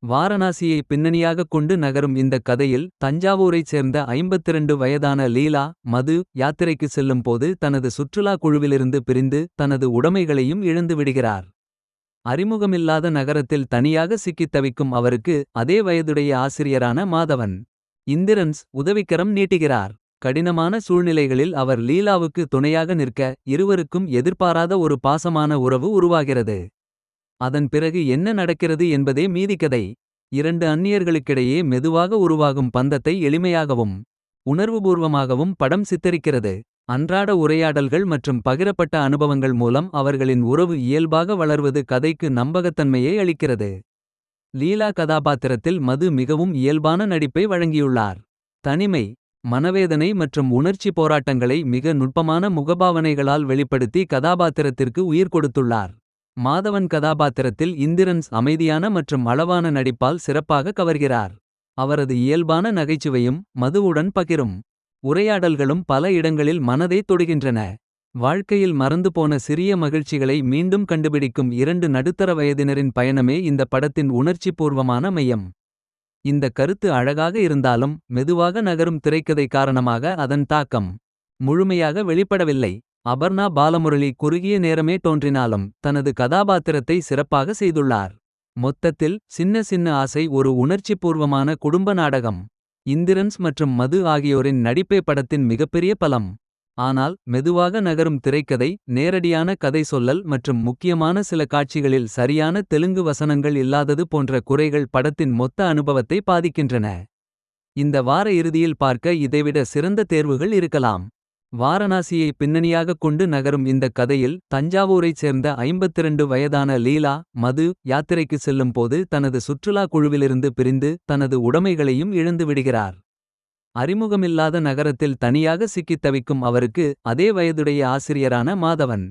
வாரணாசியை பின்னணியாகக் கொண்டு நகரும் இந்தக் கதையில் தஞ்சாவூரைச் சேர்ந்த 52 வயதான லீலா மது யாத்திரைக்கு செல்லும் போது தனது சுற்றுலா குழுவிலிருந்து பிரிந்து தனது உடைமைகளையும் இழந்து விடுகிறார். அறிமுகமில்லாத நகரத்தில் தனியாக சிக்கித் தவிக்கும் அவருக்கு அதே வயதுடைய ஆசிரியரான மாதவன் இந்திரன்ஸ் உதவிக்கரம் நீட்டுகிறார். கடினமான சூழ்நிலைகளில் அவர் லீலாவுக்கு துணையாக நிற்க இருவருக்கும் எதிர்பாராத ஒரு பாசமான உறவு உருவாகிறது. அதன் பிறகு என்ன நடக்கிறது என்பதே மீதிக்கதை. இரண்டு அந்நியர்களுக்கிடையே மெதுவாக உருவாகும் பந்தத்தை எளிமையாகவும் உணர்வுபூர்வமாகவும் படம் சித்தரிக்கிறது. அன்றாட உரையாடல்கள் மற்றும் பகிரப்பட்ட அனுபவங்கள் மூலம் அவர்களின் உறவு இயல்பாக வளர்வது கதைக்கு நம்பகத்தன்மையை அளிக்கிறது. லீலா கதாபாத்திரத்தில் மது மிகவும் இயல்பான நடிப்பை வழங்கியுள்ளார். தனிமை, மனவேதனை மற்றும் உணர்ச்சி போராட்டங்களை மிக நுட்பமான முகபாவனைகளால் வெளிப்படுத்தி கதாபாத்திரத்திற்கு உயிர் கொடுத்துள்ளார். மாதவன் கதாபாத்திரத்தில் இந்திரன்ஸ் அமைதியான மற்றும் அளவான நடிப்பால் சிறப்பாக கவர்கிறார். அவரது இயல்பான நகைச்சுவையும் மதுவுடன் பகிரும் உரையாடல்களும் பல இடங்களில் மனதை தொடுகின்றன. வாழ்க்கையில் மறந்துபோன சிறிய மகிழ்ச்சிகளை மீண்டும் கண்டுபிடிக்கும் இரண்டு நடுத்தர வயதினரின் பயணமே இந்த படத்தின் உணர்ச்சிபூர்வமான மையம். இந்த கருத்து அழகாக இருந்தாலும் மெதுவாக நகரும் திரைக்கதை காரணமாக அதன் தாக்கம் முழுமையாக வெளிப்படவில்லை. அபர்ணா பாலமுரளி குறுகிய நேரமே தோன்றினாலும் தனது கதாபாத்திரத்தை சிறப்பாக செய்துள்ளார். மொத்தத்தில் சின்ன சின்ன ஆசை ஒரு உணர்ச்சிபூர்வமான குடும்ப நாடகம். இந்திரன்ஸ் மற்றும் மது ஆகியோரின் நடிப்பே படத்தின் மிகப்பெரிய பலம். ஆனால் மெதுவாக நகரும் திரைக்கதை, நேரடியான கதை சொல்லல் மற்றும் முக்கியமான சில காட்சிகளில் சரியான தெலுங்கு வசனங்கள் இல்லாதது போன்ற குறைகள் படத்தின் மொத்த அனுபவத்தை பாதிக்கின்றன. இந்த வார இறுதியில் பார்க்க இதைவிட சிறந்த தேர்வுகள் இருக்கலாம். வாரணாசியை பின்னணியாகக் கொண்டு நகரும் இந்தக் கதையில் தஞ்சாவூரைச் சேர்ந்த 52 வயதான லீலா மது யாத்திரைக்கு செல்லும் போது தனது சுற்றுலா குழுவிலிருந்து பிரிந்து தனது உடைமைகளையும் இழந்து விடுகிறார். அறிமுகமில்லாத நகரத்தில் தனியாக சிக்கித் தவிக்கும் அவருக்கு அதே வயதுடைய ஆசிரியரான மாதவன்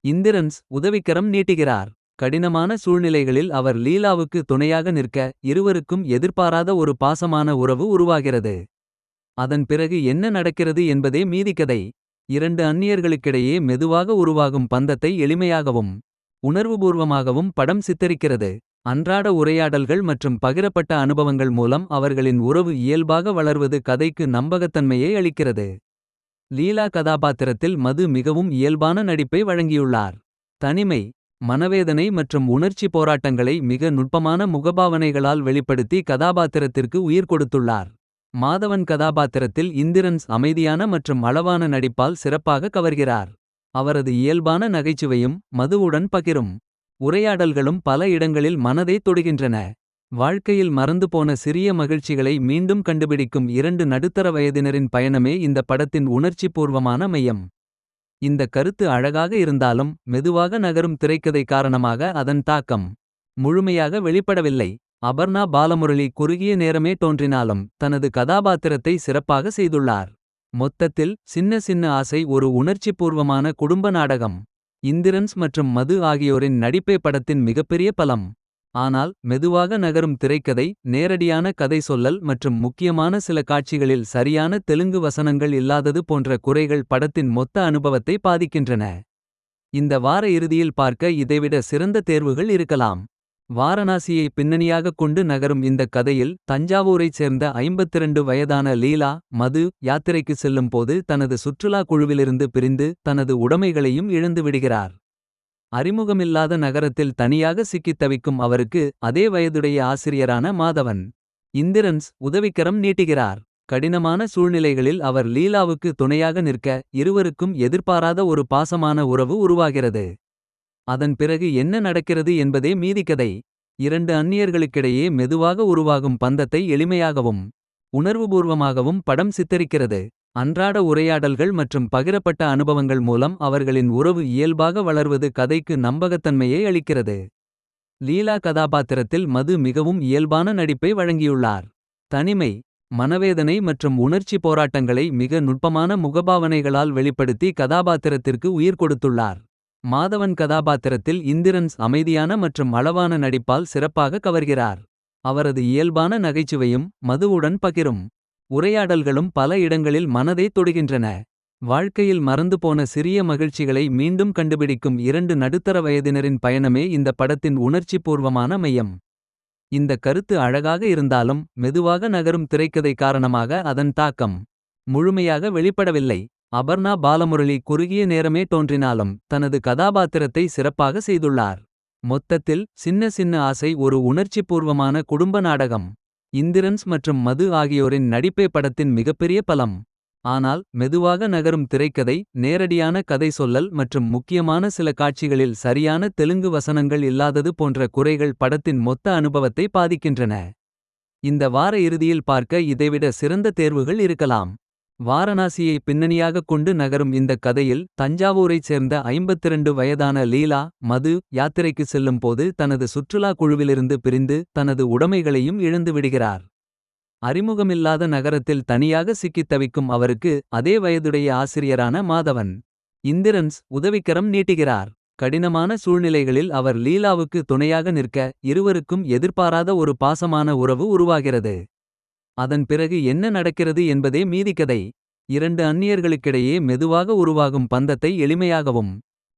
இந்திரன்ஸ் உதவிக்கரம் நீட்டுகிறார். கடினமான சூழ்நிலைகளில் அவர் லீலாவுக்கு துணையாக நிற்க இருவருக்கும் எதிர்பாராத ஒரு பாசமான உறவு உருவாகிறது. அதன் பிறகு என்ன நடக்கிறது என்பதே மீதிக்கதை. இரண்டு அந்நியர்களுக்கிடையே மெதுவாக உருவாகும் பந்தத்தை எளிமையாகவும் உணர்வுபூர்வமாகவும் படம் சித்தரிக்கிறது. அன்றாட உரையாடல்கள் மற்றும் பகிரப்பட்ட அனுபவங்கள் மூலம் அவர்களின் உறவு இயல்பாக வளர்வது கதைக்கு நம்பகத்தன்மையை அளிக்கிறது. லீலா கதாபாத்திரத்தில் மது மிகவும் இயல்பான நடிப்பை வழங்கியுள்ளார். தனிமை, மனவேதனை மற்றும் உணர்ச்சி போராட்டங்களை மிக நுட்பமான முகபாவனைகளால் வெளிப்படுத்தி கதாபாத்திரத்திற்கு உயிர் கொடுத்துள்ளார். மாதவன் கதாபாத்திரத்தில் இந்திரன்ஸ் அமைதியான மற்றும் அளவான நடிப்பால் சிறப்பாக கவர்கிறார். அவரது இயல்பான நகைச்சுவையும் மதுவுடன் பகிரும் உரையாடல்களும் பல இடங்களில் மனதை தொடுகின்றன. வாழ்க்கையில் மறந்துபோன சிறிய மகிழ்ச்சிகளை மீண்டும் கண்டுபிடிக்கும் இரண்டு நடுத்தர வயதினரின் பயணமே இந்த படத்தின் உணர்ச்சிபூர்வமான மையம். இந்த கருத்து அழகாக இருந்தாலும் மெதுவாக நகரும் திரைக்கதை காரணமாக அதன் தாக்கம் முழுமையாக வெளிப்படவில்லை. அபர்ணா பாலமுரளி குறுகிய நேரமே தோன்றினாலும் தனது கதாபாத்திரத்தை சிறப்பாக செய்துள்ளார். மொத்தத்தில் சின்ன சின்ன ஆசை ஒரு உணர்ச்சிபூர்வமான குடும்ப நாடகம். இந்திரன்ஸ் மற்றும் மது ஆகியோரின் நடிப்பே படத்தின் மிகப்பெரிய பலம். ஆனால் மெதுவாக நகரும் திரைக்கதை, நேரடியான கதை சொல்லல் மற்றும் முக்கியமான சில காட்சிகளில் சரியான தெலுங்கு வசனங்கள் இல்லாதது போன்ற குறைகள் படத்தின் மொத்த அனுபவத்தை பாதிக்கின்றன. இந்த வார இறுதியில் பார்க்க இதைவிட சிறந்த தேர்வுகள் இருக்கலாம். வாரணாசியை பின்னணியாகக் கொண்டு நகரும் இந்தக் கதையில் தஞ்சாவூரைச் சேர்ந்த 52 வயதான லீலா மது யாத்திரைக்கு செல்லும் போது தனது சுற்றுலா குழுவிலிருந்து பிரிந்து தனது உடைமைகளையும் இழந்து விடுகிறார். அறிமுகமில்லாத நகரத்தில் தனியாக சிக்கித் தவிக்கும் அவருக்கு அதே வயதுடைய ஆசிரியரான மாதவன் இந்திரன்ஸ் உதவிக்கரம் நீட்டுகிறார். கடினமான சூழ்நிலைகளில் அவர் லீலாவுக்கு துணையாக நிற்க இருவருக்கும் எதிர்பாராத ஒரு பாசமான உறவு உருவாகிறது. அதன் பிறகு என்ன நடக்கிறது என்பதே மீதிக்கதை. இரண்டு அந்நியர்களுக்கிடையே மெதுவாக உருவாகும் பந்தத்தை எளிமையாகவும் உணர்வுபூர்வமாகவும் படம் சித்தரிக்கிறது. அன்றாட உரையாடல்கள் மற்றும் பகிரப்பட்ட அனுபவங்கள் மூலம் அவர்களின் உறவு இயல்பாக வளர்வது கதைக்கு நம்பகத்தன்மையை அளிக்கிறது. லீலா கதாபாத்திரத்தில் மது மிகவும் இயல்பான நடிப்பை வழங்கியுள்ளார். தனிமை, மனவேதனை மற்றும் உணர்ச்சி போராட்டங்களை மிக நுட்பமான முகபாவனைகளால் வெளிப்படுத்தி கதாபாத்திரத்திற்கு உயிர் கொடுத்துள்ளார். மாதவன் கதாபாத்திரத்தில் இந்திரன்ஸ் அமைதியான மற்றும் அளவான நடிப்பால் சிறப்பாக கவர்கிறார். அவரது இயல்பான நகைச்சுவையும் மதுவுடன் பகிரும் உரையாடல்களும் பல இடங்களில் மனதை தொடுகின்றன. வாழ்க்கையில் மறந்துபோன சிறிய மகிழ்ச்சிகளை மீண்டும் கண்டுபிடிக்கும் இரண்டு நடுத்தர வயதினரின் பயணமே இந்த படத்தின் உணர்ச்சிபூர்வமான மையம். இந்த கருத்து அழகாக இருந்தாலும் மெதுவாக நகரும் திரைக்கதை காரணமாக அதன் தாக்கம் முழுமையாக வெளிப்படவில்லை. அபர்ணா பாலமுரளி குறுகிய நேரமே தோன்றினாலும் தனது கதாபாத்திரத்தை சிறப்பாக செய்துள்ளார். மொத்தத்தில் சின்ன சின்ன ஆசை ஒரு உணர்ச்சிபூர்வமான குடும்ப நாடகம். இந்திரன்ஸ் மற்றும் மது ஆகியோரின் நடிப்பே படத்தின் மிகப்பெரிய பலம். ஆனால் மெதுவாக நகரும் திரைக்கதை, நேரடியான கதை சொல்லல் மற்றும் முக்கியமான சில காட்சிகளில் சரியான தெலுங்கு வசனங்கள் இல்லாதது போன்ற குறைகள் படத்தின் மொத்த அனுபவத்தை பாதிக்கின்றன. இந்த வார இறுதியில் பார்க்க இதைவிட சிறந்த தேர்வுகள் இருக்கலாம். வாரணாசியை பின்னணியாகக் கொண்டு நகரும் இந்த கதையில் தஞ்சாவூரைச் சேர்ந்த 52 வயதான லீலா, மது யாத்திரைக்கு செல்லும் போது தனது சுற்றுலா குழுவிலிருந்து பிரிந்து தனது உடைமைகளையும் இழந்து விடுகிறார். அறிமுகமில்லாத நகரத்தில் தனியாக சிக்கித் தவிக்கும் அவருக்கு அதே வயதுடைய ஆசிரியரான மாதவன் இந்திரன்ஸ் உதவிக்கரம் நீட்டுகிறார். கடினமான சூழ்நிலைகளில் அவர் லீலாவுக்கு துணையாக நிற்க இருவருக்கும் எதிர்பாராத ஒரு பாசமான உறவு உருவாகிறது. அதன் பிறகு என்ன நடக்கிறது என்பதே மீதிக்கதை. இரண்டு அந்நியர்களுக்கிடையே மெதுவாக உருவாகும் பந்தத்தை எளிமையாகவும்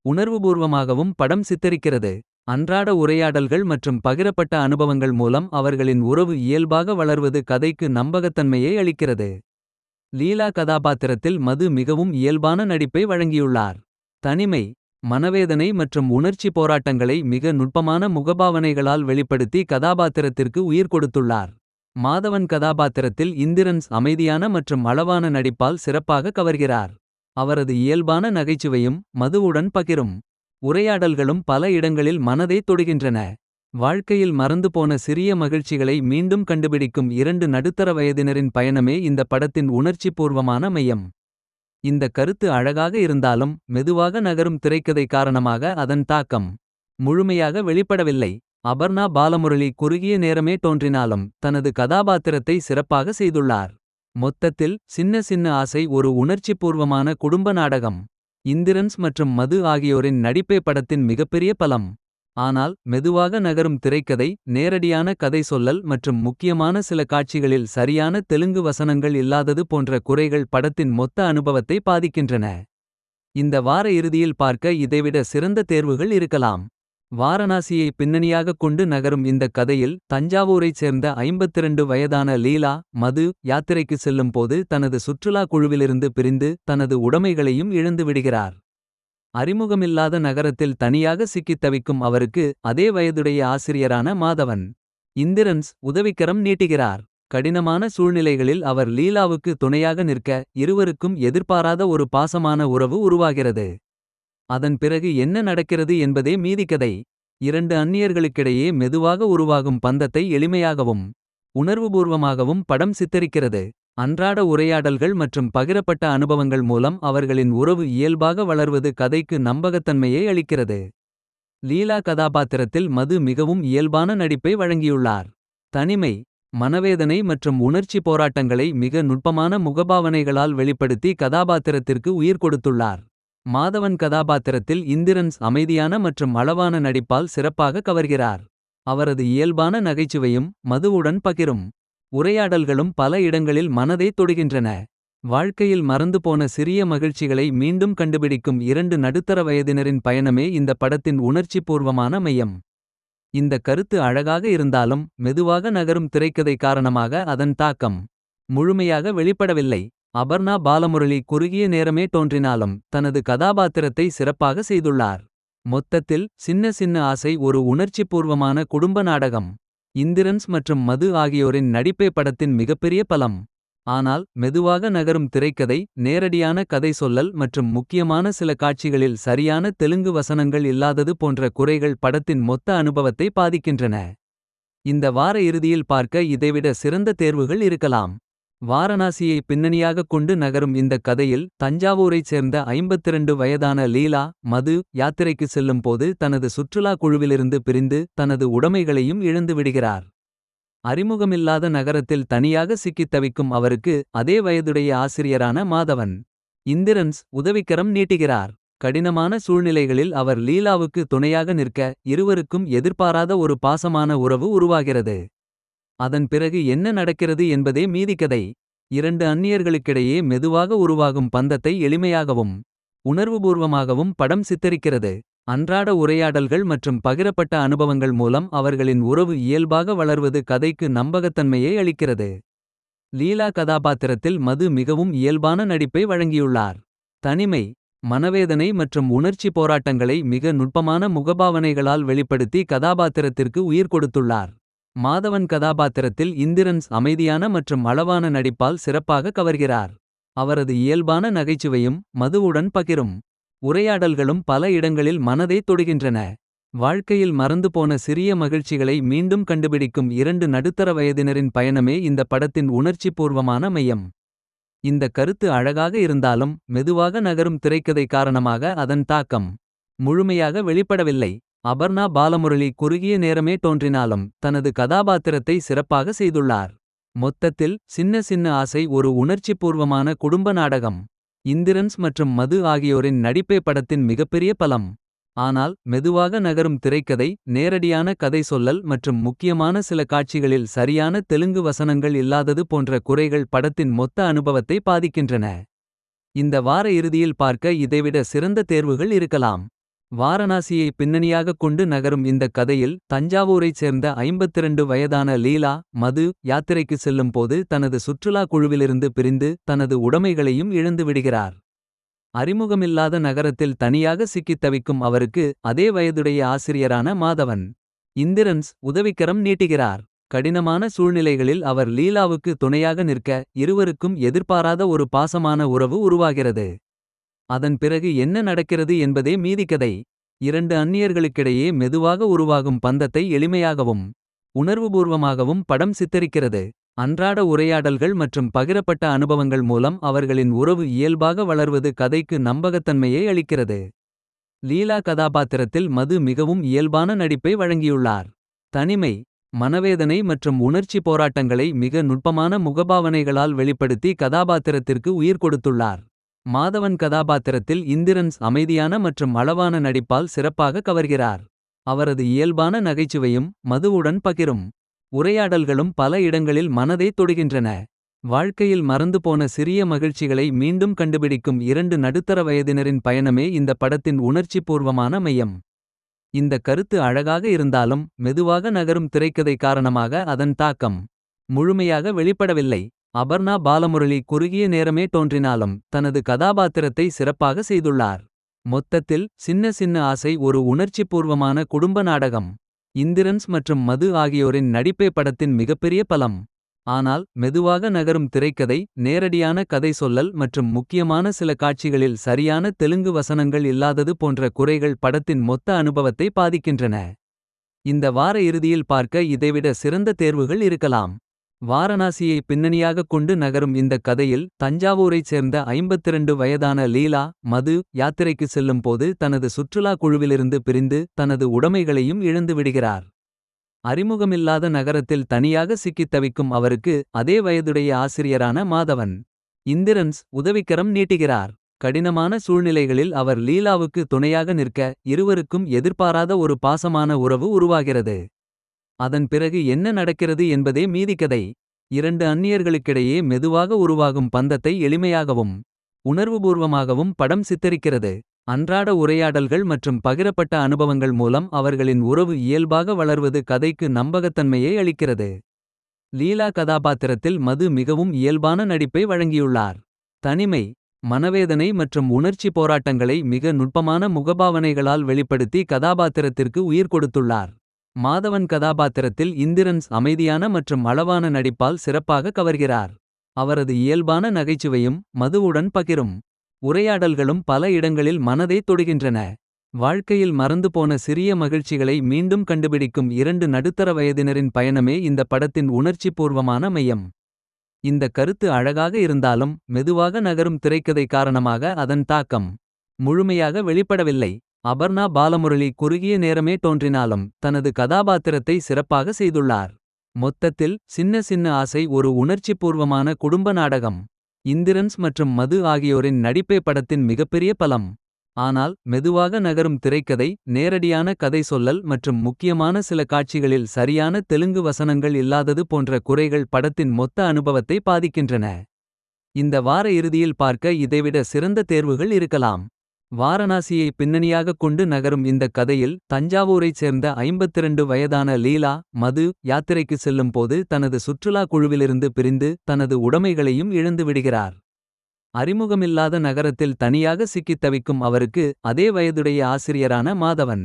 உணர்வுபூர்வமாகவும் படம் சித்தரிக்கிறது. அன்றாட உரையாடல்கள் மற்றும் பகிரப்பட்ட அனுபவங்கள் மூலம் அவர்களின் உறவு இயல்பாக வளர்வது கதைக்கு நம்பகத்தன்மையை அளிக்கிறது. லீலா கதாபாத்திரத்தில் மது மிகவும் இயல்பான நடிப்பை வழங்கியுள்ளார். தனிமை, மனவேதனை மற்றும் உணர்ச்சி போராட்டங்களை மிக நுட்பமான முகபாவனைகளால் வெளிப்படுத்தி கதாபாத்திரத்திற்கு உயிர் கொடுத்துள்ளார். மாதவன் கதாபாத்திரத்தில் இந்திரன்ஸ் அமைதியான மற்றும் அளவான நடிப்பால் சிறப்பாக கவர்கிறார். அவரது இயல்பான நகைச்சுவையும் மதுவுடன் பகிரும் உரையாடல்களும் பல இடங்களில் மனதை தொடுகின்றன. வாழ்க்கையில் மறந்துபோன சிறிய மகிழ்ச்சிகளை மீண்டும் கண்டுபிடிக்கும் இரண்டு நடுத்தர வயதினரின் பயணமே இந்த படத்தின் உணர்ச்சிபூர்வமான மையம். இந்த கருத்து அழகாக இருந்தாலும் மெதுவாக நகரும் திரைக்கதை காரணமாக அதன் தாக்கம் முழுமையாக வெளிப்படவில்லை. அபர்ணா பாலமுரளி குறுகிய நேரமே தோன்றினாலும் தனது கதாபாத்திரத்தை சிறப்பாக செய்துள்ளார். மொத்தத்தில் சின்ன சின்ன ஆசை ஒரு உணர்ச்சிபூர்வமான குடும்ப நாடகம். இந்திரன்ஸ் மற்றும் மது ஆகியோரின் நடிப்பே படத்தின் மிகப்பெரிய பலம். ஆனால் மெதுவாக நகரும் திரைக்கதை, நேரடியான கதை சொல்லல் மற்றும் முக்கியமான சில காட்சிகளில் சரியான தெலுங்கு வசனங்கள் இல்லாதது போன்ற குறைகள் படத்தின் மொத்த அனுபவத்தை பாதிக்கின்றன. இந்த வார இறுதியில் பார்க்க இதைவிட சிறந்த தேர்வுகள் இருக்கலாம். வாரணாசியை பின்னணியாகக் கொண்டு நகரும் இந்த கதையில் தஞ்சாவூரைச் சேர்ந்த 52 வயதான லீலா, மது யாத்திரைக்கு செல்லும் போது தனது சுற்றுலா குழுவிலிருந்து பிரிந்து தனது உடைமைகளையும் இழந்து விடுகிறார். அறிமுகமில்லாத நகரத்தில் தனியாக சிக்கித் தவிக்கும் அவருக்கு அதே வயதுடைய ஆசிரியரான மாதவன் இந்திரன்ஸ் உதவிக்கரம் நீட்டுகிறார். கடினமான சூழ்நிலைகளில் அவர் லீலாவுக்கு துணையாக நிற்க இருவருக்கும் எதிர்பாராத ஒரு பாசமான உறவு உருவாகிறது. அதன் பிறகு என்ன நடக்கிறது என்பதே மீதிக்கதை. இரண்டு அந்நியர்களுக்கிடையே மெதுவாக உருவாகும் பந்தத்தை எளிமையாகவும் உணர்வுபூர்வமாகவும் படம் சித்தரிக்கிறது. அன்றாட உரையாடல்கள் மற்றும் பகிரப்பட்ட அனுபவங்கள் மூலம் அவர்களின் உறவு இயல்பாக வளர்வது கதைக்கு நம்பகத்தன்மையை அளிக்கிறது. லீலா கதாபாத்திரத்தில் மது மிகவும் இயல்பான நடிப்பை வழங்கியுள்ளார். தனிமை, மனவேதனை மற்றும் உணர்ச்சி போராட்டங்களை மிக நுட்பமான முகபாவனைகளால் வெளிப்படுத்தி கதாபாத்திரத்திற்கு உயிர் கொடுத்துள்ளார். மாதவன் கதாபாத்திரத்தில் இந்திரன்ஸ் அமைதியான மற்றும் அளவான நடிப்பால் சிறப்பாக கவர்கிறார். அவரது இயல்பான நகைச்சுவையும் மதுவுடன் பகிரும் உரையாடல்களும் பல இடங்களில் மனதை தொடுகின்றன. வாழ்க்கையில் மறந்துபோன சிறிய மகிழ்ச்சிகளை மீண்டும் கண்டுபிடிக்கும் இரண்டு நடுத்தர வயதினரின் பயணமே இந்த படத்தின் உணர்ச்சிபூர்வமான மையம். இந்த கருத்து அழகாக இருந்தாலும் மெதுவாக நகரும் திரைக்கதை காரணமாக அதன் தாக்கம் முழுமையாக வெளிப்படவில்லை. அபர்ணா பாலமுரளி குறுகிய நேரமே தோன்றினாலும் தனது கதாபாத்திரத்தை சிறப்பாக செய்துள்ளார். மொத்தத்தில் சின்ன சின்ன ஆசை ஒரு உணர்ச்சிபூர்வமான குடும்ப நாடகம். இந்திரன்ஸ் மற்றும் மது ஆகியோரின் நடிப்பே படத்தின் மிகப்பெரிய பலம். ஆனால் மெதுவாக நகரும் திரைக்கதை, நேரடியான கதை சொல்லல் மற்றும் முக்கியமான சில காட்சிகளில் சரியான தெலுங்கு வசனங்கள் இல்லாதது போன்ற குறைகள் படத்தின் மொத்த அனுபவத்தை பாதிக்கின்றன. இந்த வார இறுதியில் பார்க்க இதைவிட சிறந்த தேர்வுகள் இருக்கலாம். வாரணாசியை பின்னணியாகக் கொண்டு நகரும் இந்த கதையில் தஞ்சாவூரைச் சேர்ந்த 52 வயதான லீலா, மது யாத்திரைக்கு செல்லும் போது தனது சுற்றுலா குழுவிலிருந்து பிரிந்து தனது உடைமைகளையும் இழந்து விடுகிறார். அறிமுகமில்லாத நகரத்தில் தனியாக சிக்கித் தவிக்கும் அவருக்கு அதே வயதுடைய ஆசிரியரான மாதவன் இந்திரன்ஸ் உதவிக்கரம் நீட்டுகிறார். கடினமான சூழ்நிலைகளில் அவர் லீலாவுக்கு துணையாக நிற்க இருவருக்கும் எதிர்பாராத ஒரு பாசமான உறவு உருவாகிறது. அதன் பிறகு என்ன நடக்கிறது என்பதே மீதிக்கதை. இரண்டு அந்நியர்களுக்கிடையே மெதுவாக உருவாகும் பந்தத்தை எளிமையாகவும் உணர்வுபூர்வமாகவும் படம் சித்தரிக்கிறது. அன்றாட உரையாடல்கள் மற்றும் பகிரப்பட்ட அனுபவங்கள் மூலம் அவர்களின் உறவு இயல்பாக வளர்வது கதைக்கு நம்பகத்தன்மையை அளிக்கிறது. லீலா கதாபாத்திரத்தில் மது மிகவும் இயல்பான நடிப்பை வழங்கியுள்ளார். தனிமை, மனவேதனை மற்றும் உணர்ச்சி போராட்டங்களை மிக நுட்பமான முகபாவனைகளால் வெளிப்படுத்தி கதாபாத்திரத்திற்கு உயிர் கொடுத்துள்ளார். மாதவன் கதாபாத்திரத்தில் இந்திரன்ஸ் அமைதியான மற்றும் அளவான நடிப்பால் சிறப்பாக கவர்கிறார். அவரது இயல்பான நகைச்சுவையும் மதுவுடன் பகிரும் உரையாடல்களும் பல இடங்களில் மனதை தொடுகின்றன. வாழ்க்கையில் மறந்துபோன சிறிய மகிழ்ச்சிகளை மீண்டும் கண்டுபிடிக்கும் இரண்டு நடுத்தர வயதினரின் பயணமே இந்த படத்தின் உணர்ச்சிபூர்வமான மையம். இந்த கருத்து அழகாக இருந்தாலும் மெதுவாக நகரும் திரைக்கதை காரணமாக அதன் தாக்கம் முழுமையாக வெளிப்படவில்லை. அபர்ணா பாலமுரளி குறுகிய நேரமே தோன்றினாலும் தனது கதாபாத்திரத்தை சிறப்பாக செய்துள்ளார். மொத்தத்தில் சின்ன சின்ன ஆசை ஒரு உணர்ச்சிபூர்வமான குடும்ப நாடகம். இந்திரன்ஸ் மற்றும் மது ஆகியோரின் நடிப்பே படத்தின் மிகப்பெரிய பலம். ஆனால் மெதுவாக நகரும் திரைக்கதை, நேரடியான கதை சொல்லல் மற்றும் முக்கியமான சில காட்சிகளில் சரியான தெலுங்கு வசனங்கள் இல்லாதது போன்ற குறைகள் படத்தின் மொத்த அனுபவத்தை பாதிக்கின்றன. இந்த வார இறுதியில் பார்க்க இதைவிட சிறந்த தேர்வுகள் இருக்கலாம். வாரணாசியை பின்னணியாகக் கொண்டு நகரும் இந்த கதையில் தஞ்சாவூரைச் சேர்ந்த 52 வயதான லீலா, மது யாத்திரைக்கு செல்லும் போது தனது சுற்றுலா குழுவிலிருந்து பிரிந்து தனது உடைமைகளையும் இழந்து விடுகிறார். அறிமுகமில்லாத நகரத்தில் தனியாக சிக்கித் தவிக்கும் அவருக்கு அதே வயதுடைய ஆசிரியரான மாதவன் இந்திரன்ஸ் உதவிக்கரம் நீட்டுகிறார். கடினமான சூழ்நிலைகளில் அவர் லீலாவுக்கு துணையாக நிற்க இருவருக்கும் எதிர்பாராத ஒரு பாசமான உறவு உருவாகிறது. அதன் பிறகு என்ன நடக்கிறது என்பதே மீதிக்கதை. இரண்டு அந்நியர்களுக்கிடையே மெதுவாக உருவாகும் பந்தத்தை எளிமையாகவும் உணர்வுபூர்வமாகவும் படம் சித்தரிக்கிறது. அன்றாட உரையாடல்கள் மற்றும் பகிரப்பட்ட அனுபவங்கள் மூலம் அவர்களின் உறவு இயல்பாக வளர்வது கதைக்கு நம்பகத்தன்மையை அளிக்கிறது. லீலா கதாபாத்திரத்தில் மது மிகவும் இயல்பான நடிப்பை வழங்கியுள்ளார். தனிமை, மனவேதனை மற்றும் உணர்ச்சி போராட்டங்களை மிக நுட்பமான முகபாவனைகளால் வெளிப்படுத்தி கதாபாத்திரத்திற்கு உயிர் கொடுத்துள்ளார். மாதவன் கதாபாத்திரத்தில் இந்திரன்ஸ் அமைதியான மற்றும் அளவான நடிப்பால் சிறப்பாக கவர்கிறார். அவரது இயல்பான நகைச்சுவையும் மதுவுடன் பகிரும் உரையாடல்களும் பல இடங்களில் மனதை தொடுகின்றன. வாழ்க்கையில் மறந்துபோன சிறிய மகிழ்ச்சிகளை மீண்டும் கண்டுபிடிக்கும் இரண்டு நடுத்தர வயதினரின் பயணமே இந்த படத்தின் உணர்ச்சிபூர்வமான மையம். இந்த கருத்து அழகாக இருந்தாலும் மெதுவாக நகரும் திரைக்கதை காரணமாக அதன் தாக்கம் முழுமையாக வெளிப்படவில்லை. அபர்ணா பாலமுரளி குறுகிய நேரமே தோன்றினாலும் தனது கதாபாத்திரத்தை சிறப்பாக செய்துள்ளார். மொத்தத்தில் சின்ன சின்ன ஆசை ஒரு உணர்ச்சிபூர்வமான குடும்ப நாடகம். இந்திரன்ஸ் மற்றும் மது ஆகியோரின் நடிப்பே படத்தின் மிகப்பெரிய பலம். ஆனால் மெதுவாக நகரும் திரைக்கதை, நேரடியான கதை சொல்லல் மற்றும் முக்கியமான சில காட்சிகளில் சரியான தெலுங்கு வசனங்கள் இல்லாதது போன்ற குறைகள் படத்தின் மொத்த அனுபவத்தை பாதிக்கின்றன. இந்த வார இறுதியில் பார்க்க இதைவிட சிறந்த தேர்வுகள் இருக்கலாம். வாரணாசியை பின்னணியாகக் கொண்டு நகரும் இந்த கதையில் தஞ்சாவூரைச் சேர்ந்த 52 வயதான லீலா, மது யாத்திரைக்கு செல்லும் போது தனது சுற்றுலா குழுவிலிருந்து பிரிந்து தனது உடைமைகளையும் இழந்து விடுகிறார். அறிமுகமில்லாத நகரத்தில் தனியாக சிக்கித் தவிக்கும் அவருக்கு அதே வயதுடைய ஆசிரியரான மாதவன் இந்திரன்ஸ் உதவிக்கரம் நீட்டுகிறார். கடினமான சூழ்நிலைகளில் அவர் லீலாவுக்கு துணையாக நிற்க இருவருக்கும் எதிர்பாராத ஒரு பாசமான உறவு உருவாகிறது. அதன் பிறகு என்ன நடக்கிறது என்பதே மீதிக்கதை. இரண்டு அந்நியர்களுக்கிடையே மெதுவாக உருவாகும் பந்தத்தை எளிமையாகவும் உணர்வுபூர்வமாகவும் படம் சித்தரிக்கிறது. அன்றாட உரையாடல்கள் மற்றும் பகிரப்பட்ட அனுபவங்கள் மூலம் அவர்களின் உறவு இயல்பாக வளர்வது கதைக்கு நம்பகத்தன்மையை அளிக்கிறது. லீலா கதாபாத்திரத்தில் மது மிகவும் இயல்பான நடிப்பை வழங்கியுள்ளார். தனிமை, மனவேதனை மற்றும் உணர்ச்சி போராட்டங்களை மிக நுட்பமான முகபாவனைகளால் வெளிப்படுத்தி கதாபாத்திரத்திற்கு உயிர் கொடுத்துள்ளார். மாதவன் கதாபாத்திரத்தில் இந்திரன்ஸ் அமைதியான மற்றும் அளவான நடிப்பால் சிறப்பாக கவர்கிறார். அவரது இயல்பான நகைச்சுவையும் மதுவுடன் பகிரும் உரையாடல்களும் பல இடங்களில் மனதை தொடுகின்றன. வாழ்க்கையில் மறந்துபோன சிறிய மகிழ்ச்சிகளை மீண்டும் கண்டுபிடிக்கும் இரண்டு நடுத்தர வயதினரின் பயணமே இந்த படத்தின் உணர்ச்சிபூர்வமான மையம். இந்த கருத்து அழகாக இருந்தாலும் மெதுவாக நகரும் திரைக்கதை காரணமாக அதன் தாக்கம் முழுமையாக வெளிப்படவில்லை. அபர்ணா பாலமுரளி குறுகிய நேரமே தோன்றினாலும் தனது கதாபாத்திரத்தை சிறப்பாக செய்துள்ளார். மொத்தத்தில் சின்ன சின்ன ஆசை ஒரு உணர்ச்சிபூர்வமான குடும்ப நாடகம். இந்திரன்ஸ் மற்றும் மது ஆகியோரின் நடிப்பே படத்தின் மிகப்பெரிய பலம். ஆனால் மெதுவாக நகரும் திரைக்கதை, நேரடியான கதை சொல்லல் மற்றும் முக்கியமான சில காட்சிகளில் சரியான தெலுங்கு வசனங்கள் இல்லாதது போன்ற குறைகள் படத்தின் மொத்த அனுபவத்தை பாதிக்கின்றன. இந்த வார இறுதியில் பார்க்க இதைவிட சிறந்த தேர்வுகள் இருக்கலாம். வாரணாசியை பின்னணியாகக் கொண்டு நகரும் இந்த கதையில் தஞ்சாவூரைச் சேர்ந்த 52 வயதான லீலா மது யாத்திரைக்கு செல்லும் போது தனது சுற்றுலா குழுவிலிருந்து பிரிந்து தனது உடைமைகளையும் இழந்து விடுகிறார். அறிமுகமில்லாத நகரத்தில் தனியாக சிக்கித் தவிக்கும் அவருக்கு அதே வயதுடைய ஆசிரியரான மாதவன்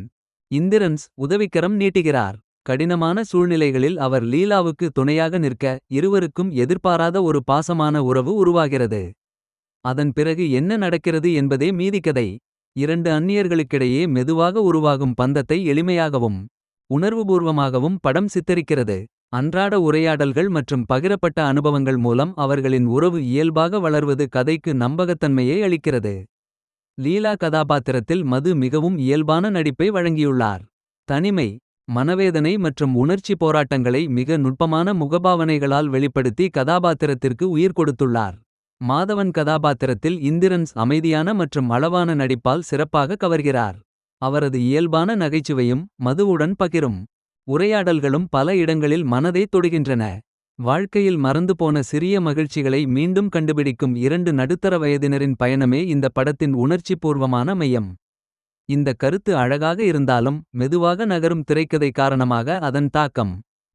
இந்திரன்ஸ் உதவிக்கரம் நீட்டுகிறார். கடினமான சூழ்நிலைகளில் அவர் லீலாவுக்கு துணையாக நிற்க இருவருக்கும் எதிர்பாராத ஒரு பாசமான உறவு உருவாகிறது. அதன் பிறகு என்ன நடக்கிறது என்பதே மீதிக்கதை. இரண்டு அந்நியர்களுக்கிடையே மெதுவாக உருவாகும் பந்தத்தை எளிமையாகவும் உணர்வுபூர்வமாகவும் படம் சித்தரிக்கிறது. அன்றாட உரையாடல்கள் மற்றும் பகிரப்பட்ட அனுபவங்கள் மூலம் அவர்களின் உறவு இயல்பாக வளர்வது கதைக்கு நம்பகத்தன்மையை அளிக்கிறது. லீலா கதாபாத்திரத்தில் மது மிகவும் இயல்பான நடிப்பை வழங்கியுள்ளார். தனிமை, மனவேதனை மற்றும் உணர்ச்சி போராட்டங்களை மிக நுட்பமான முகபாவனைகளால் வெளிப்படுத்தி கதாபாத்திரத்திற்கு உயிர் கொடுத்துள்ளார். மாதவன் கதாபாத்திரத்தில் இந்திரன்ஸ் அமைதியான மற்றும் அளவான நடிப்பால் சிறப்பாக கவர்கிறார். அவரது இயல்பான நகைச்சுவையும் மதுவுடன் பகிரும் உரையாடல்களும் பல இடங்களில் மனதை தொடுகின்றன. வாழ்க்கையில் மறந்துபோன சிறிய மகிழ்ச்சிகளை மீண்டும் கண்டுபிடிக்கும் இரண்டு நடுத்தர வயதினரின் பயணமே இந்த படத்தின் உணர்ச்சிபூர்வமான மையம். இந்த கருத்து அழகாக இருந்தாலும் மெதுவாக நகரும் திரைக்கதை காரணமாக அதன் தாக்கம்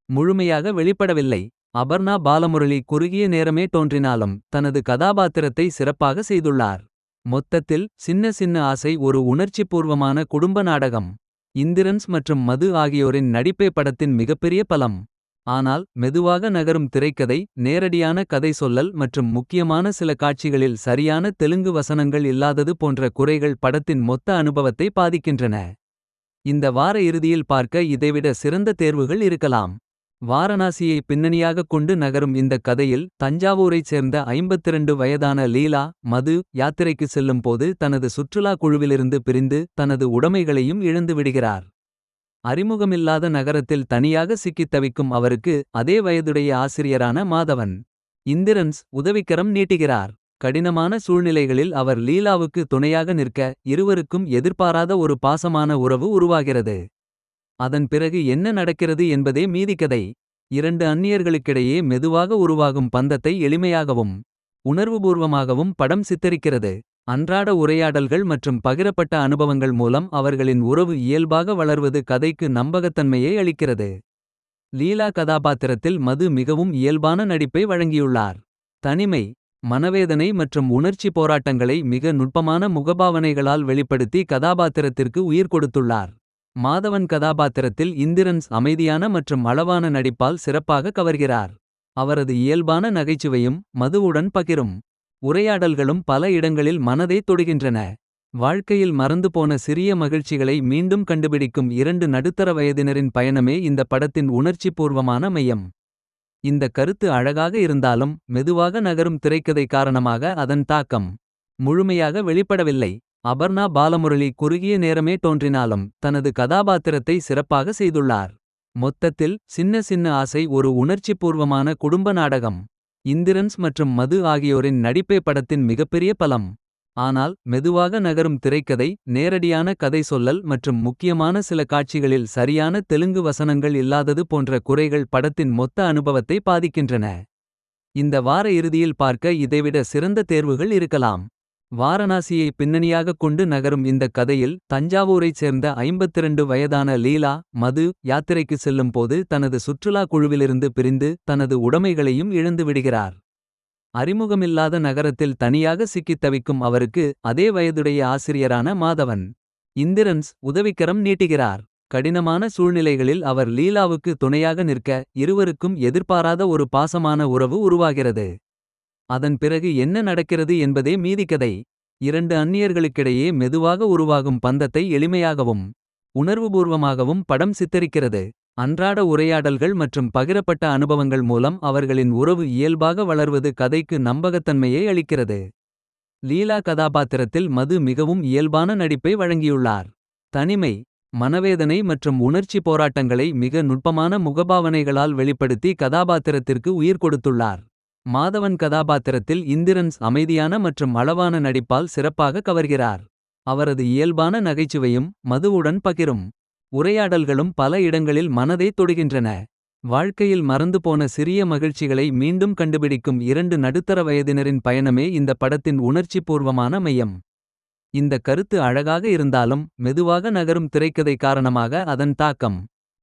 முழுமையாக வெளிப்படவில்லை. அபர்ணா பாலமுரளி குறுகிய நேரமே தோன்றினாலும் தனது கதாபாத்திரத்தை சிறப்பாக செய்துள்ளார். மொத்தத்தில் சின்ன சின்ன ஆசை ஒரு உணர்ச்சிபூர்வமான குடும்ப நாடகம். இந்திரன்ஸ் மற்றும் மது ஆகியோரின் நடிப்பே படத்தின் மிகப்பெரிய பலம். ஆனால் மெதுவாக நகரும் திரைக்கதை, நேரடியான கதை சொல்லல் மற்றும் முக்கியமான சில காட்சிகளில் சரியான தெலுங்கு வசனங்கள் இல்லாதது போன்ற குறைகள் படத்தின் மொத்த அனுபவத்தை பாதிக்கின்றன. இந்த வார இறுதியில் பார்க்க இதைவிட சிறந்த தேர்வுகள் இருக்கலாம். வாரணாசியை பின்னணியாகக் கொண்டு நகரும் இந்த கதையில் தஞ்சாவூரைச் சேர்ந்த 52 வயதான லீலா மது யாத்திரைக்கு செல்லும் போது தனது சுற்றுலா குழுவிலிருந்து பிரிந்து தனது உடைமைகளையும் இழந்து விடுகிறார். அறிமுகமில்லாத நகரத்தில் தனியாக சிக்கித் தவிக்கும் அவருக்கு அதே வயதுடைய ஆசிரியரான மாதவன் இந்திரன்ஸ் உதவிக்கரம் நீட்டுகிறார். கடினமான சூழ்நிலைகளில் அவர் லீலாவுக்கு துணையாக நிற்க இருவருக்கும் எதிர்பாராத ஒரு பாசமான உறவு உருவாகிறது. அதன் பிறகு என்ன நடக்கிறது என்பதே மீதிக்கதை. இரண்டு அந்நியர்களுக்கிடையே மெதுவாக உருவாகும் பந்தத்தை எளிமையாகவும் உணர்வுபூர்வமாகவும் படம் சித்தரிக்கிறது. அன்றாட உரையாடல்கள் மற்றும் பகிரப்பட்ட அனுபவங்கள் மூலம் அவர்களின் உறவு இயல்பாக வளர்வது கதைக்கு நம்பகத்தன்மையை அளிக்கிறது. லீலா கதாபாத்திரத்தில் மது மிகவும் இயல்பான நடிப்பை வழங்கியுள்ளார். தனிமை, மனவேதனை மற்றும் உணர்ச்சி போராட்டங்களை மிக நுட்பமான முகபாவனைகளால் வெளிப்படுத்தி கதாபாத்திரத்திற்கு உயிர் கொடுத்துள்ளார். மாதவன் கதாபாத்திரத்தில் இந்திரன்ஸ் அமைதியான மற்றும் அளவான நடிப்பால் சிறப்பாக கவர்கிறார். அவரது இயல்பான நகைச்சுவையும் மதுவுடன் பகிரும் உரையாடல்களும் பல இடங்களில் மனதை தொடுகின்றன. வாழ்க்கையில் மறந்துபோன சிறிய மகிழ்ச்சிகளை மீண்டும் கண்டுபிடிக்கும் இரண்டு நடுத்தர வயதினரின் பயணமே இந்த படத்தின் உணர்ச்சிபூர்வமான மையம். இந்த கருத்து அழகாக இருந்தாலும் மெதுவாக நகரும் திரைக்கதை காரணமாக அதன் தாக்கம் முழுமையாக வெளிப்படவில்லை. அபர்ணா பாலமுரளி குறுகிய நேரமே தோன்றினாலும் தனது கதாபாத்திரத்தை சிறப்பாக செய்துள்ளார். மொத்தத்தில் சின்ன சின்ன ஆசை ஒரு உணர்ச்சிபூர்வமான குடும்ப நாடகம். இந்திரன்ஸ் மற்றும் மது ஆகியோரின் நடிப்பே படத்தின் மிகப்பெரிய பலம். ஆனால் மெதுவாக நகரும் திரைக்கதை, நேரடியான கதை சொல்லல் மற்றும் முக்கியமான சில காட்சிகளில் சரியான தெலுங்கு வசனங்கள் இல்லாதது போன்ற குறைகள் படத்தின் மொத்த அனுபவத்தை பாதிக்கின்றன. இந்த வார இறுதியில் பார்க்க இதைவிட சிறந்த தேர்வுகள் இருக்கலாம். வாரணாசியை பின்னணியாகக் கொண்டு நகரும் இந்த கதையில் தஞ்சாவூரைச் சேர்ந்த 52 வயதான லீலா மது யாத்திரைக்கு செல்லும் போது தனது சுற்றுலா குழுவிலிருந்து பிரிந்து தனது உடைமைகளையும் இழந்து விடுகிறார். அறிமுகமில்லாத நகரத்தில் தனியாக சிக்கித் தவிக்கும் அவருக்கு அதே வயதுடைய ஆசிரியரான மாதவன் இந்திரன்ஸ் உதவிக்கரம் நீட்டுகிறார். கடினமான சூழ்நிலைகளில் அவர் லீலாவுக்கு துணையாக நிற்க இருவருக்கும் எதிர்பாராத ஒரு பாசமான உறவு உருவாகிறது. அதன் பிறகு என்ன நடக்கிறது என்பதே மீதிக்கதை. இரண்டு அந்நியர்களுக்கிடையே மெதுவாக உருவாகும் பந்தத்தை எளிமையாகவும் உணர்வுபூர்வமாகவும் படம் சித்தரிக்கிறது. அன்றாட உரையாடல்கள் மற்றும் பகிரப்பட்ட அனுபவங்கள் மூலம் அவர்களின் உறவு இயல்பாக வளர்வது கதைக்கு நம்பகத்தன்மையை அளிக்கிறது. லீலா கதாபாத்திரத்தில் மது மிகவும் இயல்பான நடிப்பை வழங்கியுள்ளார். தனிமை, மனவேதனை மற்றும் உணர்ச்சி போராட்டங்களை மிக நுட்பமான முகபாவனைகளால் வெளிப்படுத்தி கதாபாத்திரத்திற்கு உயிர் கொடுத்துள்ளார். மாதவன் கதாபாத்திரத்தில் இந்திரன்ஸ் அமைதியான மற்றும் அளவான நடிப்பால் சிறப்பாக கவர்கிறார். அவரது இயல்பான நகைச்சுவையும் மதுவுடன் பகிரும் உரையாடல்களும் பல இடங்களில் மனதை தொடுகின்றன. வாழ்க்கையில் மறந்துபோன சிறிய மகிழ்ச்சிகளை மீண்டும் கண்டுபிடிக்கும் இரண்டு நடுத்தர வயதினரின் பயணமே இந்த படத்தின் உணர்ச்சிபூர்வமான மையம். இந்த கருத்து அழகாக இருந்தாலும் மெதுவாக நகரும் திரைக்கதை காரணமாக அதன் தாக்கம்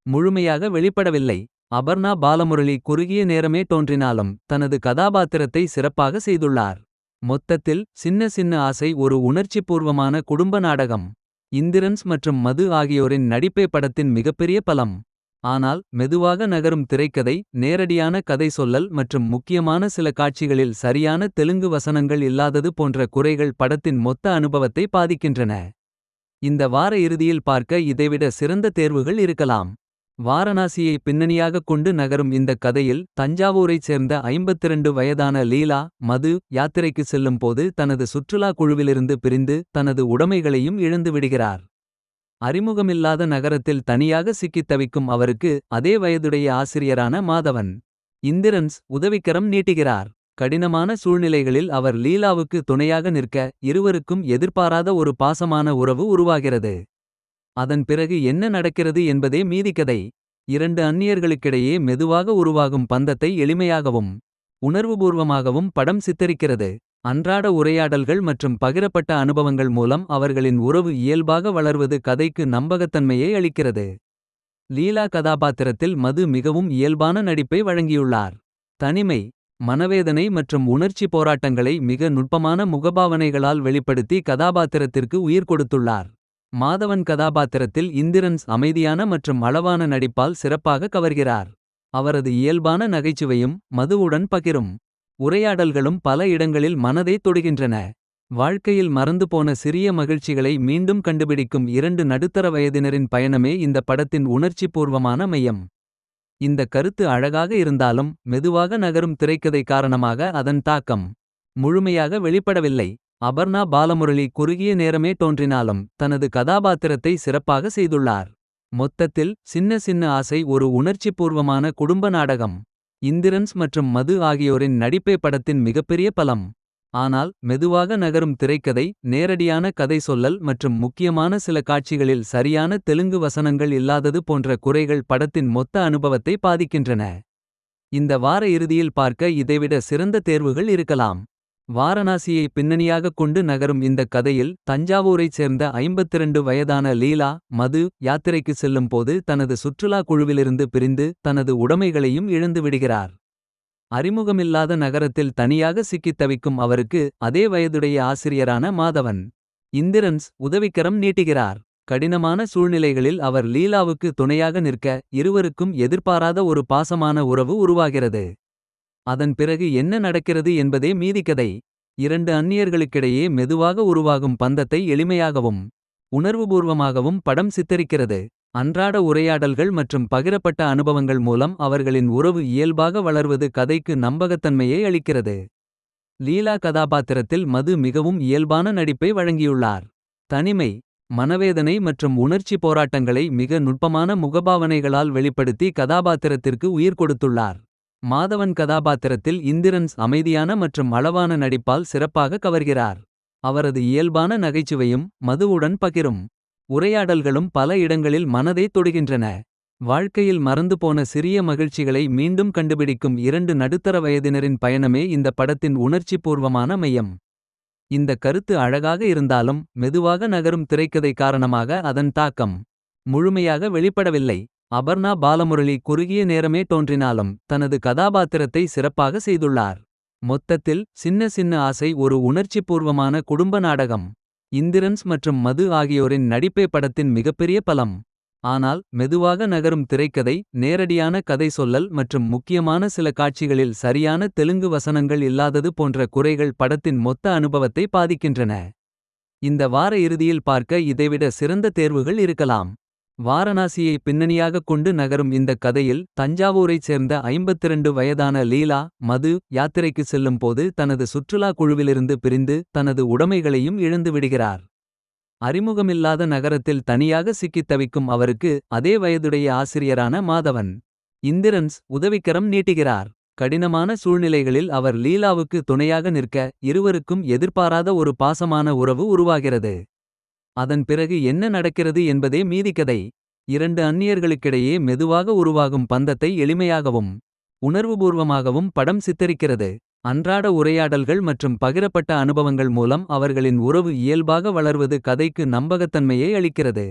முழுமையாக வெளிப்படவில்லை. அபர்ணா பாலமுரளி குறுகிய நேரமே தோன்றினாலும் தனது கதாபாத்திரத்தை சிறப்பாக செய்துள்ளார். மொத்தத்தில் சின்ன சின்ன ஆசை ஒரு உணர்ச்சிபூர்வமான குடும்ப நாடகம். இந்திரன்ஸ் மற்றும் மது ஆகியோரின் நடிப்பே படத்தின் மிகப்பெரிய பலம். ஆனால் மெதுவாக நகரும் திரைக்கதை, நேரடியான கதை சொல்லல் மற்றும் முக்கியமான சில காட்சிகளில் சரியான தெலுங்கு வசனங்கள் இல்லாதது போன்ற குறைகள் படத்தின் மொத்த அனுபவத்தை பாதிக்கின்றன. இந்த வார இறுதியில் பார்க்க இதைவிட சிறந்த தேர்வுகள் இருக்கலாம். வாரணாசியை பின்னணியாகக் கொண்டு நகரும் இந்த கதையில் தஞ்சாவூரைச் சேர்ந்த 52 வயதான லீலா, மது யாத்திரைக்கு செல்லும் போது தனது சுற்றுலா குழுவிலிருந்து பிரிந்து தனது உடைமைகளையும் இழந்து விடுகிறார். அறிமுகமில்லாத நகரத்தில் தனியாக சிக்கித் தவிக்கும் அவருக்கு அதே வயதுடைய ஆசிரியரான மாதவன் இந்திரன்ஸ் உதவிக்கரம் நீட்டுகிறார். கடினமான சூழ்நிலைகளில் அவர் லீலாவுக்கு துணையாக நிற்க இருவருக்கும் எதிர்பாராத ஒரு பாசமான உறவு உருவாகிறது. அதன் பிறகு என்ன நடக்கிறது என்பதே மீதிக்கதை. இரண்டு அந்நியர்களுக்கிடையே மெதுவாக உருவாகும் பந்தத்தை எளிமையாகவும் உணர்வுபூர்வமாகவும் படம் சித்தரிக்கிறது. அன்றாட உரையாடல்கள் மற்றும் பகிரப்பட்ட அனுபவங்கள் மூலம் அவர்களின் உறவு இயல்பாக வளர்வது கதைக்கு நம்பகத்தன்மையை அளிக்கிறது. லீலா கதாபாத்திரத்தில் மது மிகவும் இயல்பான நடிப்பை வழங்கியுள்ளார். தனிமை, மனவேதனை மற்றும் உணர்ச்சி போராட்டங்களை மிக நுட்பமான முகபாவனைகளால் வெளிப்படுத்தி கதாபாத்திரத்திற்கு உயிர் கொடுத்துள்ளார். மாதவன் கதாபாத்திரத்தில் இந்திரன்ஸ் அமைதியான மற்றும் அளவான நடிப்பால் சிறப்பாக கவர்கிறார். அவரது இயல்பான நகைச்சுவையும் மதுவுடன் பகிரும் உரையாடல்களும் பல இடங்களில் மனதை தொடுகின்றன. வாழ்க்கையில் மறந்துபோன சிறிய மகிழ்ச்சிகளை மீண்டும் கண்டுபிடிக்கும் இரண்டு நடுத்தர வயதினரின் பயணமே இந்த படத்தின் உணர்ச்சிபூர்வமான மையம். இந்த கருத்து அழகாக இருந்தாலும் மெதுவாக நகரும் திரைக்கதை காரணமாக அதன் தாக்கம் முழுமையாக வெளிப்படவில்லை. அபர்ணா பாலமுரளி குறுகிய நேரமே தோன்றினாலும் தனது கதாபாத்திரத்தை சிறப்பாக செய்துள்ளார். மொத்தத்தில் சின்ன சின்ன ஆசை ஒரு உணர்ச்சிபூர்வமான குடும்ப நாடகம். இந்திரன்ஸ் மற்றும் மது ஆகியோரின் நடிப்பே படத்தின் மிகப்பெரிய பலம். ஆனால் மெதுவாக நகரும் திரைக்கதை, நேரடியான கதை சொல்லல் மற்றும் முக்கியமான சில காட்சிகளில் சரியான தெலுங்கு வசனங்கள் இல்லாதது போன்ற குறைகள் படத்தின் மொத்த அனுபவத்தை பாதிக்கின்றன. இந்த வார இறுதியில் பார்க்க இதைவிட சிறந்த தேர்வுகள் இருக்கலாம். வாரணாசியை பின்னணியாகக் கொண்டு நகரும் இந்த கதையில் தஞ்சாவூரைச் சேர்ந்த 52 வயதான லீலா, மது யாத்திரைக்கு செல்லும் போது தனது சுற்றுலா குழுவிலிருந்து பிரிந்து தனது உடைமைகளையும் இழந்து விடுகிறார். அறிமுகமில்லாத நகரத்தில் தனியாக சிக்கித் தவிக்கும் அவருக்கு அதே வயதுடைய ஆசிரியரான மாதவன் இந்திரன்ஸ் உதவிக்கரம் நீட்டுகிறார். கடினமான சூழ்நிலைகளில் அவர் லீலாவுக்கு துணையாக நிற்க இருவருக்கும் எதிர்பாராத ஒரு பாசமான உறவு உருவாகிறது. அதன் பிறகு என்ன நடக்கிறது என்பதே மீதிக்கதை. இரண்டு அந்நியர்களுக்கிடையே மெதுவாக உருவாகும் பந்தத்தை எளிமையாகவும் உணர்வுபூர்வமாகவும் படம் சித்தரிக்கிறது. அன்றாட உரையாடல்கள் மற்றும் பகிரப்பட்ட அனுபவங்கள் மூலம் அவர்களின் உறவு இயல்பாக வளர்வது கதைக்கு நம்பகத்தன்மையை அளிக்கிறது. லீலா கதாபாத்திரத்தில் மது மிகவும் இயல்பான நடிப்பை வழங்கியுள்ளார். தனிமை, மனவேதனை மற்றும் உணர்ச்சி போராட்டங்களை மிக நுட்பமான முகபாவனைகளால் வெளிப்படுத்தி கதாபாத்திரத்திற்கு உயிர் கொடுத்துள்ளார். மாதவன் கதாபாத்திரத்தில் இந்திரன்ஸ் அமைதியான மற்றும் அளவான நடிப்பால் சிறப்பாக கவர்கிறார். அவரது இயல்பான நகைச்சுவையும் மதுவுடன் பகிரும் உரையாடல்களும் பல இடங்களில் மனதை தொடுகின்றன. வாழ்க்கையில் மறந்துபோன சிறிய மகிழ்ச்சிகளை மீண்டும் கண்டுபிடிக்கும் இரண்டு நடுத்தர வயதினரின் பயணமே இந்த படத்தின் உணர்ச்சிபூர்வமான மையம். இந்த கருத்து அழகாக இருந்தாலும் மெதுவாக நகரும் திரைக்கதை காரணமாக அதன் தாக்கம் முழுமையாக வெளிப்படவில்லை. அபர்ணா பாலமுரளி குறுகிய நேரமே தோன்றினாலும் தனது கதாபாத்திரத்தை சிறப்பாக செய்துள்ளார். மொத்தத்தில் சின்ன சின்ன ஆசை ஒரு உணர்ச்சிபூர்வமான குடும்ப நாடகம். இந்திரன்ஸ் மற்றும் மது ஆகியோரின் நடிப்பே படத்தின் மிகப்பெரிய பலம். ஆனால் மெதுவாக நகரும் திரைக்கதை, நேரடியான கதை சொல்லல் மற்றும் முக்கியமான சில காட்சிகளில் சரியான தெலுங்கு வசனங்கள் இல்லாதது போன்ற குறைகள் படத்தின் மொத்த அனுபவத்தை பாதிக்கின்றன. இந்த வார இறுதியில் பார்க்க இதைவிட சிறந்த தேர்வுகள் இருக்கலாம். வாரணாசியை பின்னணியாகக் கொண்டு நகரும் இந்த கதையில் தஞ்சாவூரைச் சேர்ந்த 52 வயதான லீலா, மது யாத்திரைக்கு செல்லும் போது தனது சுற்றுலா குழுவிலிருந்து பிரிந்து தனது உடைமைகளையும் இழந்து விடுகிறார். அறிமுகமில்லாத நகரத்தில் தனியாக சிக்கித் தவிக்கும் அவருக்கு அதே வயதுடைய ஆசிரியரான மாதவன் இந்திரன்ஸ் உதவிக்கரம் நீட்டுகிறார். கடினமான சூழ்நிலைகளில் அவர் லீலாவுக்கு துணையாக நிற்க இருவருக்கும் எதிர்பாராத ஒரு பாசமான உறவு உருவாகிறது. அதன் பிறகு என்ன நடக்கிறது என்பதே மீதிக்கதை. இரண்டு அந்நியர்களுக்கிடையே மெதுவாக உருவாகும் பந்தத்தை எளிமையாகவும் உணர்வுபூர்வமாகவும் படம் சித்தரிக்கிறது. அன்றாட உரையாடல்கள் மற்றும் பகிரப்பட்ட அனுபவங்கள் மூலம் அவர்களின் உறவு இயல்பாக வளர்வது கதைக்கு நம்பகத்தன்மையை அளிக்கிறது.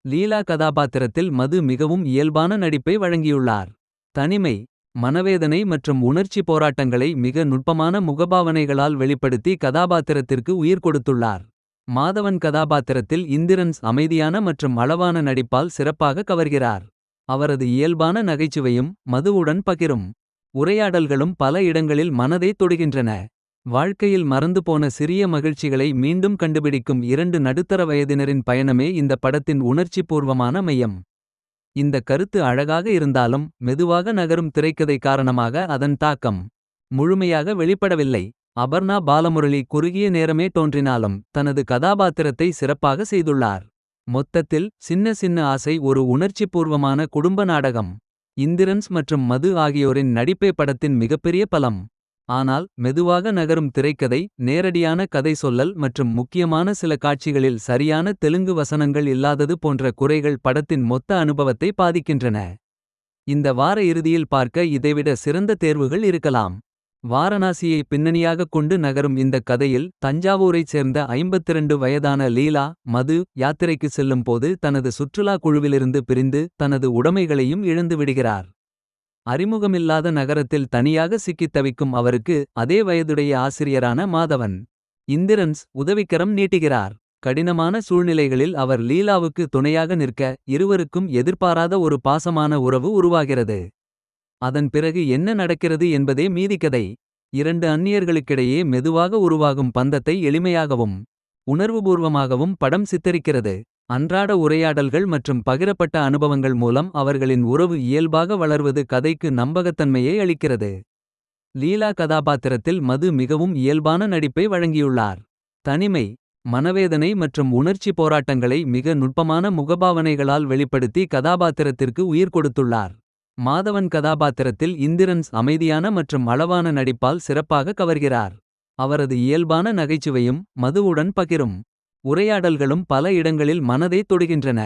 லீலா கதாபாத்திரத்தில் மது மிகவும் இயல்பான நடிப்பை வழங்கியுள்ளார். தனிமை, மனவேதனை மற்றும் உணர்ச்சி போராட்டங்களை மிக நுட்பமான முகபாவனைகளால் வெளிப்படுத்தி கதாபாத்திரத்திற்கு உயிர் கொடுத்துள்ளார். மாதவன் கதாபாத்திரத்தில் இந்திரன்ஸ் அமைதியான மற்றும் அளவான நடிப்பால் சிறப்பாக கவர்கிறார். அவரது இயல்பான நகைச்சுவையும் மதுவுடன் பகிரும் உரையாடல்களும் பல இடங்களில் மனதை தொடுகின்றன. வாழ்க்கையில் மறந்துபோன சிறிய மகிழ்ச்சிகளை மீண்டும் கண்டுபிடிக்கும் இரண்டு நடுத்தர வயதினரின் பயணமே இந்த படத்தின் உணர்ச்சிபூர்வமான மையம். இந்த கருத்து அழகாக இருந்தாலும் மெதுவாக நகரும் திரைக்கதை காரணமாக அதன் தாக்கம் முழுமையாக வெளிப்படவில்லை. அபர்ணா பாலமுரளி குறுகிய நேரமே தோன்றினாலும் தனது கதாபாத்திரத்தை சிறப்பாக செய்துள்ளார். மொத்தத்தில் சின்ன சின்ன ஆசை ஒரு உணர்ச்சிபூர்வமான குடும்ப நாடகம். இந்திரன்ஸ் மற்றும் மது ஆகியோரின் நடிப்பே படத்தின் மிகப்பெரிய பலம். ஆனால் மெதுவாக நகரும் திரைக்கதை, நேரடியான கதை சொல்லல் மற்றும் முக்கியமான சில காட்சிகளில் சரியான தெலுங்கு வசனங்கள் இல்லாதது போன்ற குறைகள் படத்தின் மொத்த அனுபவத்தை பாதிக்கின்றன. இந்த வார இறுதியில் பார்க்க இதைவிட சிறந்த தேர்வுகள் இருக்கலாம். வாரணாசியை பின்னணியாகக் கொண்டு நகரும் இந்த கதையில் தஞ்சாவூரைச் சேர்ந்த 52 வயதான லீலா, மது யாத்திரைக்கு செல்லும் போது தனது சுற்றுலா குழுவிலிருந்து பிரிந்து தனது உடைமைகளையும் இழந்து விடுகிறார். அறிமுகமில்லாத நகரத்தில் தனியாக சிக்கித் தவிக்கும் அவருக்கு அதே வயதுடைய ஆசிரியரான மாதவன் இந்திரன்ஸ் உதவிக்கரம் நீட்டுகிறார். கடினமான சூழ்நிலைகளில் அவர் லீலாவுக்கு துணையாக நிற்க இருவருக்கும் எதிர்பாராத ஒரு பாசமான உறவு உருவாகிறது. அதன் பிறகு என்ன நடக்கிறது என்பதே மீதிக்கதை. இரண்டு அந்நியர்களுக்கிடையே மெதுவாக உருவாகும் பந்தத்தை எளிமையாகவும் உணர்வுபூர்வமாகவும் படம் சித்தரிக்கிறது. அன்றாட உரையாடல்கள் மற்றும் பகிரப்பட்ட அனுபவங்கள் மூலம் அவர்களின் உறவு இயல்பாக வளர்வது கதைக்கு நம்பகத்தன்மையை அளிக்கிறது. லீலா கதாபாத்திரத்தில் மது மிகவும் இயல்பான நடிப்பை வழங்கியுள்ளார். தனிமை, மனவேதனை மற்றும் உணர்ச்சி போராட்டங்களை மிக நுட்பமான முகபாவனைகளால் வெளிப்படுத்தி கதாபாத்திரத்திற்கு உயிர் கொடுத்துள்ளார். மாதவன் கதாபாத்திரத்தில் இந்திரன்ஸ் அமைதியான மற்றும் அளவான நடிப்பால் சிறப்பாக கவர்கிறார். அவரது இயல்பான நகைச்சுவையும் மதுவுடன் பகிரும் உரையாடல்களும் பல இடங்களில் மனதை தொடுகின்றன.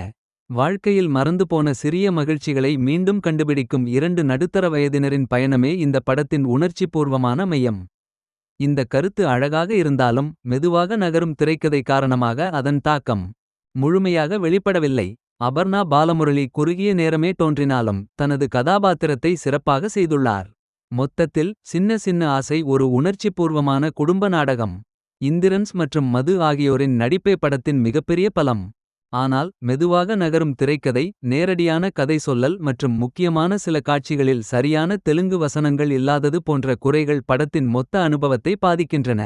வாழ்க்கையில் மறந்துபோன சிறிய மகிழ்ச்சிகளை மீண்டும் கண்டுபிடிக்கும் இரண்டு நடுத்தர வயதினரின் பயணமே இந்த படத்தின் உணர்ச்சிபூர்வமான மையம். இந்த கருத்து அழகாக இருந்தாலும் மெதுவாக நகரும் திரைக்கதை காரணமாக அதன் தாக்கம் முழுமையாக வெளிப்படவில்லை. அபர்ணா பாலமுரளி குறுகிய நேரமே தோன்றினாலும் தனது கதாபாத்திரத்தை சிறப்பாக செய்துள்ளார். மொத்தத்தில் சின்ன சின்ன ஆசை ஒரு உணர்ச்சிபூர்வமான குடும்ப நாடகம். இந்திரன்ஸ் மற்றும் மது ஆகியோரின் நடிப்பே படத்தின் மிகப்பெரிய பலம். ஆனால் மெதுவாக நகரும் திரைக்கதை, நேரடியான கதை சொல்லல் மற்றும் முக்கியமான சில காட்சிகளில் சரியான தெலுங்கு வசனங்கள் இல்லாதது போன்ற குறைகள் படத்தின் மொத்த அனுபவத்தை பாதிக்கின்றன.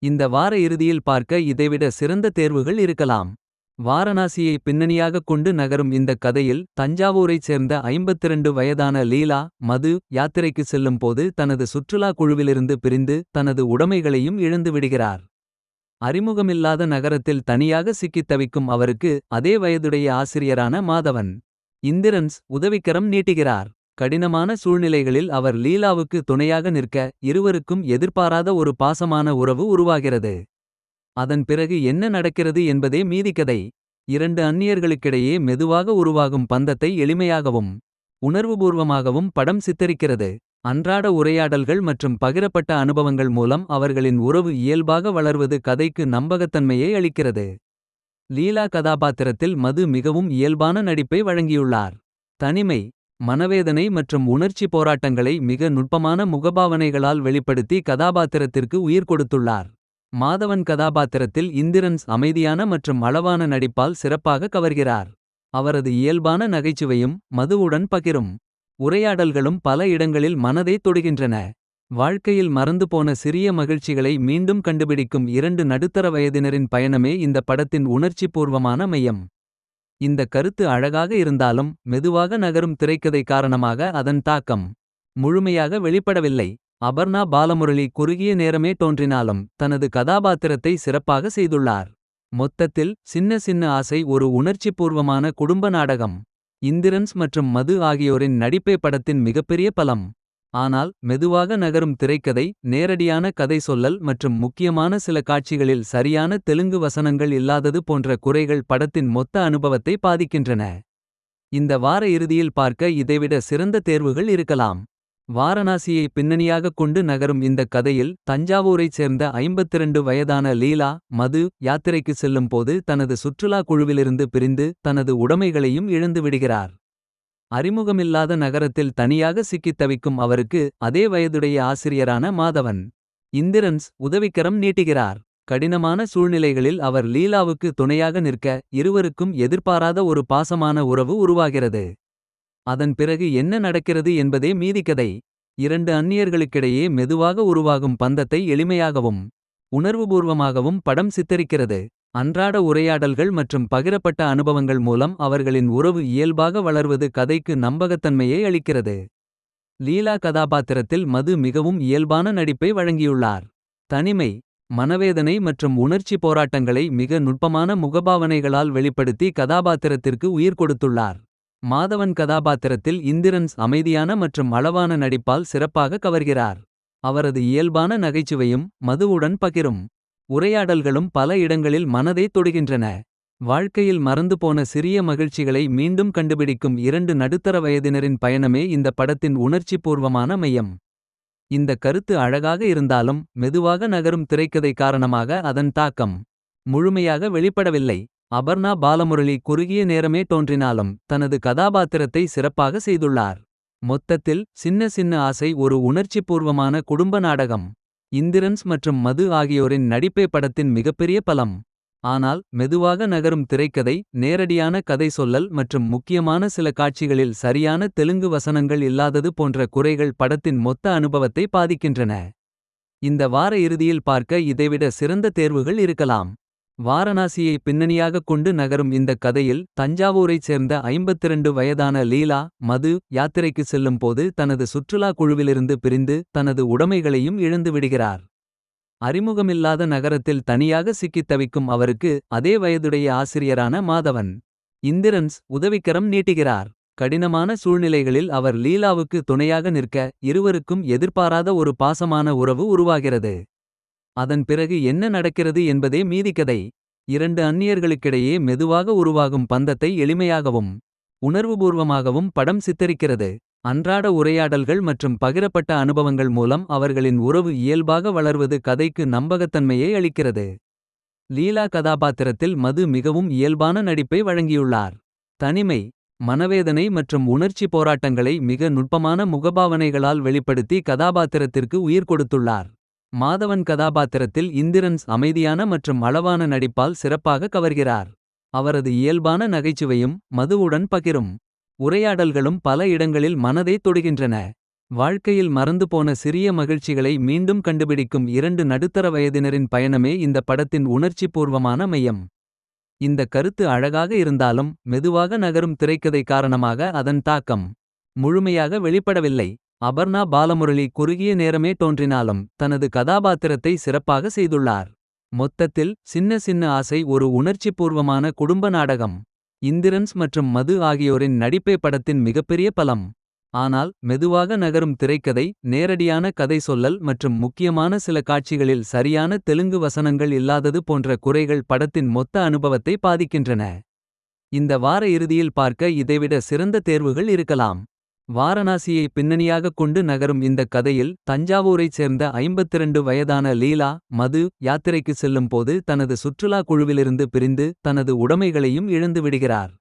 இந்த வார இறுதியில் பார்க்க இதைவிட சிறந்த தேர்வுகள் இருக்கலாம். வாரணாசியை பின்னணியாகக் கொண்டு நகரும் இந்த கதையில் தஞ்சாவூரைச் சேர்ந்த 52 வயதான லீலா, மது யாத்திரைக்கு செல்லும் போது தனது சுற்றுலா குழுவிலிருந்து பிரிந்து தனது உடைமைகளையும் இழந்து விடுகிறார். அறிமுகமில்லாத நகரத்தில் தனியாக சிக்கித் தவிக்கும் அவருக்கு அதே வயதுடைய ஆசிரியரான மாதவன் இந்திரன்ஸ் உதவிக்கரம் நீட்டுகிறார். கடினமான சூழ்நிலைகளில் அவர் லீலாவுக்கு துணையாக நிற்க இருவருக்கும் எதிர்பாராத ஒரு பாசமான உறவு உருவாகிறது. அதன் பிறகு என்ன நடக்கிறது என்பதே மீதிக்கதை. இரண்டு அந்நியர்களுக்கிடையே மெதுவாக உருவாகும் பந்தத்தை எளிமையாகவும் உணர்வுபூர்வமாகவும் படம் சித்தரிக்கிறது. அன்றாட உரையாடல்கள் மற்றும் பகிரப்பட்ட அனுபவங்கள் மூலம் அவர்களின் உறவு இயல்பாக வளர்வது கதைக்கு நம்பகத்தன்மையை அளிக்கிறது. லீலா கதாபாத்திரத்தில் மது மிகவும் இயல்பான நடிப்பை வழங்கியுள்ளார். தனிமை, மனவேதனை மற்றும் உணர்ச்சி போராட்டங்களை மிக நுட்பமான முகபாவனைகளால் வெளிப்படுத்தி கதாபாத்திரத்திற்கு உயிர் கொடுத்துள்ளார். மாதவன் கதாபாத்திரத்தில் இந்திரன்ஸ் அமைதியான மற்றும் அளவான நடிப்பால் சிறப்பாக கவர்கிறார். அவரது இயல்பான நகைச்சுவையும் மதுவுடன் பகிரும் உரையாடல்களும் பல இடங்களில் மனதை தொடுகின்றன. வாழ்க்கையில் மறந்துபோன சிறிய மகிழ்ச்சிகளை மீண்டும் கண்டுபிடிக்கும் இரண்டு நடுத்தர வயதினரின் பயணமே இந்த படத்தின் உணர்ச்சிபூர்வமான மையம். இந்த கருத்து அழகாக இருந்தாலும் மெதுவாக நகரும் திரைக்கதை காரணமாக அதன் தாக்கம் முழுமையாக வெளிப்படவில்லை. அபர்ணா பாலமுரளி குறுகிய நேரமே தோன்றினாலும் தனது கதாபாத்திரத்தை சிறப்பாக செய்துள்ளார். மொத்தத்தில் சின்ன சின்ன ஆசை ஒரு உணர்ச்சிபூர்வமான குடும்ப நாடகம். இந்திரன்ஸ் மற்றும் மது ஆகியோரின் நடிப்பே படத்தின் மிகப்பெரிய பலம். ஆனால் மெதுவாக நகரும் திரைக்கதை, நேரடியான கதை சொல்லல் மற்றும் முக்கியமான சில காட்சிகளில் சரியான தெலுங்கு வசனங்கள் இல்லாதது போன்ற குறைகள் படத்தின் மொத்த அனுபவத்தை பாதிக்கின்றன. இந்த வார இறுதியில் பார்க்க இதைவிட சிறந்த தேர்வுகள் இருக்கலாம். வாரணாசியை பின்னணியாகக் கொண்டு நகரும் இந்த கதையில் தஞ்சாவூரைச் சேர்ந்த 52 வயதான லீலா மது யாத்திரைக்கு செல்லும் போது தனது சுற்றுலா குழுவிலிருந்து பிரிந்து தனது உடைமைகளையும் இழந்து விடுகிறார். அறிமுகமில்லாத நகரத்தில் தனியாக சிக்கித் தவிக்கும் அவருக்கு அதே வயதுடைய ஆசிரியரான மாதவன் இந்திரன்ஸ் உதவிக்கரம் நீட்டுகிறார். கடினமான சூழ்நிலைகளில் அவர் லீலாவுக்கு துணையாக நிற்க இருவருக்கும் எதிர்பாராத ஒரு பாசமான உறவு உருவாகிறது. அதன் பிறகு என்ன நடக்கிறது என்பதே மீதிக்கதை. இரண்டு அந்நியர்களுக்கிடையே மெதுவாக உருவாகும் பந்தத்தை எளிமையாகவும் உணர்வுபூர்வமாகவும் படம் சித்தரிக்கிறது. அன்றாட உரையாடல்கள் மற்றும் பகிரப்பட்ட அனுபவங்கள் மூலம் அவர்களின் உறவு இயல்பாக வளர்வது கதைக்கு நம்பகத்தன்மையை அளிக்கிறது. லீலா கதாபாத்திரத்தில் மது மிகவும் இயல்பான நடிப்பை வழங்கியுள்ளார். தனிமை, மனவேதனை மற்றும் உணர்ச்சி போராட்டங்களை மிக நுட்பமான முகபாவனைகளால் வெளிப்படுத்தி கதாபாத்திரத்திற்கு உயிர் கொடுத்துள்ளார். மாதவன் கதாபாத்திரத்தில் இந்திரன்ஸ் அமைதியான மற்றும் அளவான நடிப்பால் சிறப்பாக கவர்கிறார். அவரது இயல்பான நகைச்சுவையும் மதுவுடன் பகிரும் உரையாடல்களும் பல இடங்களில் மனதை தொடுகின்றன. வாழ்க்கையில் மறந்துபோன சிறிய மகிழ்ச்சிகளை மீண்டும் கண்டுபிடிக்கும் இரண்டு நடுத்தர வயதினரின் பயணமே இந்த படத்தின் உணர்ச்சிபூர்வமான மையம். இந்த கருத்து அழகாக இருந்தாலும் மெதுவாக நகரும் திரைக்கதை காரணமாக அதன் தாக்கம் முழுமையாக வெளிப்படவில்லை. அபர்ணா பாலமுரளி குறுகிய நேரமே தோன்றினாலும் தனது கதாபாத்திரத்தை சிறப்பாக செய்துள்ளார். மொத்தத்தில் சின்ன சின்ன ஆசை ஒரு உணர்ச்சிபூர்வமான குடும்ப நாடகம். இந்திரன்ஸ் மற்றும் மது ஆகியோரின் நடிப்பே படத்தின் மிகப்பெரிய பலம். ஆனால் மெதுவாக நகரும் திரைக்கதை, நேரடியான கதை சொல்லல் மற்றும் முக்கியமான சில காட்சிகளில் சரியான தெலுங்கு வசனங்கள் இல்லாதது போன்ற குறைகள் படத்தின் மொத்த அனுபவத்தை பாதிக்கின்றன. இந்த வார இறுதியில் பார்க்க இதைவிட சிறந்த தேர்வுகள் இருக்கலாம். வாரணாசியை பின்னணியாகக் கொண்டு நகரும் இந்த கதையில் தஞ்சாவூரைச் சேர்ந்த 52 வயதான லீலா மது யாத்திரைக்கு செல்லும் போது தனது சுற்றுலா குழுவிலிருந்து பிரிந்து தனது உடைமைகளையும் இழந்து விடுகிறார். அறிமுகமில்லாத நகரத்தில் தனியாக சிக்கித் தவிக்கும் அவருக்கு அதே வயதுடைய ஆசிரியரான மாதவன் இந்திரன்ஸ் உதவிக்கரம் நீட்டுகிறார். கடினமான சூழ்நிலைகளில் அவர் லீலாவுக்கு துணையாக நிற்க இருவருக்கும் எதிர்பாராத ஒரு பாசமான உறவு உருவாகிறது. அதன் பிறகு என்ன நடக்கிறது என்பதே மீதிக்கதை. இரண்டு அந்நியர்களுக்கிடையே மெதுவாக உருவாகும் பந்தத்தை எளிமையாகவும் உணர்வுபூர்வமாகவும் படம் சித்தரிக்கிறது. அன்றாட உரையாடல்கள் மற்றும் பகிரப்பட்ட அனுபவங்கள் மூலம் அவர்களின் உறவு இயல்பாக வளர்வது கதைக்கு நம்பகத்தன்மையை அளிக்கிறது. லீலா கதாபாத்திரத்தில் மது மிகவும் இயல்பான நடிப்பை வழங்கியுள்ளார். தனிமை, மனவேதனை மற்றும் உணர்ச்சி போராட்டங்களை மிக நுட்பமான முகபாவனைகளால் வெளிப்படுத்தி கதாபாத்திரத்திற்கு உயிர் கொடுத்துள்ளார். மாதவன் கதாபாத்திரத்தில் இந்திரன்ஸ் அமைதியான மற்றும் அளவான நடிப்பால் சிறப்பாக கவர்கிறார். அவரது இயல்பான நகைச்சுவையும் மதுவுடன் பகிரும் உரையாடல்களும் பல இடங்களில் மனதை தொடுகின்றன. வாழ்க்கையில் மறந்துபோன சிறிய மகிழ்ச்சிகளை மீண்டும் கண்டுபிடிக்கும் இரண்டு நடுத்தர வயதினரின் பயணமே இந்த படத்தின் உணர்ச்சிபூர்வமான மையம். இந்த கருத்து அழகாக இருந்தாலும் மெதுவாக நகரும் திரைக்கதை காரணமாக அதன் தாக்கம் முழுமையாக வெளிப்படவில்லை. அபர்ணா பாலமுரளி குறுகிய நேரமே தோன்றினாலும் தனது கதாபாத்திரத்தை சிறப்பாக செய்துள்ளார். மொத்தத்தில் சின்ன சின்ன ஆசை ஒரு உணர்ச்சிபூர்வமான குடும்ப நாடகம். இந்திரன்ஸ் மற்றும் மது ஆகியோரின் நடிப்பே படத்தின் மிகப்பெரிய பலம். ஆனால் மெதுவாக நகரும் திரைக்கதை, நேரடியான கதை சொல்லல் மற்றும் முக்கியமான சில காட்சிகளில் சரியான தெலுங்கு வசனங்கள் இல்லாதது போன்ற குறைகள் படத்தின் மொத்த அனுபவத்தை பாதிக்கின்றன. இந்த வார இறுதியில் பார்க்க இதைவிட சிறந்த தேர்வுகள் இருக்கலாம். வாரணாசியை பின்னணியாகக் கொண்டு நகரும் இந்த கதையில் தஞ்சாவூரைச் சேர்ந்த 52 வயதான லீலா மது யாத்திரைக்கு செல்லும் போது தனது சுற்றுலா குழுவிலிருந்து பிரிந்து தனது உடைமைகளையும் இழந்து விடுகிறார்.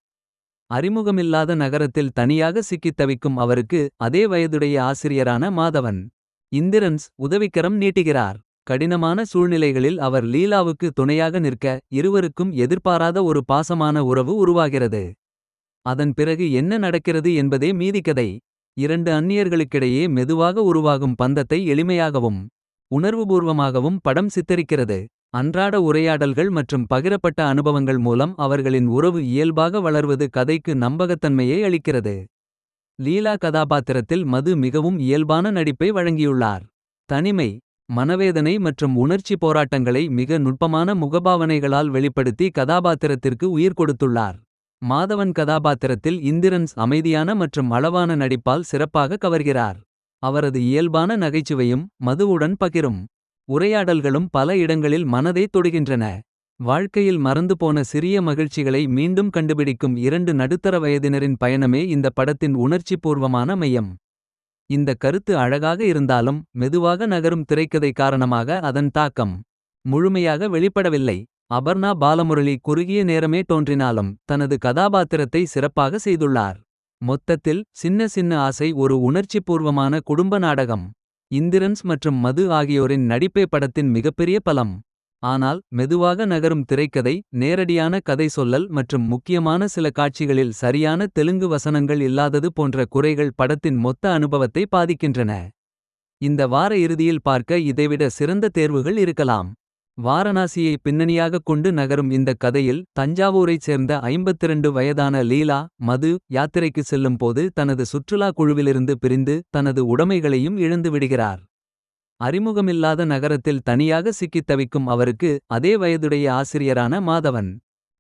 அறிமுகமில்லாத நகரத்தில் தனியாக சிக்கித் தவிக்கும் அவருக்கு அதே வயதுடைய ஆசிரியரான மாதவன் இந்திரன்ஸ் உதவிக்கரம் நீட்டுகிறார். கடினமான சூழ்நிலைகளில் அவர் லீலாவுக்கு துணையாக நிற்க இருவருக்கும் எதிர்பாராத ஒரு பாசமான உறவு உருவாகிறது. அதன் பிறகு என்ன நடக்கிறது என்பதே மீதிக்கதை. இரண்டு அந்நியர்களுக்கிடையே மெதுவாக உருவாகும் பந்தத்தை எளிமையாகவும் உணர்வுபூர்வமாகவும் படம் சித்தரிக்கிறது. அன்றாட உரையாடல்கள் மற்றும் பகிரப்பட்ட அனுபவங்கள் மூலம் அவர்களின் உறவு இயல்பாக வளர்வது கதைக்கு நம்பகத்தன்மையை அளிக்கிறது. லீலா கதாபாத்திரத்தில் மது மிகவும் இயல்பான நடிப்பை வழங்கியுள்ளார். தனிமை, மனவேதனை மற்றும் உணர்ச்சி போராட்டங்களை மிக நுட்பமான முகபாவனைகளால் வெளிப்படுத்தி கதாபாத்திரத்திற்கு உயிர் கொடுத்துள்ளார். மாதவன் கதாபாத்திரத்தில் இந்திரன்ஸ் அமைதியான மற்றும் அளவான நடிப்பால் சிறப்பாக கவர்கிறார். அவரது இயல்பான நகைச்சுவையும் மதுவுடன் பகிரும் உரையாடல்களும் பல இடங்களில் மனதை தொடுகின்றன. வாழ்க்கையில் மறந்துபோன சிறிய மகிழ்ச்சிகளை மீண்டும் கண்டுபிடிக்கும் இரண்டு நடுத்தர வயதினரின் பயணமே இந்த படத்தின் உணர்ச்சிபூர்வமான மையம். இந்த கருத்து அழகாக இருந்தாலும் மெதுவாக நகரும் திரைக்கதை காரணமாக அதன் தாக்கம் முழுமையாக வெளிப்படவில்லை. அபர்ணா பாலமுரளி குறுகிய நேரமே தோன்றினாலும் தனது கதாபாத்திரத்தை சிறப்பாக செய்துள்ளார். மொத்தத்தில் சின்ன சின்ன ஆசை ஒரு உணர்ச்சிபூர்வமான குடும்ப நாடகம். இந்திரன்ஸ் மற்றும் மது ஆகியோரின் நடிப்பே படத்தின் மிகப்பெரிய பலம். ஆனால் மெதுவாக நகரும் திரைக்கதை, நேரடியான கதை சொல்லல் மற்றும் முக்கியமான சில காட்சிகளில் சரியான தெலுங்கு வசனங்கள் இல்லாதது போன்ற குறைகள் படத்தின் மொத்த அனுபவத்தை பாதிக்கின்றன. இந்த வார இறுதியில் பார்க்க இதைவிட சிறந்த தேர்வுகள் இருக்கலாம். வாரணாசியை பின்னணியாகக் கொண்டு நகரும் இந்த கதையில் தஞ்சாவூரைச் சேர்ந்த 52 வயதான லீலா, மது யாத்திரைக்கு செல்லும் போது தனது சுற்றுலா குழுவிலிருந்து பிரிந்து தனது உடைமைகளையும் இழந்து விடுகிறார். அறிமுகமில்லாத நகரத்தில் தனியாக சிக்கித் தவிக்கும் அவருக்கு அதே வயதுடைய ஆசிரியரான மாதவன்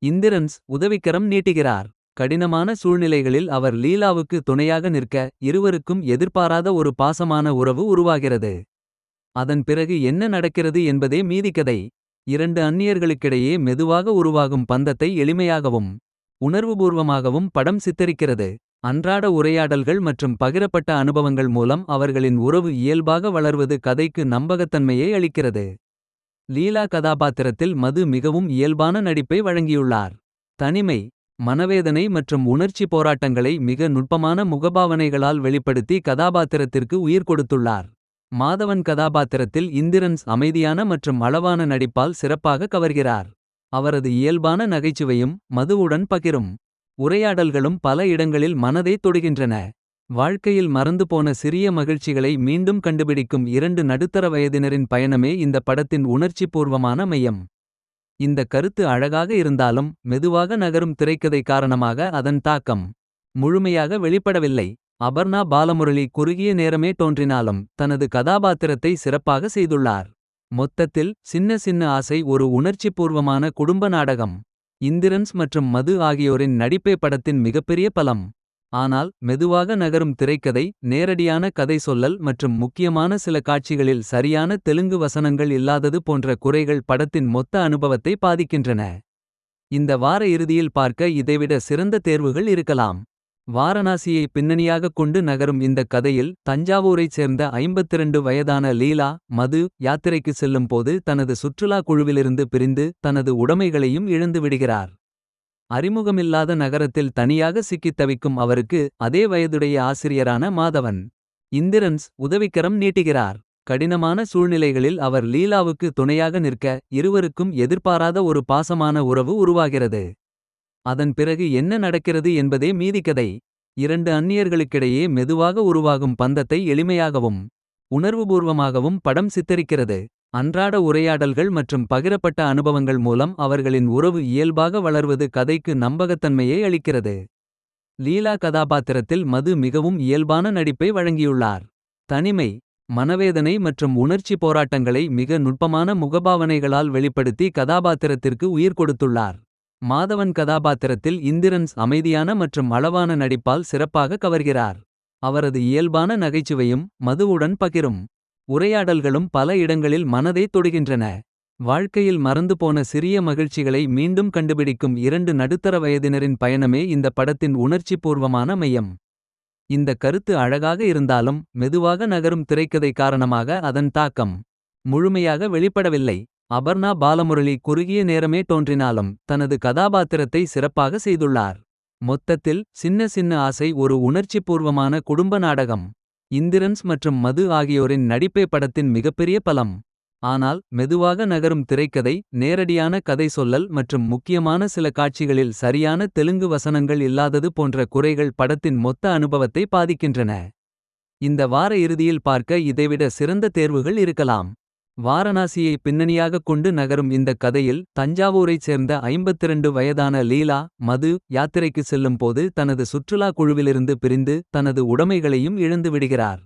இந்திரன்ஸ் உதவிக்கரம் நீட்டுகிறார். கடினமான சூழ்நிலைகளில் அவர் லீலாவுக்கு துணையாக நிற்க இருவருக்கும் எதிர்பாராத ஒரு பாசமான உறவு உருவாகிறது. அதன் பிறகு என்ன நடக்கிறது என்பதே மீதிக்கதை. இரண்டு அந்நியர்களுக்கிடையே மெதுவாக உருவாகும் பந்தத்தை எளிமையாகவும் உணர்வுபூர்வமாகவும் படம் சித்தரிக்கிறது. அன்றாட உரையாடல்கள் மற்றும் பகிரப்பட்ட அனுபவங்கள் மூலம் அவர்களின் உறவு இயல்பாக வளர்வது கதைக்கு நம்பகத்தன்மையை அளிக்கிறது. லீலா கதாபாத்திரத்தில் மது மிகவும் இயல்பான நடிப்பை வழங்கியுள்ளார். தனிமை, மனவேதனை மற்றும் உணர்ச்சி போராட்டங்களை மிக நுட்பமான முகபாவனைகளால் வெளிப்படுத்தி கதாபாத்திரத்திற்கு உயிர் கொடுத்துள்ளார். மாதவன் கதாபாத்திரத்தில் இந்திரன்ஸ் அமைதியான மற்றும் அளவான நடிப்பால் சிறப்பாக கவர்கிறார். அவரது இயல்பான நகைச்சுவையும் மதுவுடன் பகிரும் உரையாடல்களும் பல இடங்களில் மனதை தொடுகின்றன. வாழ்க்கையில் மறந்துபோன சிறிய மகிழ்ச்சிகளை மீண்டும் கண்டுபிடிக்கும் இரண்டு நடுத்தர வயதினரின் பயணமே இந்த படத்தின் உணர்ச்சிபூர்வமான மையம். இந்த கருத்து அழகாக இருந்தாலும் மெதுவாக நகரும் திரைக்கதை காரணமாக அதன் தாக்கம் முழுமையாக வெளிப்படவில்லை. அபர்ணா பாலமுரளி குறுகிய நேரமே தோன்றினாலும் தனது கதாபாத்திரத்தை சிறப்பாக செய்துள்ளார். மொத்தத்தில் சின்ன சின்ன ஆசை ஒரு உணர்ச்சிபூர்வமான குடும்ப நாடகம். இந்திரன்ஸ் மற்றும் மது ஆகியோரின் நடிப்பே படத்தின் மிகப்பெரிய பலம். ஆனால் மெதுவாக நகரும் திரைக்கதை, நேரடியான கதை சொல்லல் மற்றும் முக்கியமான சில காட்சிகளில் சரியான தெலுங்கு வசனங்கள் இல்லாதது போன்ற குறைகள் படத்தின் மொத்த அனுபவத்தை பாதிக்கின்றன. இந்த வார இறுதியில் பார்க்க இதைவிட சிறந்த தேர்வுகள் இருக்கலாம். வாரணாசியை பின்னணியாகக் கொண்டு நகரும் இந்த கதையில் தஞ்சாவூரைச் சேர்ந்த 52 வயதான லீலா, மது யாத்திரைக்கு செல்லும் போது தனது சுற்றுலா குழுவிலிருந்து பிரிந்து தனது உடைமைகளையும் இழந்து விடுகிறார். அறிமுகமில்லாத நகரத்தில் தனியாக சிக்கித் தவிக்கும் அவருக்கு அதே வயதுடைய ஆசிரியரான மாதவன் இந்திரன்ஸ் உதவிக்கரம் நீட்டுகிறார். கடினமான சூழ்நிலைகளில் அவர் லீலாவுக்கு துணையாக நிற்க இருவருக்கும் எதிர்பாராத ஒரு பாசமான உறவு உருவாகிறது. அதன் பிறகு என்ன நடக்கிறது என்பதே மீதிக்கதை. இரண்டு அந்நியர்களுக்கிடையே மெதுவாக உருவாகும் பந்தத்தை எளிமையாகவும் உணர்வுபூர்வமாகவும் படம் சித்தரிக்கிறது. அன்றாட உரையாடல்கள் மற்றும் பகிரப்பட்ட அனுபவங்கள் மூலம் அவர்களின் உறவு இயல்பாக வளர்வது கதைக்கு நம்பகத்தன்மையை அளிக்கிறது. லீலா கதாபாத்திரத்தில் மது மிகவும் இயல்பான நடிப்பை வழங்கியுள்ளார். தனிமை, மனவேதனை மற்றும் உணர்ச்சி போராட்டங்களை மிக நுட்பமான முகபாவனைகளால் வெளிப்படுத்தி கதாபாத்திரத்திற்கு உயிர் கொடுத்துள்ளார். மாதவன் கதாபாத்திரத்தில் இந்திரன்ஸ் அமைதியான மற்றும் அளவான நடிப்பால் சிறப்பாக கவர்கிறார். அவரது இயல்பான நகைச்சுவையும் மதுவுடன் பகிரும் உரையாடல்களும் பல இடங்களில் மனதை தொடுகின்றன. வாழ்க்கையில் மறந்துபோன சிறிய மகிழ்ச்சிகளை மீண்டும் கண்டுபிடிக்கும் இரண்டு நடுத்தர வயதினரின் பயணமே இந்த படத்தின் உணர்ச்சிபூர்வமான மையம். இந்த கருத்து அழகாக இருந்தாலும் மெதுவாக நகரும் திரைக்கதை காரணமாக அதன் தாக்கம் முழுமையாக வெளிப்படவில்லை. அபர்ணா பாலமுரளி குறுகிய நேரமே தோன்றினாலும் தனது கதாபாத்திரத்தை சிறப்பாக செய்துள்ளார். மொத்தத்தில் சின்ன சின்ன ஆசை ஒரு உணர்ச்சிபூர்வமான குடும்ப நாடகம். இந்திரன்ஸ் மற்றும் மது ஆகியோரின் நடிப்பே படத்தின் மிகப்பெரிய பலம். ஆனால் மெதுவாக நகரும் திரைக்கதை, நேரடியான கதை சொல்லல் மற்றும் முக்கியமான சில காட்சிகளில் சரியான தெலுங்கு வசனங்கள் இல்லாதது போன்ற குறைகள் படத்தின் மொத்த அனுபவத்தை பாதிக்கின்றன. இந்த வார இறுதியில் பார்க்க இதைவிட சிறந்த தேர்வுகள் இருக்கலாம். வாரணாசியை பின்னணியாகக் கொண்டு நகரும் இந்த கதையில் தஞ்சாவூரைச் சேர்ந்த 52 வயதான லீலா, மது யாத்திரைக்கு செல்லும் போது தனது சுற்றுலா குழுவிலிருந்து பிரிந்து தனது உடைமைகளையும் இழந்து விடுகிறார்.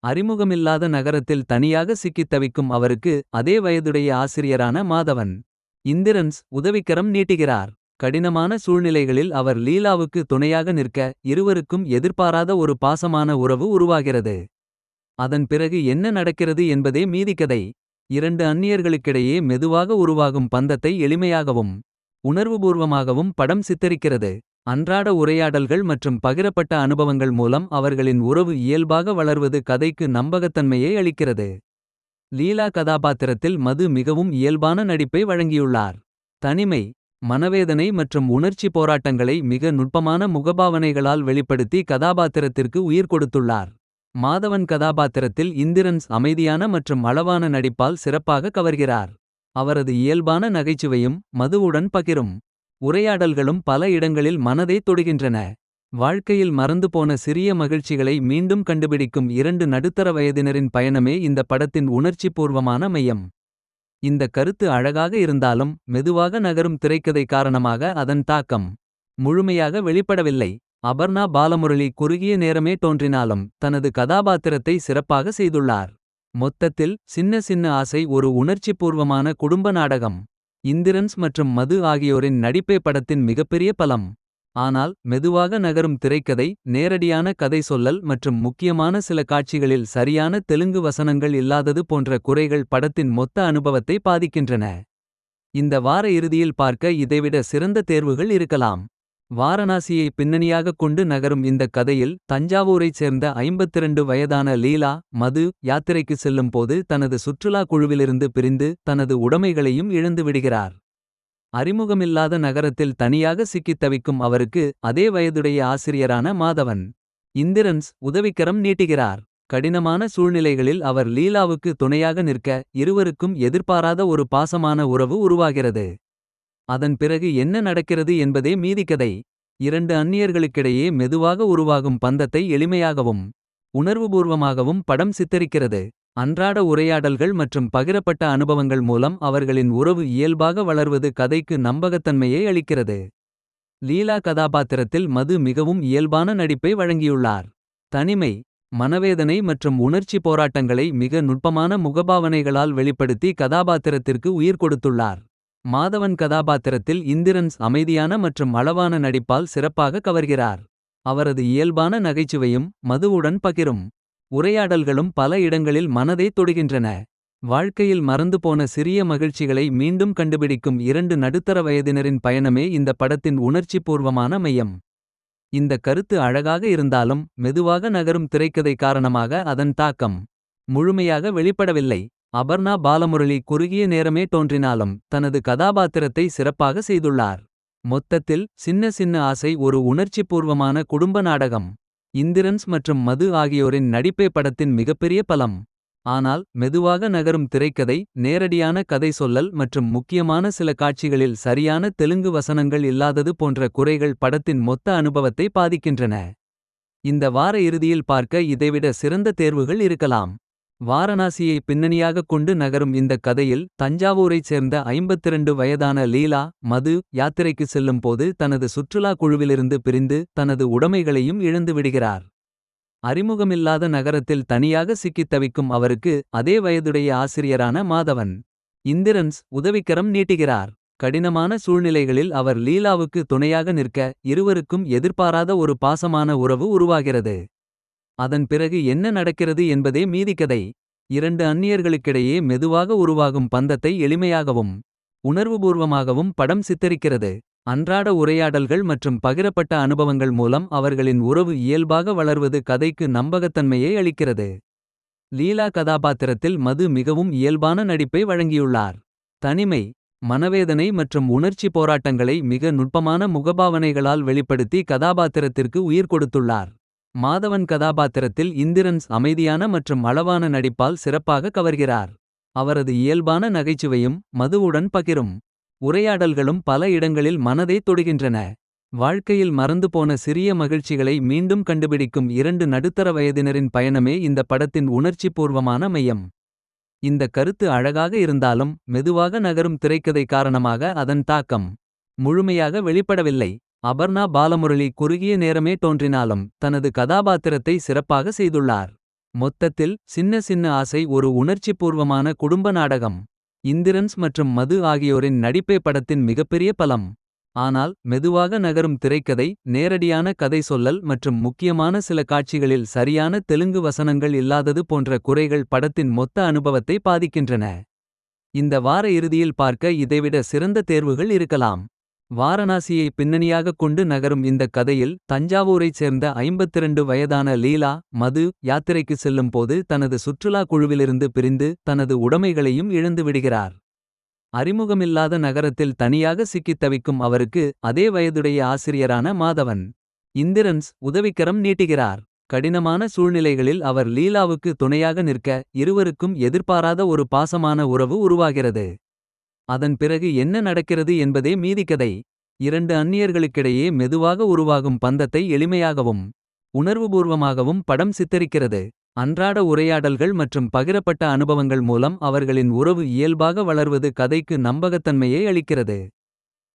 அறிமுகமில்லாத நகரத்தில் தனியாக சிக்கித் தவிக்கும் அவருக்கு அதே வயதுடைய ஆசிரியரான மாதவன் இந்திரன்ஸ் உதவிக்கரம் நீட்டுகிறார். கடினமான சூழ்நிலைகளில் அவர் லீலாவுக்கு துணையாக நிற்க இருவருக்கும் எதிர்பாராத ஒரு பாசமான உறவு உருவாகிறது. அதன் பிறகு என்ன நடக்கிறது என்பதே மீதிக்கதை. இரண்டு அந்நியர்களுக்கிடையே மெதுவாக உருவாகும் பந்தத்தை எளிமையாகவும் உணர்வுபூர்வமாகவும் படம் சித்தரிக்கிறது. அன்றாட உரையாடல்கள் மற்றும் பகிரப்பட்ட அனுபவங்கள் மூலம் அவர்களின் உறவு இயல்பாக வளர்வது கதைக்கு நம்பகத்தன்மையை அளிக்கிறது. லீலா கதாபாத்திரத்தில் மது மிகவும் இயல்பான நடிப்பை வழங்கியுள்ளார். தனிமை, மனவேதனை மற்றும் உணர்ச்சி போராட்டங்களை மிக நுட்பமான முகபாவனைகளால் வெளிப்படுத்தி கதாபாத்திரத்திற்கு உயிர் கொடுத்துள்ளார். மாதவன் கதாபாத்திரத்தில் இந்திரன்ஸ் அமைதியான மற்றும் அளவான நடிப்பால் சிறப்பாக கவர்கிறார். அவரது இயல்பான நகைச்சுவையும் மதுவுடன் பகிரும் உரையாடல்களும் பல இடங்களில் மனதை தொடுகின்றன. வாழ்க்கையில் மறந்துபோன சிறிய மகிழ்ச்சிகளை மீண்டும் கண்டுபிடிக்கும் இரண்டு நடுத்தர வயதினரின் பயணமே இந்த படத்தின் உணர்ச்சிபூர்வமான மையம். இந்த கருத்து அழகாக இருந்தாலும் மெதுவாக நகரும் திரைக்கதை காரணமாக அதன் தாக்கம் முழுமையாக வெளிப்படவில்லை. அபர்ணா பாலமுரளி குறுகிய நேரமே தோன்றினாலும் தனது கதாபாத்திரத்தை சிறப்பாக செய்துள்ளார். மொத்தத்தில் சின்ன சின்ன ஆசை ஒரு உணர்ச்சிபூர்வமான குடும்ப நாடகம். இந்திரன்ஸ் மற்றும் மது ஆகியோரின் நடிப்பே படத்தின் மிகப்பெரிய பலம். ஆனால் மெதுவாக நகரும் திரைக்கதை, நேரடியான கதை சொல்லல் மற்றும் முக்கியமான சில காட்சிகளில் சரியான தெலுங்கு வசனங்கள் இல்லாதது போன்ற குறைகள் படத்தின் மொத்த அனுபவத்தை பாதிக்கின்றன. இந்த வார இறுதியில் பார்க்க இதைவிட சிறந்த தேர்வுகள் இருக்கலாம். வாரணாசியை பின்னணியாகக் கொண்டு நகரும் இந்த கதையில் தஞ்சாவூரைச் சேர்ந்த 52 வயதான லீலா, மது யாத்திரைக்கு செல்லும் போது தனது சுற்றுலா குழுவிலிருந்து பிரிந்து தனது உடைமைகளையும் இழந்து விடுகிறார். அறிமுகமில்லாத நகரத்தில் தனியாக சிக்கித் தவிக்கும் அவருக்கு அதே வயதுடைய ஆசிரியரான மாதவன் இந்திரன்ஸ் உதவிக்கரம் நீட்டுகிறார். கடினமான சூழ்நிலைகளில் அவர் லீலாவுக்கு துணையாக நிற்க இருவருக்கும் எதிர்பாராத ஒரு பாசமான உறவு உருவாகிறது. அதன் பிறகு என்ன நடக்கிறது என்பதே மீதிக்கதை. இரண்டு அந்நியர்களுக்கிடையே மெதுவாக உருவாகும் பந்தத்தை எளிமையாகவும் உணர்வுபூர்வமாகவும் படம் சித்தரிக்கிறது. அன்றாட உரையாடல்கள் மற்றும் பகிரப்பட்ட அனுபவங்கள் மூலம் அவர்களின் உறவு இயல்பாக வளர்வது கதைக்கு நம்பகத்தன்மையை அளிக்கிறது. லீலா கதாபாத்திரத்தில் மது மிகவும் இயல்பான நடிப்பை வழங்கியுள்ளார். தனிமை, மனவேதனை மற்றும் உணர்ச்சி போராட்டங்களை மிக நுட்பமான முகபாவனைகளால் வெளிப்படுத்தி கதாபாத்திரத்திற்கு உயிர் கொடுத்துள்ளார். மாதவன் கதாபாத்திரத்தில் இந்திரன்ஸ் அமைதியான மற்றும் அளவான நடிப்பால் சிறப்பாக கவர்கிறார். அவரது இயல்பான நகைச்சுவையும் மதுவுடன் பகிரும் உரையாடல்களும் பல இடங்களில் மனதை தொடுகின்றன. வாழ்க்கையில் மறந்துபோன சிறிய மகிழ்ச்சிகளை மீண்டும் கண்டுபிடிக்கும் இரண்டு நடுத்தர வயதினரின் பயணமே இந்த படத்தின் உணர்ச்சிபூர்வமான மையம். இந்த கருத்து அழகாக இருந்தாலும் மெதுவாக நகரும் திரைக்கதை காரணமாக அதன் தாக்கம் முழுமையாக வெளிப்படவில்லை. அபர்ணா பாலமுரளி குறுகிய நேரமே தோன்றினாலும் தனது கதாபாத்திரத்தை சிறப்பாக செய்துள்ளார். மொத்தத்தில் சின்ன சின்ன ஆசை ஒரு உணர்ச்சிபூர்வமான குடும்ப நாடகம். இந்திரன்ஸ் மற்றும் மது ஆகியோரின் நடிப்பே படத்தின் மிகப்பெரிய பலம். ஆனால் மெதுவாக நகரும் திரைக்கதை, நேரடியான கதை சொல்லல் மற்றும் முக்கியமான சில காட்சிகளில் சரியான தெலுங்கு வசனங்கள் இல்லாதது போன்ற குறைகள் படத்தின் மொத்த அனுபவத்தை பாதிக்கின்றன. இந்த வார இறுதியில் பார்க்க இதைவிட சிறந்த தேர்வுகள் இருக்கலாம். வாரணாசியை பின்னணியாகக் கொண்டு நகரும் இந்த கதையில் தஞ்சாவூரைச் சேர்ந்த 52 வயதான லீலா, மது யாத்திரைக்கு செல்லும் போது தனது சுற்றுலா குழுவிலிருந்து பிரிந்து தனது உடைமைகளையும் இழந்து விடுகிறார். அறிமுகமில்லாத நகரத்தில் தனியாக சிக்கித் தவிக்கும் அவருக்கு அதே வயதுடைய ஆசிரியரான மாதவன் இந்திரன்ஸ் உதவிக்கரம் நீட்டுகிறார். கடினமான சூழ்நிலைகளில் அவர் லீலாவுக்கு துணையாக நிற்க இருவருக்கும் எதிர்பாராத ஒரு பாசமான உறவு உருவாகிறது. அதன் பிறகு என்ன நடக்கிறது என்பதே மீதிக்கதை. இரண்டு அந்நியர்களுக்கிடையே மெதுவாக உருவாகும் பந்தத்தை எளிமையாகவும் உணர்வுபூர்வமாகவும் படம் சித்தரிக்கிறது. அன்றாட உரையாடல்கள் மற்றும் பகிரப்பட்ட அனுபவங்கள் மூலம் அவர்களின் உறவு இயல்பாக வளர்வது கதைக்கு நம்பகத்தன்மையை அளிக்கிறது. லீலா கதாபாத்திரத்தில் மது மிகவும் இயல்பான நடிப்பை வழங்கியுள்ளார். தனிமை, மனவேதனை மற்றும் உணர்ச்சி போராட்டங்களை மிக நுட்பமான முகபாவனைகளால் வெளிப்படுத்தி கதாபாத்திரத்திற்கு உயிர் கொடுத்துள்ளார். மாதவன் கதாபாத்திரத்தில் இந்திரன்ஸ் அமைதியான மற்றும் அளவான நடிப்பால் சிறப்பாக கவர்கிறார். அவரது இயல்பான நகைச்சுவையும் மதுவுடன் பகிரும் உரையாடல்களும் பல இடங்களில் மனதை தொடுகின்றன. வாழ்க்கையில் மறந்துபோன சிறிய மகிழ்ச்சிகளை மீண்டும் கண்டுபிடிக்கும் இரண்டு நடுத்தர வயதினரின் பயணமே இந்த படத்தின் உணர்ச்சிபூர்வமான மையம். இந்த கருத்து அழகாக இருந்தாலும் மெதுவாக நகரும் திரைக்கதை காரணமாக அதன் தாக்கம் முழுமையாக வெளிப்படவில்லை. அபர்ணா பாலமுரளி குறுகிய நேரமே தோன்றினாலும் தனது கதாபாத்திரத்தை சிறப்பாக செய்துள்ளார். மொத்தத்தில் சின்ன சின்ன ஆசை ஒரு உணர்ச்சிபூர்வமான குடும்ப நாடகம். இந்திரன்ஸ் மற்றும் மது ஆகியோரின் நடிப்பே படத்தின் மிகப்பெரிய பலம். ஆனால் மெதுவாக நகரும் திரைக்கதை, நேரடியான கதை சொல்லல் மற்றும் முக்கியமான சில காட்சிகளில் சரியான தெலுங்கு வசனங்கள் இல்லாதது போன்ற குறைகள் படத்தின் மொத்த அனுபவத்தை பாதிக்கின்றன. இந்த வார இறுதியில் பார்க்க இதைவிட சிறந்த தேர்வுகள் இருக்கலாம். வாரணாசியை பின்னணியாகக் கொண்டு நகரும் இந்த கதையில் தஞ்சாவூரைச் சேர்ந்த 52 வயதான லீலா மது யாத்திரைக்கு செல்லும் போது தனது சுற்றுலா குழுவிலிருந்து பிரிந்து தனது உடைமைகளையும் இழந்து விடுகிறார். அறிமுகமில்லாத நகரத்தில் தனியாக சிக்கித் தவிக்கும் அவருக்கு அதே வயதுடைய ஆசிரியரான மாதவன் இந்திரன்ஸ் உதவிக்கரம் நீட்டுகிறார். கடினமான சூழ்நிலைகளில் அவர் லீலாவுக்கு துணையாக நிற்க இருவருக்கும் எதிர்பாராத ஒரு பாசமான உறவு உருவாகிறது. அதன் பிறகு என்ன நடக்கிறது என்பதே மீதிக்கதை. இரண்டு அந்நியர்களுக்கிடையே மெதுவாக உருவாகும் பந்தத்தை எளிமையாகவும் உணர்வுபூர்வமாகவும் படம் சித்தரிக்கிறது. அன்றாட உரையாடல்கள் மற்றும் பகிரப்பட்ட அனுபவங்கள் மூலம் அவர்களின் உறவு இயல்பாக வளர்வது கதைக்கு நம்பகத்தன்மையை அளிக்கிறது.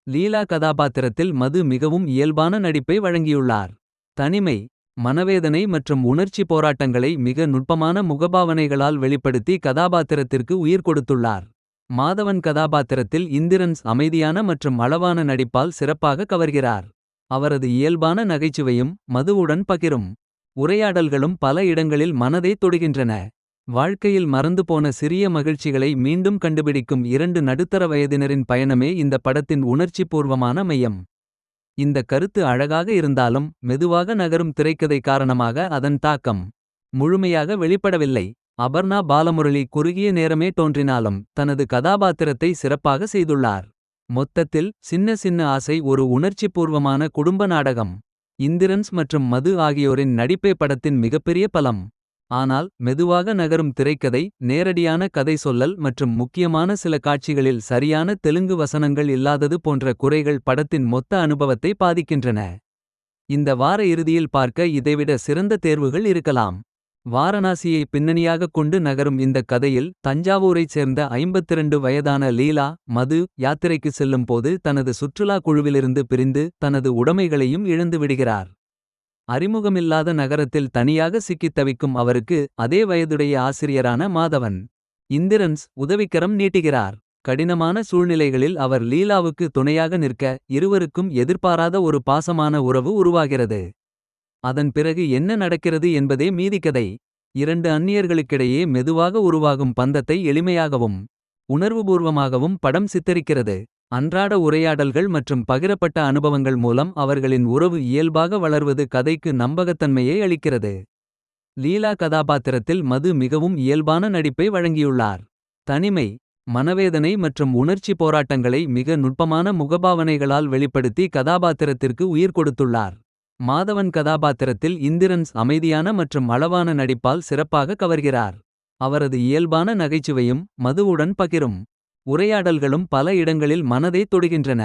லீலா கதாபாத்திரத்தில் மது மிகவும் இயல்பான நடிப்பை வழங்கியுள்ளார். தனிமை, மனவேதனை மற்றும் உணர்ச்சி போராட்டங்களை மிக நுட்பமான முகபாவனைகளால் வெளிப்படுத்தி கதாபாத்திரத்திற்கு உயிர் கொடுத்துள்ளார். மாதவன் கதாபாத்திரத்தில் இந்திரன்ஸ் அமைதியான மற்றும் அளவான நடிப்பால் சிறப்பாக கவர்கிறார். அவரது இயல்பான நகைச்சுவையும் மதுவுடன் பகிரும் உரையாடல்களும் பல இடங்களில் மனதை தொடுகின்றன. வாழ்க்கையில் மறந்துபோன சிறிய மகிழ்ச்சிகளை மீண்டும் கண்டுபிடிக்கும் இரண்டு நடுத்தர வயதினரின் பயணமே இந்த படத்தின் உணர்ச்சிபூர்வமான மையம். இந்த கருத்து அழகாக இருந்தாலும் மெதுவாக நகரும் திரைக்கதை காரணமாக அதன் தாக்கம் முழுமையாக வெளிப்படவில்லை. அபர்ணா பாலமுரளி குறுகிய நேரமே தோன்றினாலும் தனது கதாபாத்திரத்தை சிறப்பாக செய்துள்ளார். மொத்தத்தில் சின்ன சின்ன ஆசை ஒரு உணர்ச்சிபூர்வமான குடும்ப நாடகம். இந்திரன்ஸ் மற்றும் மது ஆகியோரின் நடிப்பே படத்தின் மிகப்பெரிய பலம். ஆனால் மெதுவாக நகரும் திரைக்கதை, நேரடியான கதை சொல்லல் மற்றும் முக்கியமான சில காட்சிகளில் சரியான தெலுங்கு வசனங்கள் இல்லாதது போன்ற குறைகள் படத்தின் மொத்த அனுபவத்தை பாதிக்கின்றன. இந்த வார இறுதியில் பார்க்க இதைவிட சிறந்த தேர்வுகள் இருக்கலாம். வாரணாசியை பின்னணியாகக் கொண்டு நகரும் இந்த கதையில் தஞ்சாவூரைச் சேர்ந்த 52 வயதான லீலா மது யாத்திரைக்கு செல்லும் போது தனது சுற்றுலா குழுவிலிருந்து பிரிந்து தனது உடைமைகளையும் இழந்து விடுகிறார். அறிமுகமில்லாத நகரத்தில் தனியாக சிக்கித் தவிக்கும் அவருக்கு அதே வயதுடைய ஆசிரியரான மாதவன் இந்திரன்ஸ் உதவிக்கரம் நீட்டுகிறார். கடினமான சூழ்நிலைகளில் அவர் லீலாவுக்கு துணையாக நிற்க இருவருக்கும் எதிர்பாராத ஒரு பாசமான உறவு உருவாகிறது. அதன் பிறகு என்ன நடக்கிறது என்பதே மீதிக்கதை. இரண்டு அந்நியர்களுக்கிடையே மெதுவாக உருவாகும் பந்தத்தை எளிமையாகவும் உணர்வுபூர்வமாகவும் படம் சித்தரிக்கிறது. அன்றாட உரையாடல்கள் மற்றும் பகிரப்பட்ட அனுபவங்கள் மூலம் அவர்களின் உறவு இயல்பாக வளர்வது கதைக்கு நம்பகத்தன்மையை அளிக்கிறது. லீலா கதாபாத்திரத்தில் மது மிகவும் இயல்பான நடிப்பை வழங்கியுள்ளார். தனிமை, மனவேதனை மற்றும் உணர்ச்சி போராட்டங்களை மிக நுட்பமான முகபாவனைகளால் வெளிப்படுத்தி கதாபாத்திரத்திற்கு உயிர் கொடுத்துள்ளார். மாதவன் கதாபாத்திரத்தில் இந்திரன்ஸ் அமைதியான மற்றும் அளவான நடிப்பால் சிறப்பாக கவர்கிறார். அவரது இயல்பான நகைச்சுவையும் மதுவுடன் பகிரும் உரையாடல்களும் பல இடங்களில் மனதை தொடுகின்றன.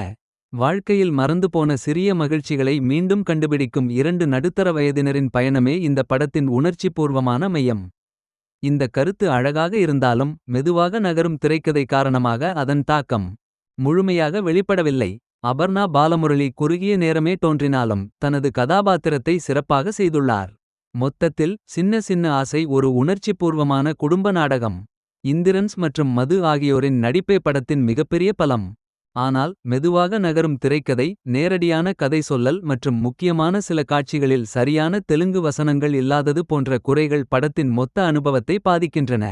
வாழ்க்கையில் மறந்துபோன சிறிய மகிழ்ச்சிகளை மீண்டும் கண்டுபிடிக்கும் இரண்டு நடுத்தர வயதினரின் பயணமே இந்த படத்தின் உணர்ச்சிபூர்வமான மையம். இந்த கருத்து அழகாக இருந்தாலும் மெதுவாக நகரும் திரைக்கதை காரணமாக அதன் தாக்கம் முழுமையாக வெளிப்படவில்லை. அபர்ணா பாலமுரளி குறுகிய நேரமே தோன்றினாலும் தனது கதாபாத்திரத்தை சிறப்பாக செய்துள்ளார். மொத்தத்தில் சின்ன சின்ன ஆசை ஒரு உணர்ச்சிபூர்வமான குடும்ப நாடகம். இந்திரன்ஸ் மற்றும் மது ஆகியோரின் நடிப்பே படத்தின் மிகப்பெரிய பலம். ஆனால் மெதுவாக நகரும் திரைக்கதை, நேரடியான கதை சொல்லல் மற்றும் முக்கியமான சில காட்சிகளில் சரியான தெலுங்கு வசனங்கள் இல்லாதது போன்ற குறைகள் படத்தின் மொத்த அனுபவத்தை பாதிக்கின்றன.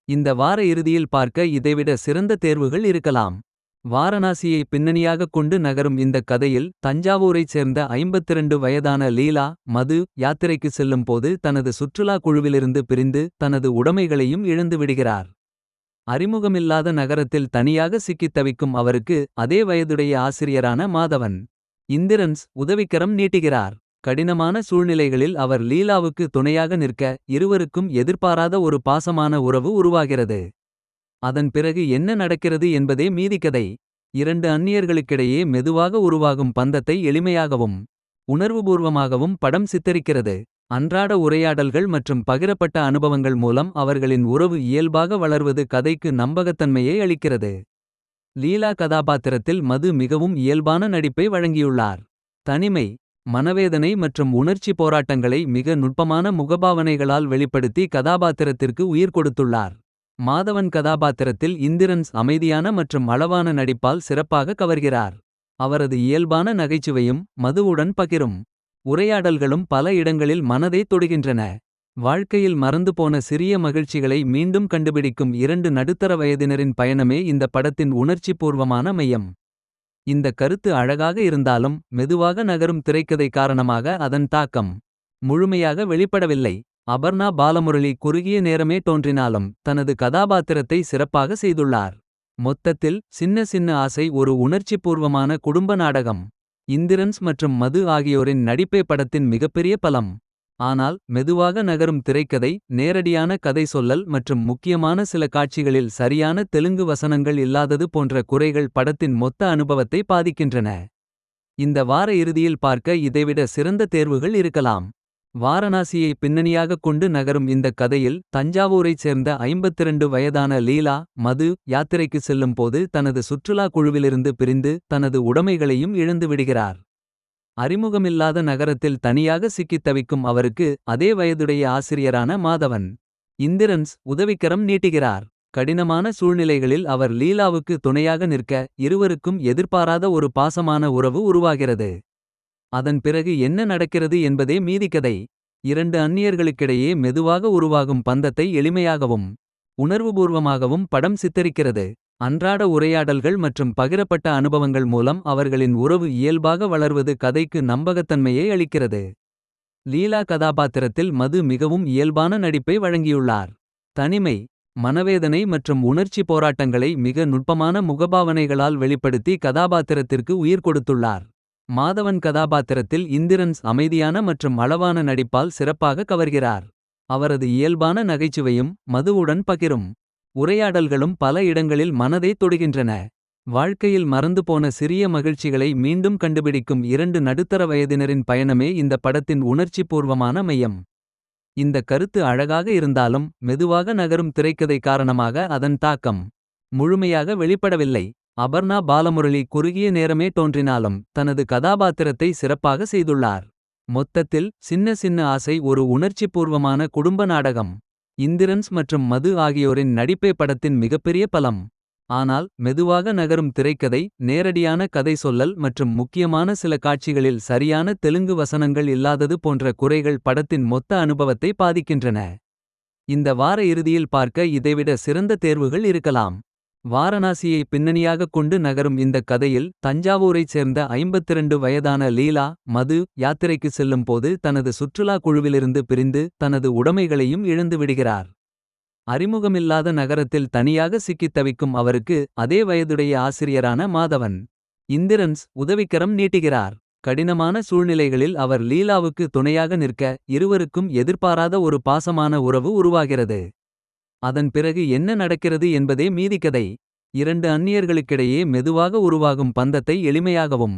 இந்த வார இறுதியில் பார்க்க இதைவிட சிறந்த தேர்வுகள் இருக்கலாம். வாரணாசியை பின்னணியாகக் கொண்டு நகரும் இந்த கதையில் தஞ்சாவூரைச் சேர்ந்த 52 வயதான லீலா மது யாத்திரைக்கு செல்லும் போது தனது சுற்றுலா குழுவிலிருந்து பிரிந்து தனது உடைமைகளையும் இழந்து விடுகிறார். அறிமுகமில்லாத நகரத்தில் தனியாக சிக்கித் தவிக்கும் அவருக்கு அதே வயதுடைய ஆசிரியரான மாதவன் இந்திரன்ஸ் உதவிக்கரம் நீட்டுகிறார். கடினமான சூழ்நிலைகளில் அவர் லீலாவுக்கு துணையாக நிற்க இருவருக்கும் எதிர்பாராத ஒரு பாசமான உறவு உருவாகிறது. அதன் பிறகு என்ன நடக்கிறது என்பதே மீதிக்கதை. இரண்டு அந்நியர்களுக்கிடையே மெதுவாக உருவாகும் பந்தத்தை எளிமையாகவும் உணர்வுபூர்வமாகவும் படம் சித்தரிக்கிறது. அன்றாட உரையாடல்கள் மற்றும் பகிரப்பட்ட அனுபவங்கள் மூலம் அவர்களின் உறவு இயல்பாக வளர்வது கதைக்கு நம்பகத்தன்மையை அளிக்கிறது. லீலா கதாபாத்திரத்தில் மது மிகவும் இயல்பான நடிப்பை வழங்கியுள்ளார். தனிமை, மனவேதனை மற்றும் உணர்ச்சி போராட்டங்களை மிக நுட்பமான முகபாவனைகளால் வெளிப்படுத்தி கதாபாத்திரத்திற்கு உயிர் கொடுத்துள்ளார். மாதவன் கதாபாத்திரத்தில் இந்திரன்ஸ் அமைதியான மற்றும் அளவான நடிப்பால் சிறப்பாக கவர்கிறார். அவரது இயல்பான நகைச்சுவையும் மதுவுடன் பகிரும் உரையாடல்களும் பல இடங்களில் மனதை தொடுகின்றன. வாழ்க்கையில் மறந்துபோன சிறிய மகிழ்ச்சிகளை மீண்டும் கண்டுபிடிக்கும் இரண்டு நடுத்தர வயதினரின் பயணமே இந்த படத்தின் உணர்ச்சிபூர்வமான மையம். இந்த கருத்து அழகாக இருந்தாலும் மெதுவாக நகரும் திரைக்கதை காரணமாக அதன் தாக்கம் முழுமையாக வெளிப்படவில்லை. அபர்ணா பாலமுரளி குறுகிய நேரமே தோன்றினாலும் தனது கதாபாத்திரத்தை சிறப்பாக செய்துள்ளார். மொத்தத்தில் சின்ன சின்ன ஆசை ஒரு உணர்ச்சிபூர்வமான குடும்ப நாடகம். இந்திரன்ஸ் மற்றும் மது ஆகியோரின் நடிப்பே படத்தின் மிகப்பெரிய பலம். ஆனால் மெதுவாக நகரும் திரைக்கதை, நேரடியான கதை சொல்லல் மற்றும் முக்கியமான சில காட்சிகளில் சரியான தெலுங்கு வசனங்கள் இல்லாதது போன்ற குறைகள் படத்தின் மொத்த அனுபவத்தை பாதிக்கின்றன. இந்த வார இறுதியில் பார்க்க இதைவிட சிறந்த தேர்வுகள் இருக்கலாம். வாரணாசியை பின்னணியாகக் கொண்டு நகரும் இந்த கதையில் தஞ்சாவூரைச் சேர்ந்த 52 வயதான லீலா, மது யாத்திரைக்கு செல்லும் போது தனது சுற்றுலா குழுவிலிருந்து பிரிந்து தனது உடைமைகளையும் இழந்து விடுகிறார். அறிமுகமில்லாத நகரத்தில் தனியாக சிக்கித் தவிக்கும் அவருக்கு அதே வயதுடைய ஆசிரியரான மாதவன் இந்திரன்ஸ் உதவிக்கரம் நீட்டுகிறார். கடினமான சூழ்நிலைகளில் அவர் லீலாவுக்கு துணையாக நிற்க இருவருக்கும் எதிர்பாராத ஒரு பாசமான உறவு உருவாகிறது. அதன் பிறகு என்ன நடக்கிறது என்பதே மீதிக்கதை. இரண்டு அந்நியர்களுக்கிடையே மெதுவாக உருவாகும் பந்தத்தை எளிமையாகவும் உணர்வுபூர்வமாகவும் படம் சித்தரிக்கிறது. அன்றாட உரையாடல்கள் மற்றும் பகிரப்பட்ட அனுபவங்கள் மூலம் அவர்களின் உறவு இயல்பாக வளர்வது கதைக்கு நம்பகத்தன்மையை அளிக்கிறது. லீலா கதாபாத்திரத்தில் மது மிகவும் இயல்பான நடிப்பை வழங்கியுள்ளார். தனிமை, மனவேதனை மற்றும் உணர்ச்சி போராட்டங்களை மிக நுட்பமான முகபாவனைகளால் வெளிப்படுத்தி கதாபாத்திரத்திற்கு உயிர் கொடுத்துள்ளார். மாதவன் கதாபாத்திரத்தில் இந்திரன்ஸ் அமைதியான மற்றும் அளவான நடிப்பால் சிறப்பாக கவர்கிறார். அவரது இயல்பான நகைச்சுவையும் மதுவுடன் பகிரும் உரையாடல்களும் பல இடங்களில் மனதை தொடுகின்றன. வாழ்க்கையில் மறந்துபோன சிறிய மகிழ்ச்சிகளை மீண்டும் கண்டுபிடிக்கும் இரண்டு நடுத்தர வயதினரின் பயணமே இந்த படத்தின் உணர்ச்சிபூர்வமான மையம். இந்த கருத்து அழகாக இருந்தாலும் மெதுவாக நகரும் திரைக்கதை காரணமாக அதன் தாக்கம் முழுமையாக வெளிப்படவில்லை. அபர்ணா பாலமுரளி குறுகிய நேரமே தோன்றினாலும் தனது கதாபாத்திரத்தை சிறப்பாக செய்துள்ளார். மொத்தத்தில் சின்ன சின்ன ஆசை ஒரு உணர்ச்சிபூர்வமான குடும்ப நாடகம். இந்திரன்ஸ் மற்றும் மது ஆகியோரின் நடிப்பே படத்தின் மிகப்பெரிய பலம். ஆனால் மெதுவாக நகரும் திரைக்கதை, நேரடியான கதை சொல்லல் மற்றும் முக்கியமான சில காட்சிகளில் சரியான தெலுங்கு வசனங்கள் இல்லாதது போன்ற குறைகள் படத்தின் மொத்த அனுபவத்தை பாதிக்கின்றன. இந்த வார இறுதியில் பார்க்க இதைவிட சிறந்த தேர்வுகள் இருக்கலாம். வாரணாசியை பின்னணியாகக் கொண்டு நகரும் இந்த கதையில் தஞ்சாவூரைச் சேர்ந்த 52 வயதான லீலா, மது யாத்திரைக்கு செல்லும் போது தனது சுற்றுலா குழுவிலிருந்து பிரிந்து தனது உடைமைகளையும் இழந்து விடுகிறார். அறிமுகமில்லாத நகரத்தில் தனியாக சிக்கித் தவிக்கும் அவருக்கு அதே வயதுடைய ஆசிரியரான மாதவன் இந்திரன்ஸ் உதவிக்கரம் நீட்டுகிறார். கடினமான சூழ்நிலைகளில் அவர் லீலாவுக்கு துணையாக நிற்க இருவருக்கும் எதிர்பாராத ஒரு பாசமான உறவு உருவாகிறது. அதன் பிறகு என்ன நடக்கிறது என்பதே மீதிக்கதை. இரண்டு அந்நியர்களுக்கிடையே மெதுவாக உருவாகும் பந்தத்தை எளிமையாகவும்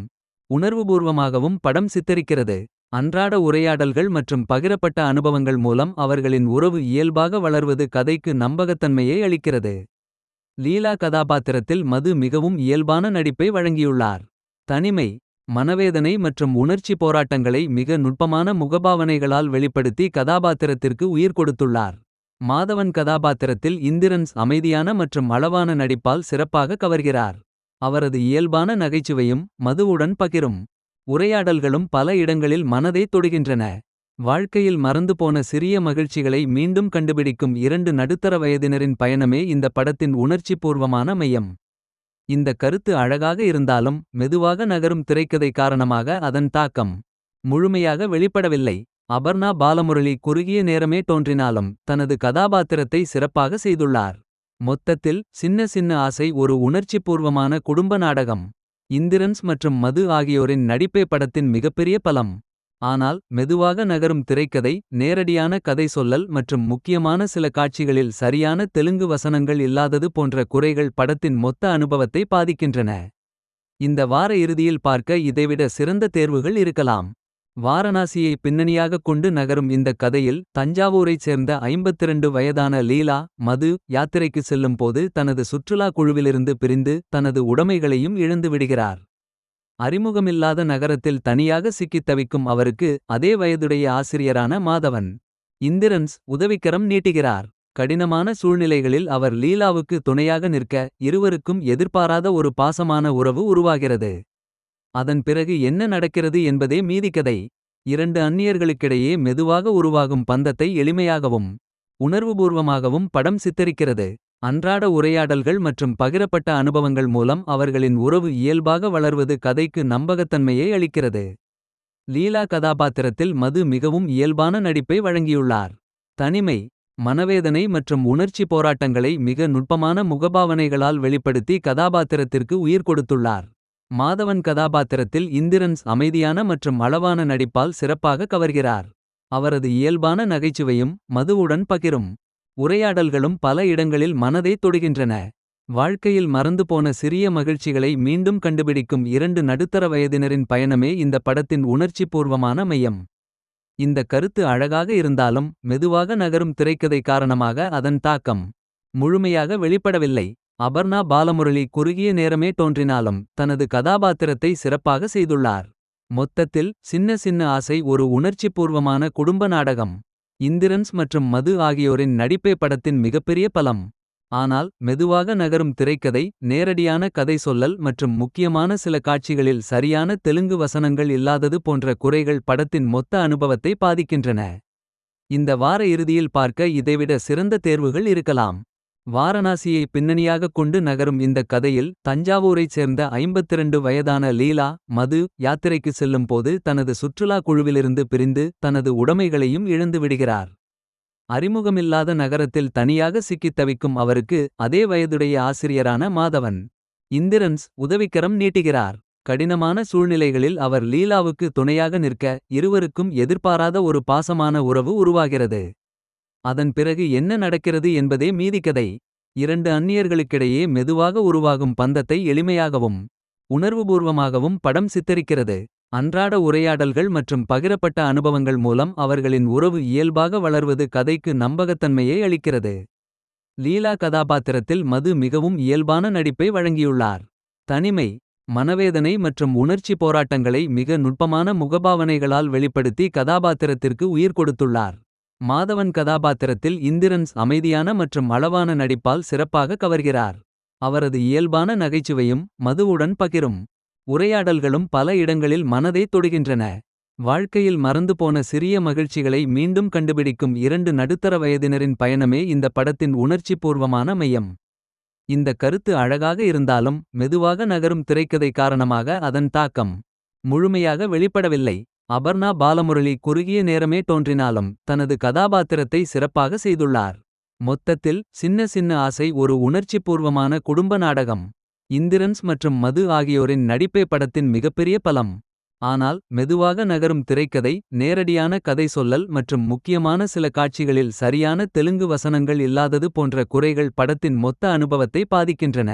உணர்வுபூர்வமாகவும் படம் சித்தரிக்கிறது. அன்றாட உரையாடல்கள் மற்றும் பகிரப்பட்ட அனுபவங்கள் மூலம் அவர்களின் உறவு இயல்பாக வளர்வது கதைக்கு நம்பகத்தன்மையை அளிக்கிறது. லீலா கதாபாத்திரத்தில் மது மிகவும் இயல்பான நடிப்பை வழங்கியுள்ளார். தனிமை, மனவேதனை மற்றும் உணர்ச்சி போராட்டங்களை மிக நுட்பமான முகபாவனைகளால் வெளிப்படுத்தி கதாபாத்திரத்திற்கு உயிர் கொடுத்துள்ளார். மாதவன் கதாபாத்திரத்தில் இந்திரன்ஸ் அமைதியான மற்றும் அளவான நடிப்பால் சிறப்பாக கவர்கிறார். அவரது இயல்பான நகைச்சுவையும் மதுவுடன் பகிரும் உரையாடல்களும் பல இடங்களில் மனதை தொடுகின்றன. வாழ்க்கையில் மறந்துபோன சிறிய மகிழ்ச்சிகளை மீண்டும் கண்டுபிடிக்கும் இரண்டு நடுத்தர வயதினரின் பயணமே இந்த படத்தின் உணர்ச்சிபூர்வமான மையம். இந்த கருத்து அழகாக இருந்தாலும் மெதுவாக நகரும் திரைக்கதை காரணமாக அதன் தாக்கம் முழுமையாக வெளிப்படவில்லை. அபர்ணா பாலமுரளி குறுகிய நேரமே தோன்றினாலும் தனது கதாபாத்திரத்தை சிறப்பாக செய்துள்ளார். மொத்தத்தில் சின்ன சின்ன ஆசை ஒரு உணர்ச்சிபூர்வமான குடும்ப நாடகம். இந்திரன்ஸ் மற்றும் மது ஆகியோரின் நடிப்பே படத்தின் மிகப்பெரிய பலம். ஆனால் மெதுவாக நகரும் திரைக்கதை, நேரடியான கதை சொல்லல் மற்றும் முக்கியமான சில காட்சிகளில் சரியான தெலுங்கு வசனங்கள் இல்லாதது போன்ற குறைகள் படத்தின் மொத்த அனுபவத்தை பாதிக்கின்றன. இந்த வார இறுதியில் பார்க்க இதைவிட சிறந்த தேர்வுகள் இருக்கலாம். வாரணாசியை பின்னணியாகக் கொண்டு நகரும் இந்த கதையில் தஞ்சாவூரைச் சேர்ந்த 52 வயதான லீலா, மது யாத்திரைக்கு செல்லும் போது தனது சுற்றுலா குழுவிலிருந்து பிரிந்து தனது உடைமைகளையும் இழந்து விடுகிறார். அறிமுகமில்லாத நகரத்தில் தனியாக சிக்கித் தவிக்கும் அவருக்கு அதே வயதுடைய ஆசிரியரான மாதவன் இந்திரன்ஸ் உதவிக்கரம் நீட்டுகிறார். கடினமான சூழ்நிலைகளில் அவர் லீலாவுக்கு துணையாக நிற்க இருவருக்கும் எதிர்பாராத ஒரு பாசமான உறவு உருவாகிறது. அதன் பிறகு என்ன நடக்கிறது என்பதே மீதிக்கதை. இரண்டு அந்நியர்களுக்கிடையே மெதுவாக உருவாகும் பந்தத்தை எளிமையாகவும் உணர்வுபூர்வமாகவும் படம் சித்தரிக்கிறது. அன்றாட உரையாடல்கள் மற்றும் பகிரப்பட்ட அனுபவங்கள் மூலம் அவர்களின் உறவு இயல்பாக வளர்வது கதைக்கு நம்பகத்தன்மையை அளிக்கிறது. லீலா கதாபாத்திரத்தில் மது மிகவும் இயல்பான நடிப்பை வழங்கியுள்ளார். தனிமை, மனவேதனை மற்றும் உணர்ச்சி போராட்டங்களை மிக நுட்பமான முகபாவனைகளால் வெளிப்படுத்தி கதாபாத்திரத்திற்கு உயிர் கொடுத்துள்ளார். மாதவன் கதாபாத்திரத்தில் இந்திரன்ஸ் அமைதியான மற்றும் அளவான நடிப்பால் சிறப்பாக கவர்கிறார். அவரது இயல்பான நகைச்சுவையும் மதுவுடன் பகிரும் உரையாடல்களும் பல இடங்களில் மனதை தொடுகின்றன. வாழ்க்கையில் மறந்துபோன சிறிய மகிழ்ச்சிகளை மீண்டும் கண்டுபிடிக்கும் இரண்டு நடுத்தர வயதினரின் பயணமே இந்த படத்தின் உணர்ச்சிபூர்வமான மையம். இந்த கருத்து அழகாக இருந்தாலும் மெதுவாக நகரும் திரைக்கதை காரணமாக அதன் தாக்கம் முழுமையாக வெளிப்படவில்லை. அபர்ணா பாலமுரளி குறுகிய நேரமே தோன்றினாலும் தனது கதாபாத்திரத்தை சிறப்பாக செய்துள்ளார். மொத்தத்தில் சின்ன சின்ன ஆசை ஒரு உணர்ச்சிபூர்வமான குடும்ப நாடகம். இந்திரன்ஸ் மற்றும் மது ஆகியோரின் நடிப்பே படத்தின் மிகப்பெரிய பலம். ஆனால் மெதுவாக நகரும் திரைக்கதை, நேரடியான கதை சொல்லல் மற்றும் முக்கியமான சில காட்சிகளில் சரியான தெலுங்கு வசனங்கள் இல்லாதது போன்ற குறைகள் படத்தின் மொத்த அனுபவத்தை பாதிக்கின்றன. இந்த வார இறுதியில் பார்க்க இதைவிட சிறந்த தேர்வுகள் இருக்கலாம். வாரணாசியை பின்னணியாகக் கொண்டு நகரும் இந்த கதையில் தஞ்சாவூரைச் சேர்ந்த 52 வயதான லீலா, மது யாத்திரைக்கு செல்லும் போது தனது சுற்றுலா குழுவிலிருந்து பிரிந்து தனது உடைமைகளையும் இழந்து விடுகிறார். அறிமுகமில்லாத நகரத்தில் தனியாக சிக்கித் தவிக்கும் அவருக்கு அதே வயதுடைய ஆசிரியரான மாதவன் இந்திரன்ஸ் உதவிக்கரம் நீட்டுகிறார். கடினமான சூழ்நிலைகளில் அவர் லீலாவுக்கு துணையாக நிற்க இருவருக்கும் எதிர்பாராத ஒரு பாசமான உறவு உருவாகிறது. அதன் பிறகு என்ன நடக்கிறது என்பதே மீதிக்கதை. இரண்டு அந்நியர்களுக்கிடையே மெதுவாக உருவாகும் பந்தத்தை எளிமையாகவும் உணர்வுபூர்வமாகவும் படம் சித்தரிக்கிறது. அன்றாட உரையாடல்கள் மற்றும் பகிரப்பட்ட அனுபவங்கள் மூலம் அவர்களின் உறவு இயல்பாக வளர்வது கதைக்கு நம்பகத்தன்மையை அளிக்கிறது. லீலா கதாபாத்திரத்தில் மது மிகவும் இயல்பான நடிப்பை வழங்கியுள்ளார். தனிமை, மனவேதனை மற்றும் உணர்ச்சி போராட்டங்களை மிக நுட்பமான முகபாவனைகளால் வெளிப்படுத்தி கதாபாத்திரத்திற்கு உயிர் கொடுத்துள்ளார். மாதவன் கதாபாத்திரத்தில் இந்திரன்ஸ் அமைதியான மற்றும் அளவான நடிப்பால் சிறப்பாக கவர்கிறார். அவரது இயல்பான நகைச்சுவையும் மதுவுடன் பகிரும் உரையாடல்களும் பல இடங்களில் மனதை தொடுகின்றன. வாழ்க்கையில் மறந்துபோன சிறிய மகிழ்ச்சிகளை மீண்டும் கண்டுபிடிக்கும் இரண்டு நடுத்தர வயதினரின் பயணமே இந்த படத்தின் உணர்ச்சிபூர்வமான மையம். இந்த கருத்து அழகாக இருந்தாலும் மெதுவாக நகரும் திரைக்கதை காரணமாக அதன் தாக்கம் முழுமையாக வெளிப்படவில்லை. அபர்ணா பாலமுரளி குறுகிய நேரமே தோன்றினாலும் தனது கதாபாத்திரத்தை சிறப்பாக செய்துள்ளார். மொத்தத்தில் சின்ன சின்ன ஆசை ஒரு உணர்ச்சிபூர்வமான குடும்ப நாடகம். இந்திரன்ஸ் மற்றும் மது ஆகியோரின் நடிப்பே படத்தின் மிகப்பெரிய பலம். ஆனால் மெதுவாக நகரும் திரைக்கதை, நேரடியான கதை சொல்லல் மற்றும் முக்கியமான சில காட்சிகளில் சரியான தெலுங்கு வசனங்கள் இல்லாதது போன்ற குறைகள் படத்தின் மொத்த அனுபவத்தை பாதிக்கின்றன.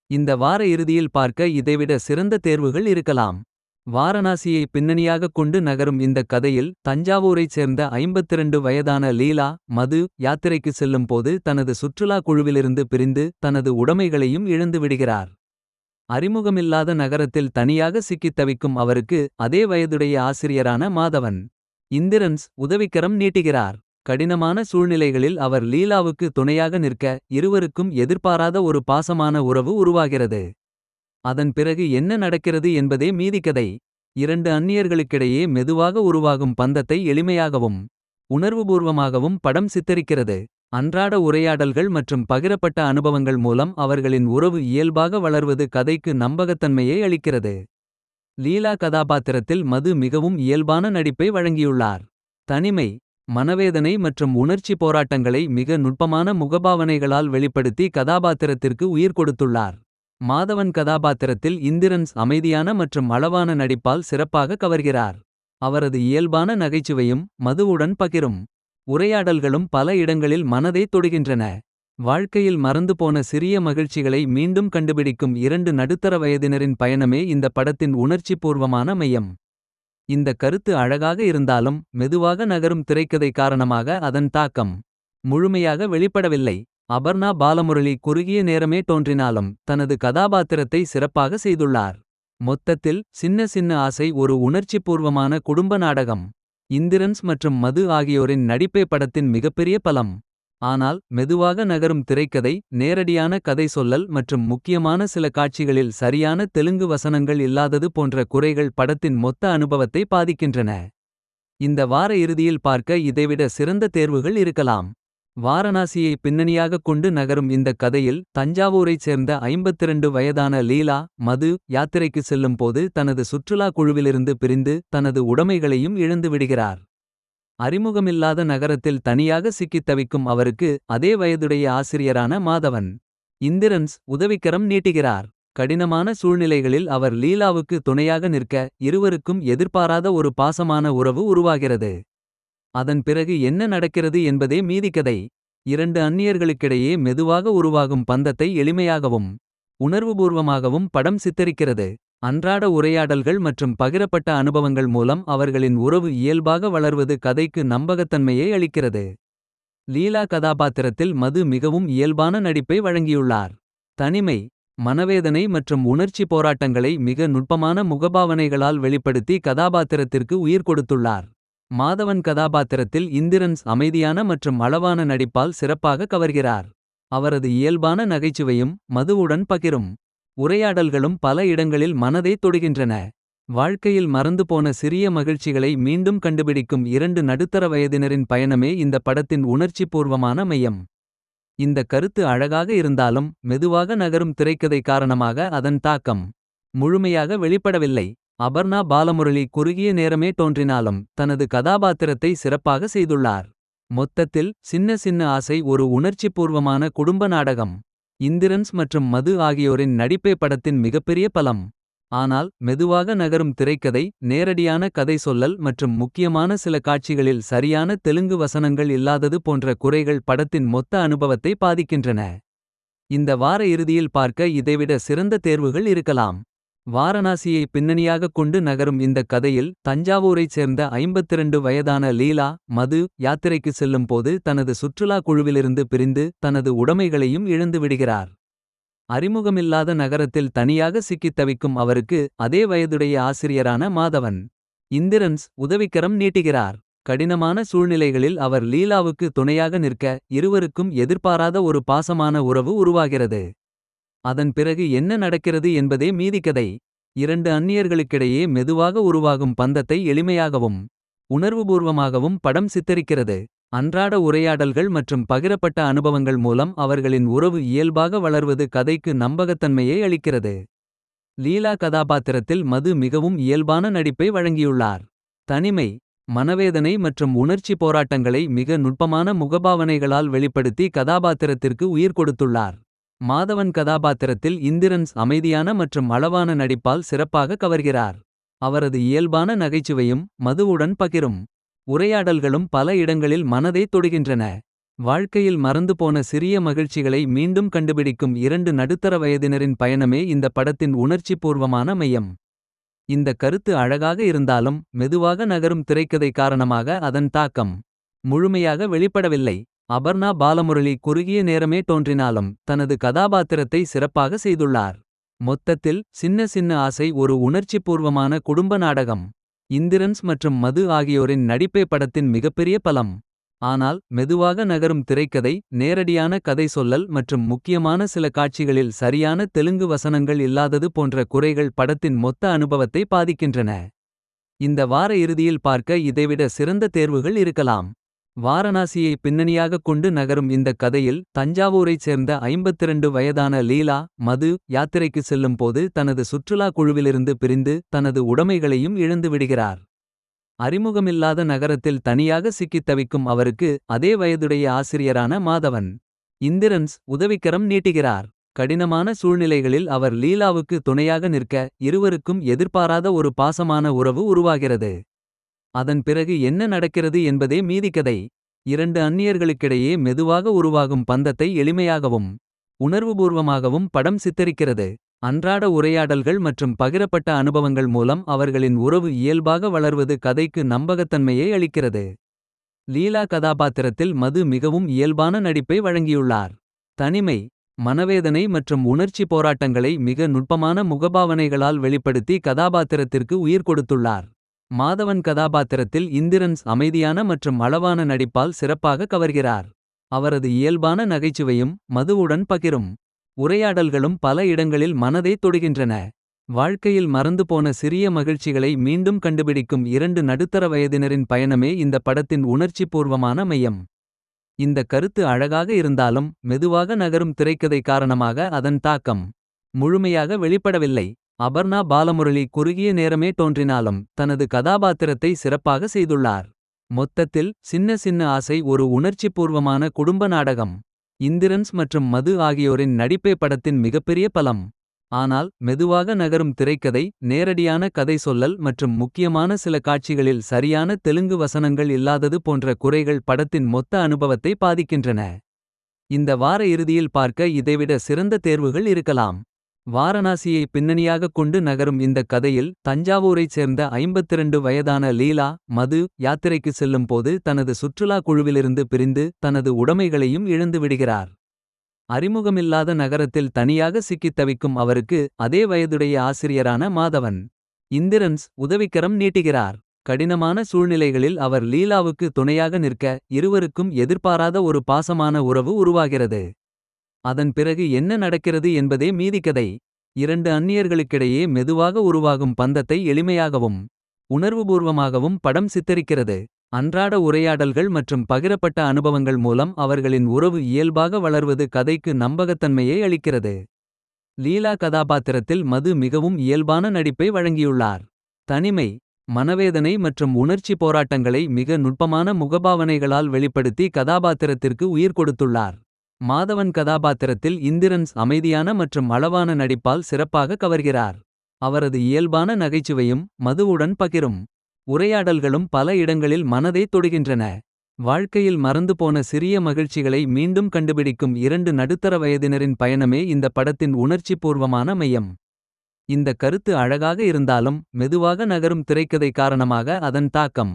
இந்த வார இறுதியில் பார்க்க இதைவிட சிறந்த தேர்வுகள் இருக்கலாம். வாரணாசியை பின்னணியாகக் கொண்டு நகரும் இந்த கதையில் தஞ்சாவூரைச் சேர்ந்த 52 வயதான லீலா, மது யாத்திரைக்கு செல்லும் போது தனது சுற்றுலா குழுவிலிருந்து பிரிந்து தனது உடைமைகளையும் இழந்து விடுகிறார். அறிமுகமில்லாத நகரத்தில் தனியாக சிக்கித் தவிக்கும் அவருக்கு அதே வயதுடைய ஆசிரியரான மாதவன் இந்திரன்ஸ் உதவிக்கரம் நீட்டுகிறார். கடினமான சூழ்நிலைகளில் அவர் லீலாவுக்கு துணையாக நிற்க இருவருக்கும் எதிர்பாராத ஒரு பாசமான உறவு உருவாகிறது. அதன் பிறகு என்ன நடக்கிறது என்பதே மீதிக்கதை. இரண்டு அந்நியர்களுக்கிடையே மெதுவாக உருவாகும் பந்தத்தை எளிமையாகவும் உணர்வுபூர்வமாகவும் படம் சித்தரிக்கிறது. அன்றாட உரையாடல்கள் மற்றும் பகிரப்பட்ட அனுபவங்கள் மூலம் அவர்களின் உறவு இயல்பாக வளர்வது கதைக்கு நம்பகத்தன்மையை அளிக்கிறது. லீலா கதாபாத்திரத்தில் மது மிகவும் இயல்பான நடிப்பை வழங்கியுள்ளார். தனிமை, மனவேதனை மற்றும் உணர்ச்சி போராட்டங்களை மிக நுட்பமான முகபாவனைகளால் வெளிப்படுத்தி கதாபாத்திரத்திற்கு உயிர் கொடுத்துள்ளார். மாதவன் கதாபாத்திரத்தில் இந்திரன்ஸ் அமைதியான மற்றும் அளவான நடிப்பால் சிறப்பாக கவர்கிறார். அவரது இயல்பான நகைச்சுவையும் மதுவுடன் பகிரும் உரையாடல்களும் பல இடங்களில் மனதை தொடுகின்றன. வாழ்க்கையில் மறந்துபோன சிறிய மகிழ்ச்சிகளை மீண்டும் கண்டுபிடிக்கும் இரண்டு நடுத்தர வயதினரின் பயணமே இந்த படத்தின் உணர்ச்சிபூர்வமான மையம். இந்த கருத்து அழகாக இருந்தாலும் மெதுவாக நகரும் திரைக்கதை காரணமாக அதன் தாக்கம் முழுமையாக வெளிப்படவில்லை. அபர்ணா பாலமுரளி குறுகிய நேரமே தோன்றினாலும் தனது கதாபாத்திரத்தை சிறப்பாக செய்துள்ளார். மொத்தத்தில் சின்ன சின்ன ஆசை ஒரு உணர்ச்சிபூர்வமான குடும்ப நாடகம். இந்திரன்ஸ் மற்றும் மது ஆகியோரின் நடிப்பே படத்தின் மிகப்பெரிய பலம். ஆனால் மெதுவாக நகரும் திரைக்கதை, நேரடியான கதை சொல்லல் மற்றும் முக்கியமான சில காட்சிகளில் சரியான தெலுங்கு வசனங்கள் இல்லாதது போன்ற குறைகள் படத்தின் மொத்த அனுபவத்தை பாதிக்கின்றன. இந்த வார இறுதியில் பார்க்க இதைவிட சிறந்த தேர்வுகள் இருக்கலாம். வாரணாசியை பின்னணியாகக் கொண்டு நகரும் இந்த கதையில் தஞ்சாவூரைச் சேர்ந்த 52 வயதான லீலா மது யாத்திரைக்கு செல்லும் போது தனது சுற்றுலா குழுவிலிருந்து பிரிந்து தனது உடைமைகளையும் இழந்து விடுகிறார். அறிமுகமில்லாத நகரத்தில் தனியாக சிக்கித் தவிக்கும் அவருக்கு அதே வயதுடைய ஆசிரியரான மாதவன் இந்திரன்ஸ் உதவிக்கரம் நீட்டுகிறார். கடினமான சூழ்நிலைகளில் அவர் லீலாவுக்கு துணையாக நிற்க இருவருக்கும் எதிர்பாராத ஒரு பாசமான உறவு உருவாகிறது. அதன் பிறகு என்ன நடக்கிறது என்பதே மீதிக்கதை. இரண்டு அந்நியர்களுக்கிடையே மெதுவாக உருவாகும் பந்தத்தை எளிமையாகவும் உணர்வுபூர்வமாகவும் படம் சித்தரிக்கிறது. அன்றாட உரையாடல்கள் மற்றும் பகிரப்பட்ட அனுபவங்கள் மூலம் அவர்களின் உறவு இயல்பாக வளர்வது கதைக்கு நம்பகத்தன்மையை அளிக்கிறது. லீலா கதாபாத்திரத்தில் மது மிகவும் இயல்பான நடிப்பை வழங்கியுள்ளார். தனிமை, மனவேதனை மற்றும் உணர்ச்சி போராட்டங்களை மிக நுட்பமான முகபாவனைகளால் வெளிப்படுத்தி கதாபாத்திரத்திற்கு உயிர் கொடுத்துள்ளார். மாதவன் கதாபாத்திரத்தில் இந்திரன்ஸ் அமைதியான மற்றும் அளவான நடிப்பால் சிறப்பாக கவர்கிறார். அவரது இயல்பான நகைச்சுவையும் மதுவுடன் பகிரும் உரையாடல்களும் பல இடங்களில் மனதை தொடுகின்றன. வாழ்க்கையில் மறந்துபோன சிறிய மகிழ்ச்சிகளை மீண்டும் கண்டுபிடிக்கும் இரண்டு நடுத்தர வயதினரின் பயணமே இந்த படத்தின் உணர்ச்சிபூர்வமான மையம். இந்த கருத்து அழகாக இருந்தாலும் மெதுவாக நகரும் திரைக்கதை காரணமாக அதன் தாக்கம் முழுமையாக வெளிப்படவில்லை. அபர்ணா பாலமுரளி குறுகிய நேரமே தோன்றினாலும் தனது கதாபாத்திரத்தை சிறப்பாக செய்துள்ளார். மொத்தத்தில் சின்ன சின்ன ஆசை ஒரு உணர்ச்சிபூர்வமான குடும்ப நாடகம். இந்திரன்ஸ் மற்றும் மது ஆகியோரின் நடிப்பே படத்தின் மிகப்பெரிய பலம். ஆனால் மெதுவாக நகரும் திரைக்கதை, நேரடியான கதை சொல்லல் மற்றும் முக்கியமான சில காட்சிகளில் சரியான தெலுங்கு வசனங்கள் இல்லாதது போன்ற குறைகள் படத்தின் மொத்த அனுபவத்தை பாதிக்கின்றன. இந்த வார இறுதியில் பார்க்க இதைவிட சிறந்த தேர்வுகள் இருக்கலாம். வாரணாசியை பின்னணியாகக் கொண்டு நகரும் இந்த கதையில் தஞ்சாவூரைச் சேர்ந்த 52 வயதான லீலா மது யாத்திரைக்கு செல்லும் போது தனது சுற்றுலா குழுவிலிருந்து பிரிந்து தனது உடைமைகளையும் இழந்து விடுகிறார். அறிமுகமில்லாத நகரத்தில் தனியாக சிக்கித் தவிக்கும் அவருக்கு அதே வயதுடைய ஆசிரியரான மாதவன் இந்திரன்ஸ் உதவிக்கரம் நீட்டுகிறார். கடினமான சூழ்நிலைகளில் அவர் லீலாவுக்கு துணையாக நிற்க இருவருக்கும் எதிர்பாராத ஒரு பாசமான உறவு உருவாகிறது. அதன் பிறகு என்ன நடக்கிறது என்பதே மீதிக்கதை. இரண்டு அந்நியர்களுக்கிடையே மெதுவாக உருவாகும் பந்தத்தை எளிமையாகவும் உணர்வுபூர்வமாகவும் படம் சித்தரிக்கிறது. அன்றாட உரையாடல்கள் மற்றும் பகிரப்பட்ட அனுபவங்கள் மூலம் அவர்களின் உறவு இயல்பாக வளர்வது கதைக்கு நம்பகத்தன்மையை அளிக்கிறது. லீலா கதாபாத்திரத்தில் மது மிகவும் இயல்பான நடிப்பை வழங்கியுள்ளார். தனிமை, மனவேதனை மற்றும் உணர்ச்சி போராட்டங்களை மிக நுட்பமான முகபாவனைகளால் வெளிப்படுத்தி கதாபாத்திரத்திற்கு உயிர் கொடுத்துள்ளார். மாதவன் கதாபாத்திரத்தில் இந்திரன்ஸ் அமைதியான மற்றும் அளவான நடிப்பால் சிறப்பாக கவர்கிறார். அவரது இயல்பான நகைச்சுவையும் மதுவுடன் பகிரும் உரையாடல்களும் பல இடங்களில் மனதை தொடுகின்றன. வாழ்க்கையில் மறந்துபோன சிறிய மகிழ்ச்சிகளை மீண்டும் கண்டுபிடிக்கும் இரண்டு நடுத்தர வயதினரின் பயணமே இந்த படத்தின் உணர்ச்சிபூர்வமான மையம். இந்த கருத்து அழகாக இருந்தாலும் மெதுவாக நகரும் திரைக்கதை காரணமாக அதன் தாக்கம் முழுமையாக வெளிப்படவில்லை. அபர்ணா பாலமுரளி குறுகிய நேரமே தோன்றினாலும் தனது கதாபாத்திரத்தை சிறப்பாக செய்துள்ளார். மொத்தத்தில் சின்ன சின்ன ஆசை ஒரு உணர்ச்சிபூர்வமான குடும்ப நாடகம். இந்திரன்ஸ் மற்றும் மது ஆகியோரின் நடிப்பே படத்தின் மிகப்பெரிய பலம். ஆனால் மெதுவாக நகரும் திரைக்கதை, நேரடியான கதை சொல்லல் மற்றும் முக்கியமான சில காட்சிகளில் சரியான தெலுங்கு வசனங்கள் இல்லாதது போன்ற குறைகள் படத்தின் மொத்த அனுபவத்தை பாதிக்கின்றன. இந்த வார இறுதியில் பார்க்க இதைவிட சிறந்த தேர்வுகள் இருக்கலாம். வாரணாசியை பின்னணியாகக் கொண்டு நகரும் இந்த கதையில் தஞ்சாவூரைச் சேர்ந்த 52 வயதான லீலா மது யாத்திரைக்கு செல்லும் போது தனது சுற்றுலா குழுவிலிருந்து பிரிந்து தனது உடைமைகளையும் இழந்து விடுகிறார். அறிமுகமில்லாத நகரத்தில் தனியாக சிக்கித் தவிக்கும் அவருக்கு அதே வயதுடைய ஆசிரியரான மாதவன் இந்திரன்ஸ் உதவிக்கரம் நீட்டுகிறார். கடினமான சூழ்நிலைகளில் அவர் லீலாவுக்கு துணையாக நிற்க இருவருக்கும் எதிர்பாராத ஒரு பாசமான உறவு உருவாகிறது. அதன் பிறகு என்ன நடக்கிறது என்பதே மீதிக்கதை. இரண்டு அந்நியர்களுக்கிடையே மெதுவாக உருவாகும் பந்தத்தை எளிமையாகவும் உணர்வுபூர்வமாகவும் படம் சித்தரிக்கிறது. அன்றாட உரையாடல்கள் மற்றும் பகிரப்பட்ட அனுபவங்கள் மூலம் அவர்களின் உறவு இயல்பாக வளர்வது கதைக்கு நம்பகத்தன்மையை அளிக்கிறது. லீலா கதாபாத்திரத்தில் மது மிகவும் இயல்பான நடிப்பை வழங்கியுள்ளார். தனிமை, மனவேதனை மற்றும் உணர்ச்சி போராட்டங்களை மிக நுட்பமான முகபாவனைகளால் வெளிப்படுத்தி கதாபாத்திரத்திற்கு உயிர் கொடுத்துள்ளார். மாதவன் கதாபாத்திரத்தில் இந்திரன்ஸ் அமைதியான மற்றும் அளவான நடிப்பால் சிறப்பாக கவர்கிறார். அவரது இயல்பான நகைச்சுவையும் மதுவுடன் பகிரும் உரையாடல்களும் பல இடங்களில் மனதை தொடுகின்றன. வாழ்க்கையில் மறந்துபோன சிறிய மகிழ்ச்சிகளை மீண்டும் கண்டுபிடிக்கும் இரண்டு நடுத்தர வயதினரின் பயணமே இந்த படத்தின் உணர்ச்சிபூர்வமான மையம். இந்த கருத்து அழகாக இருந்தாலும் மெதுவாக நகரும் திரைக்கதை காரணமாக அதன் தாக்கம் முழுமையாக வெளிப்படவில்லை. அபர்ணா பாலமுரளி குறுகிய நேரமே தோன்றினாலும் தனது கதாபாத்திரத்தை சிறப்பாக செய்துள்ளார். மொத்தத்தில் சின்ன சின்ன ஆசை ஒரு உணர்ச்சிபூர்வமான குடும்ப நாடகம். இந்திரன்ஸ் மற்றும் மது ஆகியோரின் நடிப்பே படத்தின் மிகப்பெரிய பலம். ஆனால் மெதுவாக நகரும் திரைக்கதை, நேரடியான கதை சொல்லல் மற்றும் முக்கியமான சில காட்சிகளில் சரியான தெலுங்கு வசனங்கள் இல்லாதது போன்ற குறைகள் படத்தின் மொத்த அனுபவத்தை பாதிக்கின்றன. இந்த வார இறுதியில் பார்க்க இதைவிட சிறந்த தேர்வுகள் இருக்கலாம். வாரணாசியை பின்னணியாகக் கொண்டு நகரும் இந்த கதையில் தஞ்சாவூரைச் சேர்ந்த 52 வயதான லீலா, மது யாத்திரைக்கு செல்லும் போது தனது சுற்றுலா குழுவிலிருந்து பிரிந்து தனது உடைமைகளையும் இழந்து விடுகிறார். அறிமுகமில்லாத நகரத்தில் தனியாக சிக்கித் தவிக்கும் அவருக்கு அதே வயதுடைய ஆசிரியரான மாதவன் இந்திரன்ஸ் உதவிக்கரம் நீட்டுகிறார். கடினமான சூழ்நிலைகளில் அவர் லீலாவுக்கு துணையாக நிற்க இருவருக்கும் எதிர்பாராத ஒரு பாசமான உறவு உருவாகிறது. அதன் பிறகு என்ன நடக்கிறது என்பதே மீதிக்கதை. இரண்டு அந்நியர்களுக்கிடையே மெதுவாக உருவாகும் பந்தத்தை எளிமையாகவும் உணர்வுபூர்வமாகவும் படம் சித்தரிக்கிறது. அன்றாட உரையாடல்கள் மற்றும் பகிரப்பட்ட அனுபவங்கள் மூலம் அவர்களின் உறவு இயல்பாக வளர்வது கதைக்கு நம்பகத்தன்மையை அளிக்கிறது. லீலா கதாபாத்திரத்தில் மது மிகவும் இயல்பான நடிப்பை வழங்கியுள்ளார். தனிமை, மனவேதனை மற்றும் உணர்ச்சி போராட்டங்களை மிக நுட்பமான முகபாவனைகளால் வெளிப்படுத்தி கதாபாத்திரத்திற்கு உயிர் கொடுத்துள்ளார். மாதவன் கதாபாத்திரத்தில் இந்திரன்ஸ் அமைதியான மற்றும் அளவான நடிப்பால் சிறப்பாக கவர்கிறார். அவரது இயல்பான நகைச்சுவையும் மதுவுடன் பகிரும் உரையாடல்களும் பல இடங்களில் மனதை தொடுகின்றன. வாழ்க்கையில் மறந்துபோன சிறிய மகிழ்ச்சிகளை மீண்டும் கண்டுபிடிக்கும் இரண்டு நடுத்தர வயதினரின் பயணமே இந்த படத்தின் உணர்ச்சிபூர்வமான மையம். இந்த கருத்து அழகாக இருந்தாலும் மெதுவாக நகரும் திரைக்கதை காரணமாக அதன் தாக்கம்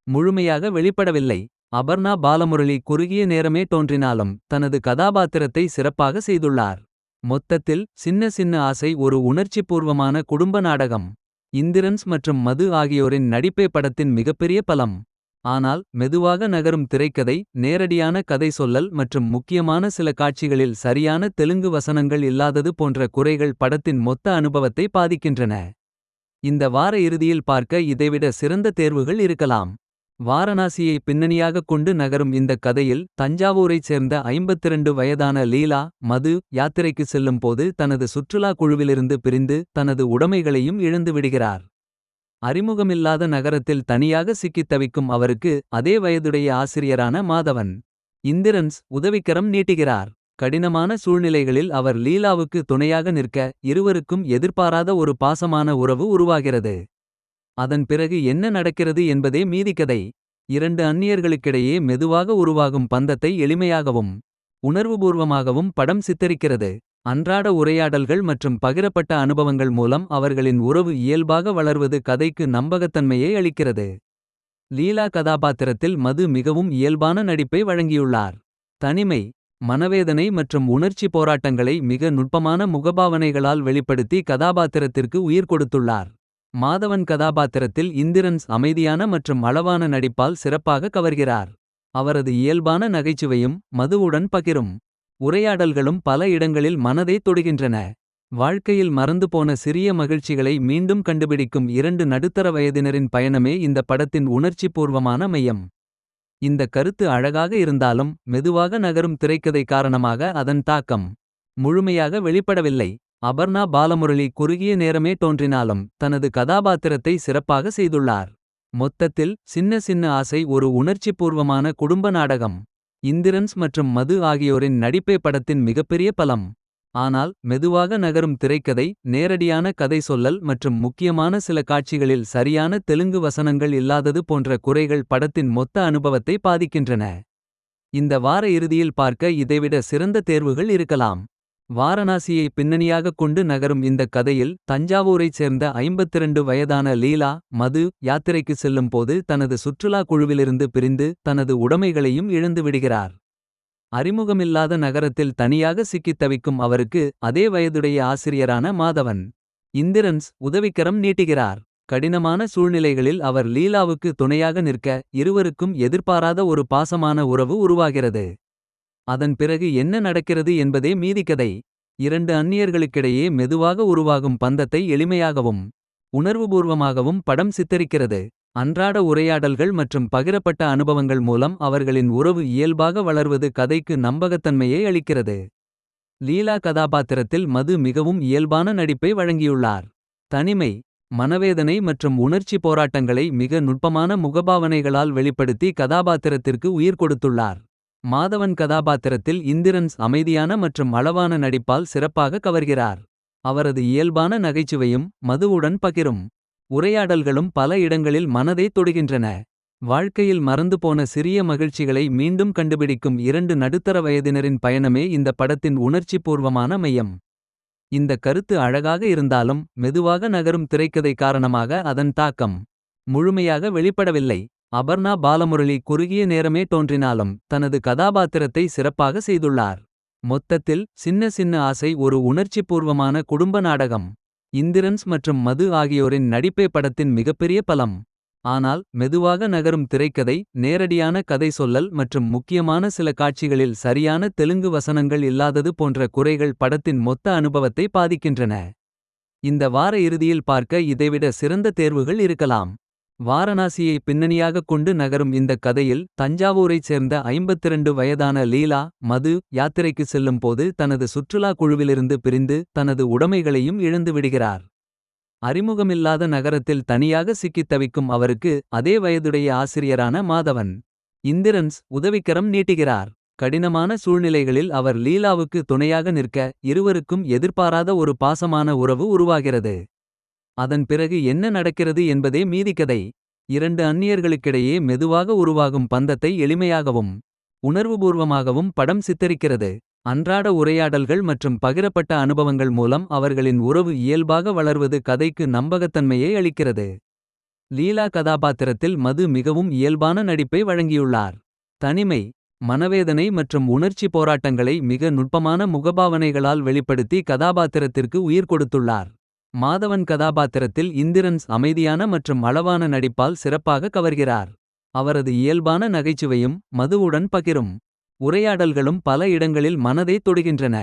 முழுமையாக வெளிப்படவில்லை. அபர்ணா பாலமுரளி குறுகிய நேரமே தோன்றினாலும் தனது கதாபாத்திரத்தை சிறப்பாக செய்துள்ளார். மொத்தத்தில் சின்ன சின்ன ஆசை ஒரு உணர்ச்சிபூர்வமான குடும்ப நாடகம். இந்திரன்ஸ் மற்றும் மது ஆகியோரின் நடிப்பே படத்தின் மிகப்பெரிய பலம். ஆனால் மெதுவாக நகரும் திரைக்கதை, நேரடியான கதை சொல்லல் மற்றும் முக்கியமான சில காட்சிகளில் சரியான தெலுங்கு வசனங்கள் இல்லாதது போன்ற குறைகள் படத்தின் மொத்த அனுபவத்தை பாதிக்கின்றன. இந்த வார இறுதியில் பார்க்க இதைவிட சிறந்த தேர்வுகள் இருக்கலாம். வாரணாசியை பின்னணியாகக் கொண்டு நகரும் இந்த கதையில் தஞ்சாவூரைச் சேர்ந்த 52 வயதான லீலா, மது யாத்திரைக்கு செல்லும் போது தனது சுற்றுலா குழுவிலிருந்து பிரிந்து தனது உடைமைகளையும் இழந்து விடுகிறார். அறிமுகமில்லாத நகரத்தில் தனியாக சிக்கித் தவிக்கும் அவருக்கு அதே வயதுடைய ஆசிரியரான மாதவன் இந்திரன்ஸ் உதவிக்கரம் நீட்டுகிறார். கடினமான சூழ்நிலைகளில் அவர் லீலாவுக்கு துணையாக நிற்க இருவருக்கும் எதிர்பாராத ஒரு பாசமான உறவு உருவாகிறது. அதன் பிறகு என்ன நடக்கிறது என்பதே மீதிக்கதை. இரண்டு அந்நியர்களுக்கிடையே மெதுவாக உருவாகும் பந்தத்தை எளிமையாகவும் உணர்வுபூர்வமாகவும் படம் சித்தரிக்கிறது. அன்றாட உரையாடல்கள் மற்றும் பகிரப்பட்ட அனுபவங்கள் மூலம் அவர்களின் உறவு இயல்பாக வளர்வது கதைக்கு நம்பகத்தன்மையை அளிக்கிறது. லீலா கதாபாத்திரத்தில் மது மிகவும் இயல்பான நடிப்பை வழங்கியுள்ளார். தனிமை, மனவேதனை மற்றும் உணர்ச்சி போராட்டங்களை மிக நுட்பமான முகபாவனைகளால் வெளிப்படுத்தி கதாபாத்திரத்திற்கு உயிர் கொடுத்துள்ளார். மாதவன் கதாபாத்திரத்தில் இந்திரன்ஸ் அமைதியான மற்றும் அளவான நடிப்பால் சிறப்பாக கவர்கிறார். அவரது இயல்பான நகைச்சுவையும் மதுவுடன் பகிரும் உரையாடல்களும் பல இடங்களில் மனதை தொடுகின்றன. வாழ்க்கையில் மறந்துபோன சிறிய மகிழ்ச்சிகளை மீண்டும் கண்டுபிடிக்கும் இரண்டு நடுத்தர வயதினரின் பயணமே இந்த படத்தின் உணர்ச்சிபூர்வமான மையம். இந்த கருத்து அழகாக இருந்தாலும் மெதுவாக நகரும் திரைக்கதை காரணமாக அதன் தாக்கம் முழுமையாக வெளிப்படவில்லை. அபர்ணா பாலமுரளி குறுகிய நேரமே தோன்றினாலும் தனது கதாபாத்திரத்தை சிறப்பாக செய்துள்ளார். மொத்தத்தில் சின்ன சின்ன ஆசை ஒரு உணர்ச்சிபூர்வமான குடும்ப நாடகம். இந்திரன்ஸ் மற்றும் மது ஆகியோரின் நடிப்பே படத்தின் மிகப்பெரிய பலம். ஆனால் மெதுவாக நகரும் திரைக்கதை, நேரடியான கதை சொல்லல் மற்றும் முக்கியமான சில காட்சிகளில் சரியான தெலுங்கு வசனங்கள் இல்லாதது போன்ற குறைகள் படத்தின் மொத்த அனுபவத்தை பாதிக்கின்றன. இந்த வார இறுதியில் பார்க்க இதைவிட சிறந்த தேர்வுகள் இருக்கலாம். வாரணாசியை பின்னணியாகக் கொண்டு நகரும் இந்த கதையில் தஞ்சாவூரைச் சேர்ந்த 52 வயதான லீலா, மது யாத்திரைக்கு செல்லும் போது தனது சுற்றுலா குழுவிலிருந்து பிரிந்து தனது உடைமைகளையும் இழந்து விடுகிறார். அறிமுகமில்லாத நகரத்தில் தனியாக சிக்கித் தவிக்கும் அவருக்கு அதே வயதுடைய ஆசிரியரான மாதவன் இந்திரன்ஸ் உதவிக்கரம் நீட்டுகிறார். கடினமான சூழ்நிலைகளில் அவர் லீலாவுக்கு துணையாக நிற்க இருவருக்கும் எதிர்பாராத ஒரு பாசமான உறவு உருவாகிறது. அதன் பிறகு என்ன நடக்கிறது என்பதே மீதிக்கதை. இரண்டு அந்நியர்களுக்கிடையே மெதுவாக உருவாகும் பந்தத்தை எளிமையாகவும் உணர்வுபூர்வமாகவும் படம் சித்தரிக்கிறது. அன்றாட உரையாடல்கள் மற்றும் பகிரப்பட்ட அனுபவங்கள் மூலம் அவர்களின் உறவு இயல்பாக வளர்வது கதைக்கு நம்பகத்தன்மையை அளிக்கிறது. லீலா கதாபாத்திரத்தில் மது மிகவும் இயல்பான நடிப்பை வழங்கியுள்ளார். தனிமை, மனவேதனை மற்றும் உணர்ச்சி போராட்டங்களை மிக நுட்பமான முகபாவனைகளால் வெளிப்படுத்தி கதாபாத்திரத்திற்கு உயிர் கொடுத்துள்ளார். மாதவன் கதாபாத்திரத்தில் இந்திரன்ஸ் அமைதியான மற்றும் அளவான நடிப்பால் சிறப்பாக கவர்கிறார். அவரது இயல்பான நகைச்சுவையும் மதுவுடன் பகிரும் உரையாடல்களும் பல இடங்களில் மனதை தொடுகின்றன. வாழ்க்கையில் மறந்துபோன சிறிய மகிழ்ச்சிகளை மீண்டும் கண்டுபிடிக்கும் இரண்டு நடுத்தர வயதினரின் பயணமே இந்த படத்தின் உணர்ச்சிபூர்வமான மையம். இந்த கருத்து அழகாக இருந்தாலும் மெதுவாக நகரும் திரைக்கதை காரணமாக அதன் தாக்கம் முழுமையாக வெளிப்படவில்லை. அபர்ணா பாலமுரளி குறுகிய நேரமே தோன்றினாலும் தனது கதாபாத்திரத்தை சிறப்பாக செய்துள்ளார். மொத்தத்தில் சின்ன சின்ன ஆசை ஒரு உணர்ச்சிபூர்வமான குடும்ப நாடகம். இந்திரன்ஸ் மற்றும் மது ஆகியோரின் நடிப்பே படத்தின் மிகப்பெரிய பலம். ஆனால் மெதுவாக நகரும் திரைக்கதை, நேரடியான கதை சொல்லல் மற்றும் முக்கியமான சில காட்சிகளில் சரியான தெலுங்கு வசனங்கள் இல்லாதது போன்ற குறைகள் படத்தின் மொத்த அனுபவத்தை பாதிக்கின்றன. இந்த வார இறுதியில் பார்க்க இதைவிட சிறந்த தேர்வுகள் இருக்கலாம். வாரணாசியை பின்னணியாகக் கொண்டு நகரும் இந்த கதையில் தஞ்சாவூரைச் சேர்ந்த 52 வயதான லீலா, மது யாத்திரைக்கு செல்லும் போது தனது சுற்றுலா குழுவிலிருந்து பிரிந்து தனது உடைமைகளையும் இழந்து விடுகிறார். அறிமுகமில்லாத நகரத்தில் தனியாக சிக்கித் தவிக்கும் அவருக்கு அதே வயதுடைய ஆசிரியரான மாதவன் இந்திரன்ஸ் உதவிக்கரம் நீட்டுகிறார். கடினமான சூழ்நிலைகளில் அவர் லீலாவுக்கு துணையாக நிற்க இருவருக்கும் எதிர்பாராத ஒரு பாசமான உறவு உருவாகிறது. அதன் பிறகு என்ன நடக்கிறது என்பதே மீதிக்கதை. இரண்டு அந்நியர்களுக்கிடையே மெதுவாக உருவாகும் பந்தத்தை எளிமையாகவும் உணர்வுபூர்வமாகவும் படம் சித்தரிக்கிறது. அன்றாட உரையாடல்கள் மற்றும் பகிரப்பட்ட அனுபவங்கள் மூலம் அவர்களின் உறவு இயல்பாக வளர்வது கதைக்கு நம்பகத்தன்மையை அளிக்கிறது. லீலா கதாபாத்திரத்தில் மது மிகவும் இயல்பான நடிப்பை வழங்கியுள்ளார். தனிமை, மனவேதனை மற்றும் உணர்ச்சி போராட்டங்களை மிக நுட்பமான முகபாவனைகளால் வெளிப்படுத்தி கதாபாத்திரத்திற்கு உயிர் கொடுத்துள்ளார். மாதவன் கதாபாத்திரத்தில் இந்திரன்ஸ் அமைதியான மற்றும் அளவான நடிப்பால் சிறப்பாக கவர்கிறார். அவரது இயல்பான நகைச்சுவையும் மதுவுடன் பகிரும் உரையாடல்களும் பல இடங்களில் மனதை தொடுகின்றன.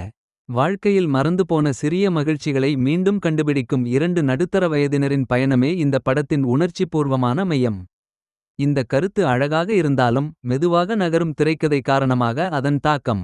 வாழ்க்கையில் மறந்துபோன சிறிய மகிழ்ச்சிகளை மீண்டும் கண்டுபிடிக்கும் இரண்டு நடுத்தர வயதினரின் பயணமே இந்த படத்தின் உணர்ச்சிபூர்வமான மையம். இந்த கருத்து அழகாக இருந்தாலும் மெதுவாக நகரும் திரைக்கதை காரணமாக அதன் தாக்கம்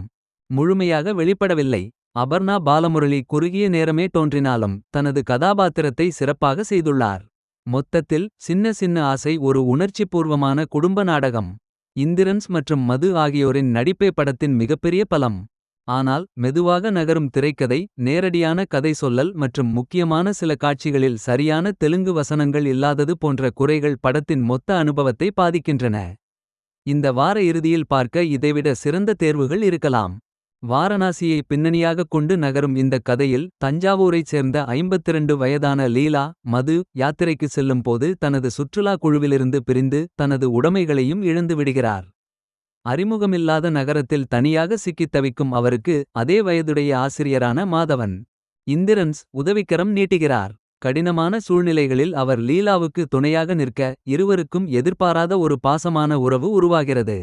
முழுமையாக வெளிப்படவில்லை. அபர்ணா பாலமுரளி குறுகிய நேரமே தோன்றினாலும் தனது கதாபாத்திரத்தை சிறப்பாக செய்துள்ளார். மொத்தத்தில் சின்ன சின்ன ஆசை ஒரு உணர்ச்சிபூர்வமான குடும்ப நாடகம். இந்திரன்ஸ் மற்றும் மது ஆகியோரின் நடிப்பே படத்தின் மிகப்பெரிய பலம். ஆனால் மெதுவாக நகரும் திரைக்கதை, நேரடியான கதை சொல்லல் மற்றும் முக்கியமான சில காட்சிகளில் சரியான தெலுங்கு வசனங்கள் இல்லாதது போன்ற குறைகள் படத்தின் மொத்த அனுபவத்தை பாதிக்கின்றன. இந்த வார இறுதியில் பார்க்க இதைவிட சிறந்த தேர்வுகள் இருக்கலாம். வாரணாசியை பின்னணியாகக் கொண்டு நகரும் இந்த கதையில் தஞ்சாவூரைச் சேர்ந்த 52 வயதான லீலா, மது யாத்திரைக்கு செல்லும் போது தனது சுற்றுலா குழுவிலிருந்து பிரிந்து தனது உடைமைகளையும் இழந்து விடுகிறார். அறிமுகமில்லாத நகரத்தில் தனியாக சிக்கித் தவிக்கும் அவருக்கு அதே வயதுடைய ஆசிரியரான மாதவன் இந்திரன்ஸ் உதவிக்கரம் நீட்டுகிறார். கடினமான சூழ்நிலைகளில் அவர் லீலாவுக்கு துணையாக நிற்க இருவருக்கும் எதிர்பாராத ஒரு பாசமான உறவு உருவாகிறது.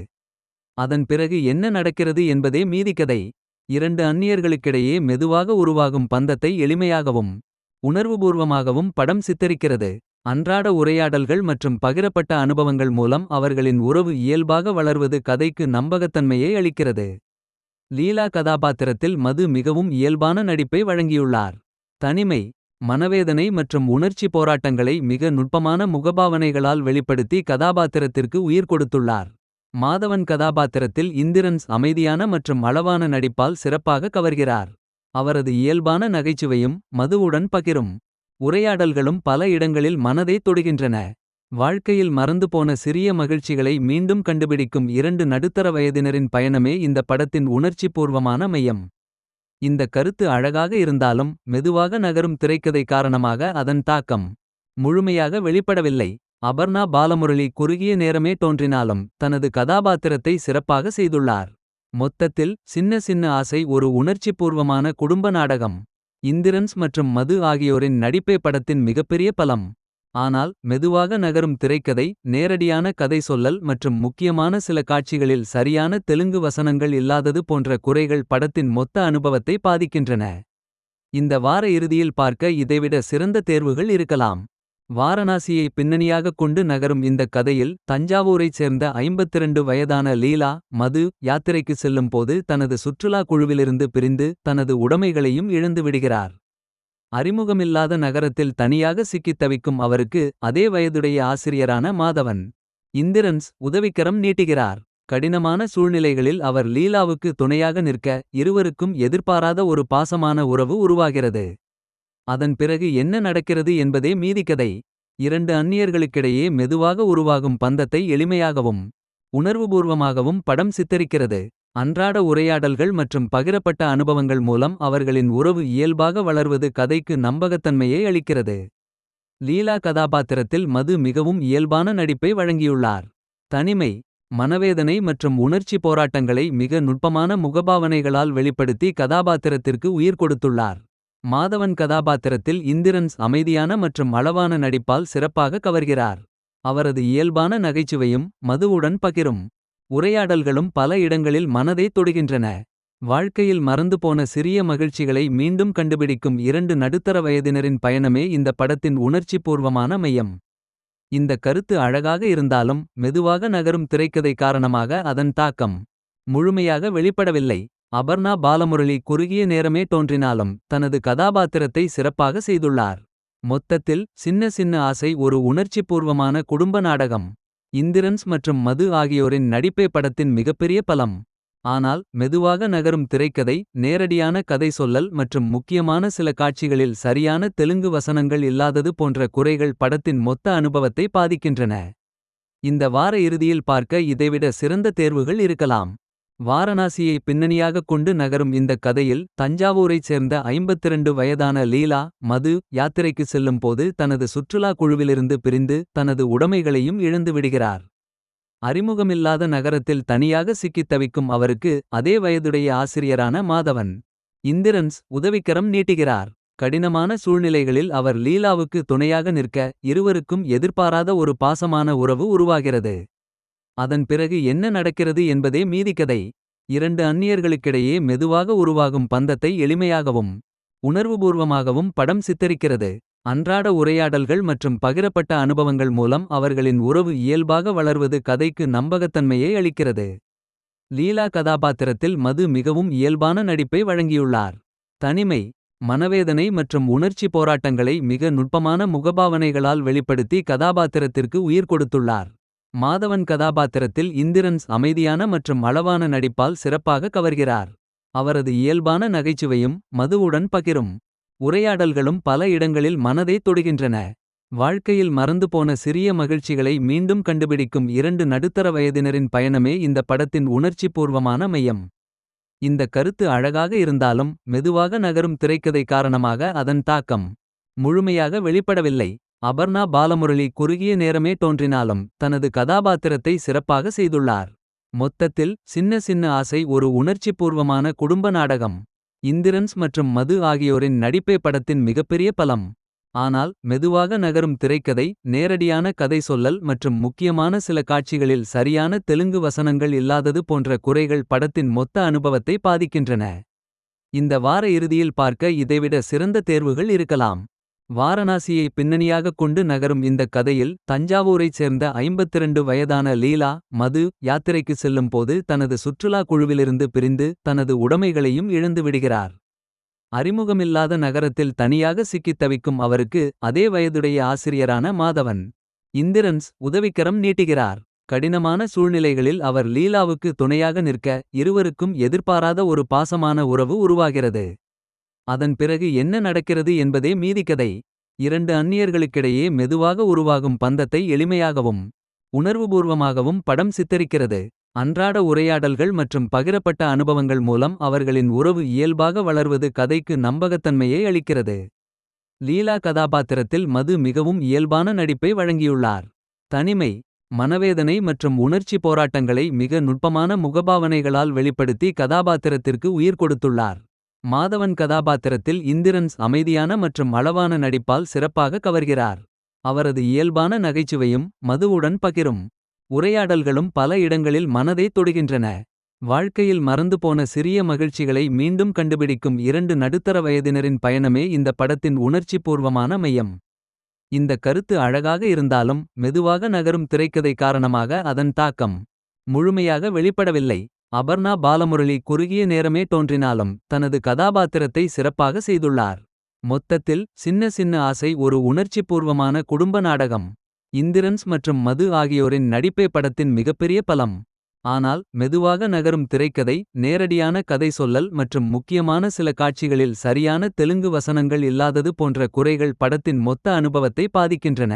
அதன் பிறகு என்ன நடக்கிறது என்பதே மீதிக்கதை. இரண்டு அந்நியர்களுக்கிடையே மெதுவாக உருவாகும் பந்தத்தை எளிமையாகவும் உணர்வுபூர்வமாகவும் படம் சித்தரிக்கிறது. அன்றாட உரையாடல்கள் மற்றும் பகிரப்பட்ட அனுபவங்கள் மூலம் அவர்களின் உறவு இயல்பாக வளர்வது கதைக்கு நம்பகத்தன்மையை அளிக்கிறது. லீலா கதாபாத்திரத்தில் மது மிகவும் இயல்பான நடிப்பை வழங்கியுள்ளார். தனிமை, மனவேதனை மற்றும் உணர்ச்சி போராட்டங்களை மிக நுட்பமான முகபாவனைகளால் வெளிப்படுத்தி கதாபாத்திரத்திற்கு உயிர் கொடுத்துள்ளார். மாதவன் கதாபாத்திரத்தில் இந்திரன்ஸ் அமைதியான மற்றும் அளவான நடிப்பால் சிறப்பாக கவர்கிறார். அவரது இயல்பான நகைச்சுவையும் மதுவுடன் பகிரும் உரையாடல்களும் பல இடங்களில் மனதை தொடுகின்றன. வாழ்க்கையில் மறந்துபோன சிறிய மகிழ்ச்சிகளை மீண்டும் கண்டுபிடிக்கும் இரண்டு நடுத்தர வயதினரின் பயணமே இந்த படத்தின் உணர்ச்சிபூர்வமான மையம். இந்த கருத்து அழகாக இருந்தாலும் மெதுவாக நகரும் திரைக்கதை காரணமாக அதன் தாக்கம் முழுமையாக வெளிப்படவில்லை. அபர்ணா பாலமுரளி குறுகிய நேரமே தோன்றினாலும் தனது கதாபாத்திரத்தை சிறப்பாக செய்துள்ளார். மொத்தத்தில் சின்ன சின்ன ஆசை ஒரு உணர்ச்சிபூர்வமான குடும்ப நாடகம். இந்திரன்ஸ் மற்றும் மது ஆகியோரின் நடிப்பே படத்தின் மிகப்பெரிய பலம். ஆனால் மெதுவாக நகரும் திரைக்கதை, நேரடியான கதை சொல்லல் மற்றும் முக்கியமான சில காட்சிகளில் சரியான தெலுங்கு வசனங்கள் இல்லாதது போன்ற குறைகள் படத்தின் மொத்த அனுபவத்தை பாதிக்கின்றன. இந்த வார இறுதியில் பார்க்க இதைவிட சிறந்த தேர்வுகள் இருக்கலாம். வாரணாசியை பின்னணியாகக் கொண்டு நகரும் இந்த கதையில் தஞ்சாவூரைச் சேர்ந்த 52 வயதான லீலா மது யாத்திரைக்கு செல்லும் போது தனது சுற்றுலா குழுவிலிருந்து பிரிந்து தனது உடைமைகளையும் இழந்து விடுகிறார். அறிமுகமில்லாத நகரத்தில் தனியாக சிக்கித் தவிக்கும் அவருக்கு அதே வயதுடைய ஆசிரியரான மாதவன் இந்திரன்ஸ் உதவிக்கரம் நீட்டுகிறார். கடினமான சூழ்நிலைகளில் அவர் லீலாவுக்கு துணையாக நிற்க இருவருக்கும் எதிர்பாராத ஒரு பாசமான உறவு உருவாகிறது. அதன் பிறகு என்ன நடக்கிறது என்பதே மீதிக்கதை. இரண்டு அந்நியர்களுக்கிடையே மெதுவாக உருவாகும் பந்தத்தை எளிமையாகவும் உணர்வுபூர்வமாகவும் படம் சித்தரிக்கிறது. அன்றாட உரையாடல்கள் மற்றும் பகிரப்பட்ட அனுபவங்கள் மூலம் அவர்களின் உறவு இயல்பாக வளர்வது கதைக்கு நம்பகத்தன்மையை அளிக்கிறது. லீலா கதாபாத்திரத்தில் மது மிகவும் இயல்பான நடிப்பை வழங்கியுள்ளார். தனிமை, மனவேதனை மற்றும் உணர்ச்சி போராட்டங்களை மிக நுட்பமான முகபாவனைகளால் வெளிப்படுத்தி கதாபாத்திரத்திற்கு உயிர் கொடுத்துள்ளார். மாதவன் கதாபாத்திரத்தில் இந்திரன்ஸ் அமைதியான மற்றும் அளவான நடிப்பால் சிறப்பாக கவர்கிறார். அவரது இயல்பான நகைச்சுவையும் மதுவுடன் பகிரும் உரையாடல்களும் பல இடங்களில் மனதை தொடுகின்றன. வாழ்க்கையில் மறந்துபோன சிறிய மகிழ்ச்சிகளை மீண்டும் கண்டுபிடிக்கும் இரண்டு நடுத்தர வயதினரின் பயணமே இந்த படத்தின் உணர்ச்சிபூர்வமான மையம். இந்த கருத்து அழகாக இருந்தாலும் மெதுவாக நகரும் திரைக்கதை காரணமாக அதன் தாக்கம் முழுமையாக வெளிப்படவில்லை. அபர்ணா பாலமுரளி குறுகிய நேரமே தோன்றினாலும் தனது கதாபாத்திரத்தை சிறப்பாக செய்துள்ளார். மொத்தத்தில் சின்ன சின்ன ஆசை ஒரு உணர்ச்சிபூர்வமான குடும்ப நாடகம். இந்திரன்ஸ் மற்றும் மது ஆகியோரின் நடிப்பே படத்தின் மிகப்பெரிய பலம். ஆனால் மெதுவாக நகரும் திரைக்கதை, நேரடியான கதை சொல்லல் மற்றும் முக்கியமான சில காட்சிகளில் சரியான தெலுங்கு வசனங்கள் இல்லாதது போன்ற குறைகள் படத்தின் மொத்த அனுபவத்தை பாதிக்கின்றன. இந்த வார இறுதியில் பார்க்க இதைவிட சிறந்த தேர்வுகள் இருக்கலாம். வாரணாசியை பின்னணியாகக் கொண்டு நகரும் இந்த கதையில் தஞ்சாவூரைச் சேர்ந்த 52 வயதான லீலா மது யாத்திரைக்கு செல்லும் போது தனது சுற்றுலா குழுவிலிருந்து பிரிந்து தனது உடைமைகளையும் இழந்து விடுகிறார். அறிமுகமில்லாத நகரத்தில் தனியாக சிக்கித் தவிக்கும் அவருக்கு அதே வயதுடைய ஆசிரியரான மாதவன் இந்திரன்ஸ் உதவிக்கரம் நீட்டுகிறார். கடினமான சூழ்நிலைகளில் அவர் லீலாவுக்கு துணையாக நிற்க இருவருக்கும் எதிர்பாராத ஒரு பாசமான உறவு உருவாகிறது. அதன் பிறகு என்ன நடக்கிறது என்பதே மீதிக்கதை. இரண்டு அந்நியர்களுக்கிடையே மெதுவாக உருவாகும் பந்தத்தை எளிமையாகவும் உணர்வுபூர்வமாகவும் படம் சித்தரிக்கிறது. அன்றாட உரையாடல்கள் மற்றும் பகிரப்பட்ட அனுபவங்கள் மூலம் அவர்களின் உறவு இயல்பாக வளர்வது கதைக்கு நம்பகத்தன்மையை அளிக்கிறது. லீலா கதாபாத்திரத்தில் மது மிகவும் இயல்பான நடிப்பை வழங்கியுள்ளார். தனிமை, மனவேதனை மற்றும் உணர்ச்சி போராட்டங்களை மிக நுட்பமான முகபாவனைகளால் வெளிப்படுத்தி கதாபாத்திரத்திற்கு உயிர் கொடுத்துள்ளார். மாதவன் கதாபாத்திரத்தில் இந்திரன்ஸ் அமைதியான மற்றும் அளவான நடிப்பால் சிறப்பாக கவர்கிறார். அவரது இயல்பான நகைச்சுவையும் மதுவுடன் பகிரும் உரையாடல்களும் பல இடங்களில் மனதை தொடுகின்றன. வாழ்க்கையில் மறந்துபோன சிறிய மகிழ்ச்சிகளை மீண்டும் கண்டுபிடிக்கும் இரண்டு நடுத்தர வயதினரின் பயணமே இந்த படத்தின் உணர்ச்சிபூர்வமான மையம். இந்த கருத்து அழகாக இருந்தாலும் மெதுவாக நகரும் திரைக்கதை காரணமாக அதன் தாக்கம் முழுமையாக வெளிப்படவில்லை. அபர்ணா பாலமுரளி குறுகிய நேரமே தோன்றினாலும் தனது கதாபாத்திரத்தை சிறப்பாக செய்துள்ளார். மொத்தத்தில் சின்ன சின்ன ஆசை ஒரு உணர்ச்சிபூர்வமான குடும்ப நாடகம். இந்திரன்ஸ் மற்றும் மது ஆகியோரின் நடிப்பே படத்தின் மிகப்பெரிய பலம். ஆனால் மெதுவாக நகரும் திரைக்கதை, நேரடியான கதை சொல்லல் மற்றும் முக்கியமான சில காட்சிகளில் சரியான தெலுங்கு வசனங்கள் இல்லாதது போன்ற குறைகள் படத்தின் மொத்த அனுபவத்தை பாதிக்கின்றன. இந்த வார இறுதியில் பார்க்க இதைவிட சிறந்த தேர்வுகள் இருக்கலாம். வாரணாசியை பின்னணியாகக் கொண்டு நகரும் இந்த கதையில் தஞ்சாவூரைச் சேர்ந்த 52 வயதான லீலா மது யாத்திரைக்கு செல்லும் போது தனது சுற்றுலா குழுவிலிருந்து பிரிந்து தனது உடைமைகளையும் இழந்து விடுகிறார். அறிமுகமில்லாத நகரத்தில் தனியாக சிக்கித் தவிக்கும் அவருக்கு அதே வயதுடைய ஆசிரியரான மாதவன் இந்திரன்ஸ் உதவிக்கரம் நீட்டுகிறார். கடினமான சூழ்நிலைகளில் அவர் லீலாவுக்கு துணையாக நிற்க இருவருக்கும் எதிர்பாராத ஒரு பாசமான உறவு உருவாகிறது. அதன் பிறகு என்ன நடக்கிறது என்பதே மீதிக்கதை. இரண்டு அந்நியர்களுக்கிடையே மெதுவாக உருவாகும் பந்தத்தை எளிமையாகவும் உணர்வுபூர்வமாகவும் படம் சித்தரிக்கிறது. அன்றாட உரையாடல்கள் மற்றும் பகிரப்பட்ட அனுபவங்கள் மூலம் அவர்களின் உறவு இயல்பாக வளர்வது கதைக்கு நம்பகத்தன்மையை அளிக்கிறது. லீலா கதாபாத்திரத்தில் மது மிகவும் இயல்பான நடிப்பை வழங்கியுள்ளார். தனிமை, மனவேதனை மற்றும் உணர்ச்சி போராட்டங்களை மிக நுட்பமான முகபாவனைகளால் வெளிப்படுத்தி கதாபாத்திரத்திற்கு உயிர் கொடுத்துள்ளார். மாதவன் கதாபாத்திரத்தில் இந்திரன்ஸ் அமைதியான மற்றும் அளவான நடிப்பால் சிறப்பாக கவர்கிறார். அவரது இயல்பான நகைச்சுவையும் மதுவுடன் பகிரும் உரையாடல்களும் பல இடங்களில் மனதை தொடுகின்றன. வாழ்க்கையில் மறந்துபோன சிறிய மகிழ்ச்சிகளை மீண்டும் கண்டுபிடிக்கும் இரண்டு நடுத்தர வயதினரின் பயணமே இந்த படத்தின் உணர்ச்சிபூர்வமான மையம். இந்த கருத்து அழகாக இருந்தாலும் மெதுவாக நகரும் திரைக்கதை காரணமாக அதன் தாக்கம் முழுமையாக வெளிப்படவில்லை. அபர்ணா பாலமுரளி குறுகிய நேரமே தோன்றினாலும் தனது கதாபாத்திரத்தை சிறப்பாக செய்துள்ளார். மொத்தத்தில் சின்ன சின்ன ஆசை ஒரு உணர்ச்சிபூர்வமான குடும்ப நாடகம். இந்திரன்ஸ் மற்றும் மது ஆகியோரின் நடிப்பே படத்தின் மிகப்பெரிய பலம். ஆனால் மெதுவாக நகரும் திரைக்கதை, நேரடியான கதை சொல்லல் மற்றும் முக்கியமான சில காட்சிகளில் சரியான தெலுங்கு வசனங்கள் இல்லாதது போன்ற குறைகள் படத்தின் மொத்த அனுபவத்தை பாதிக்கின்றன.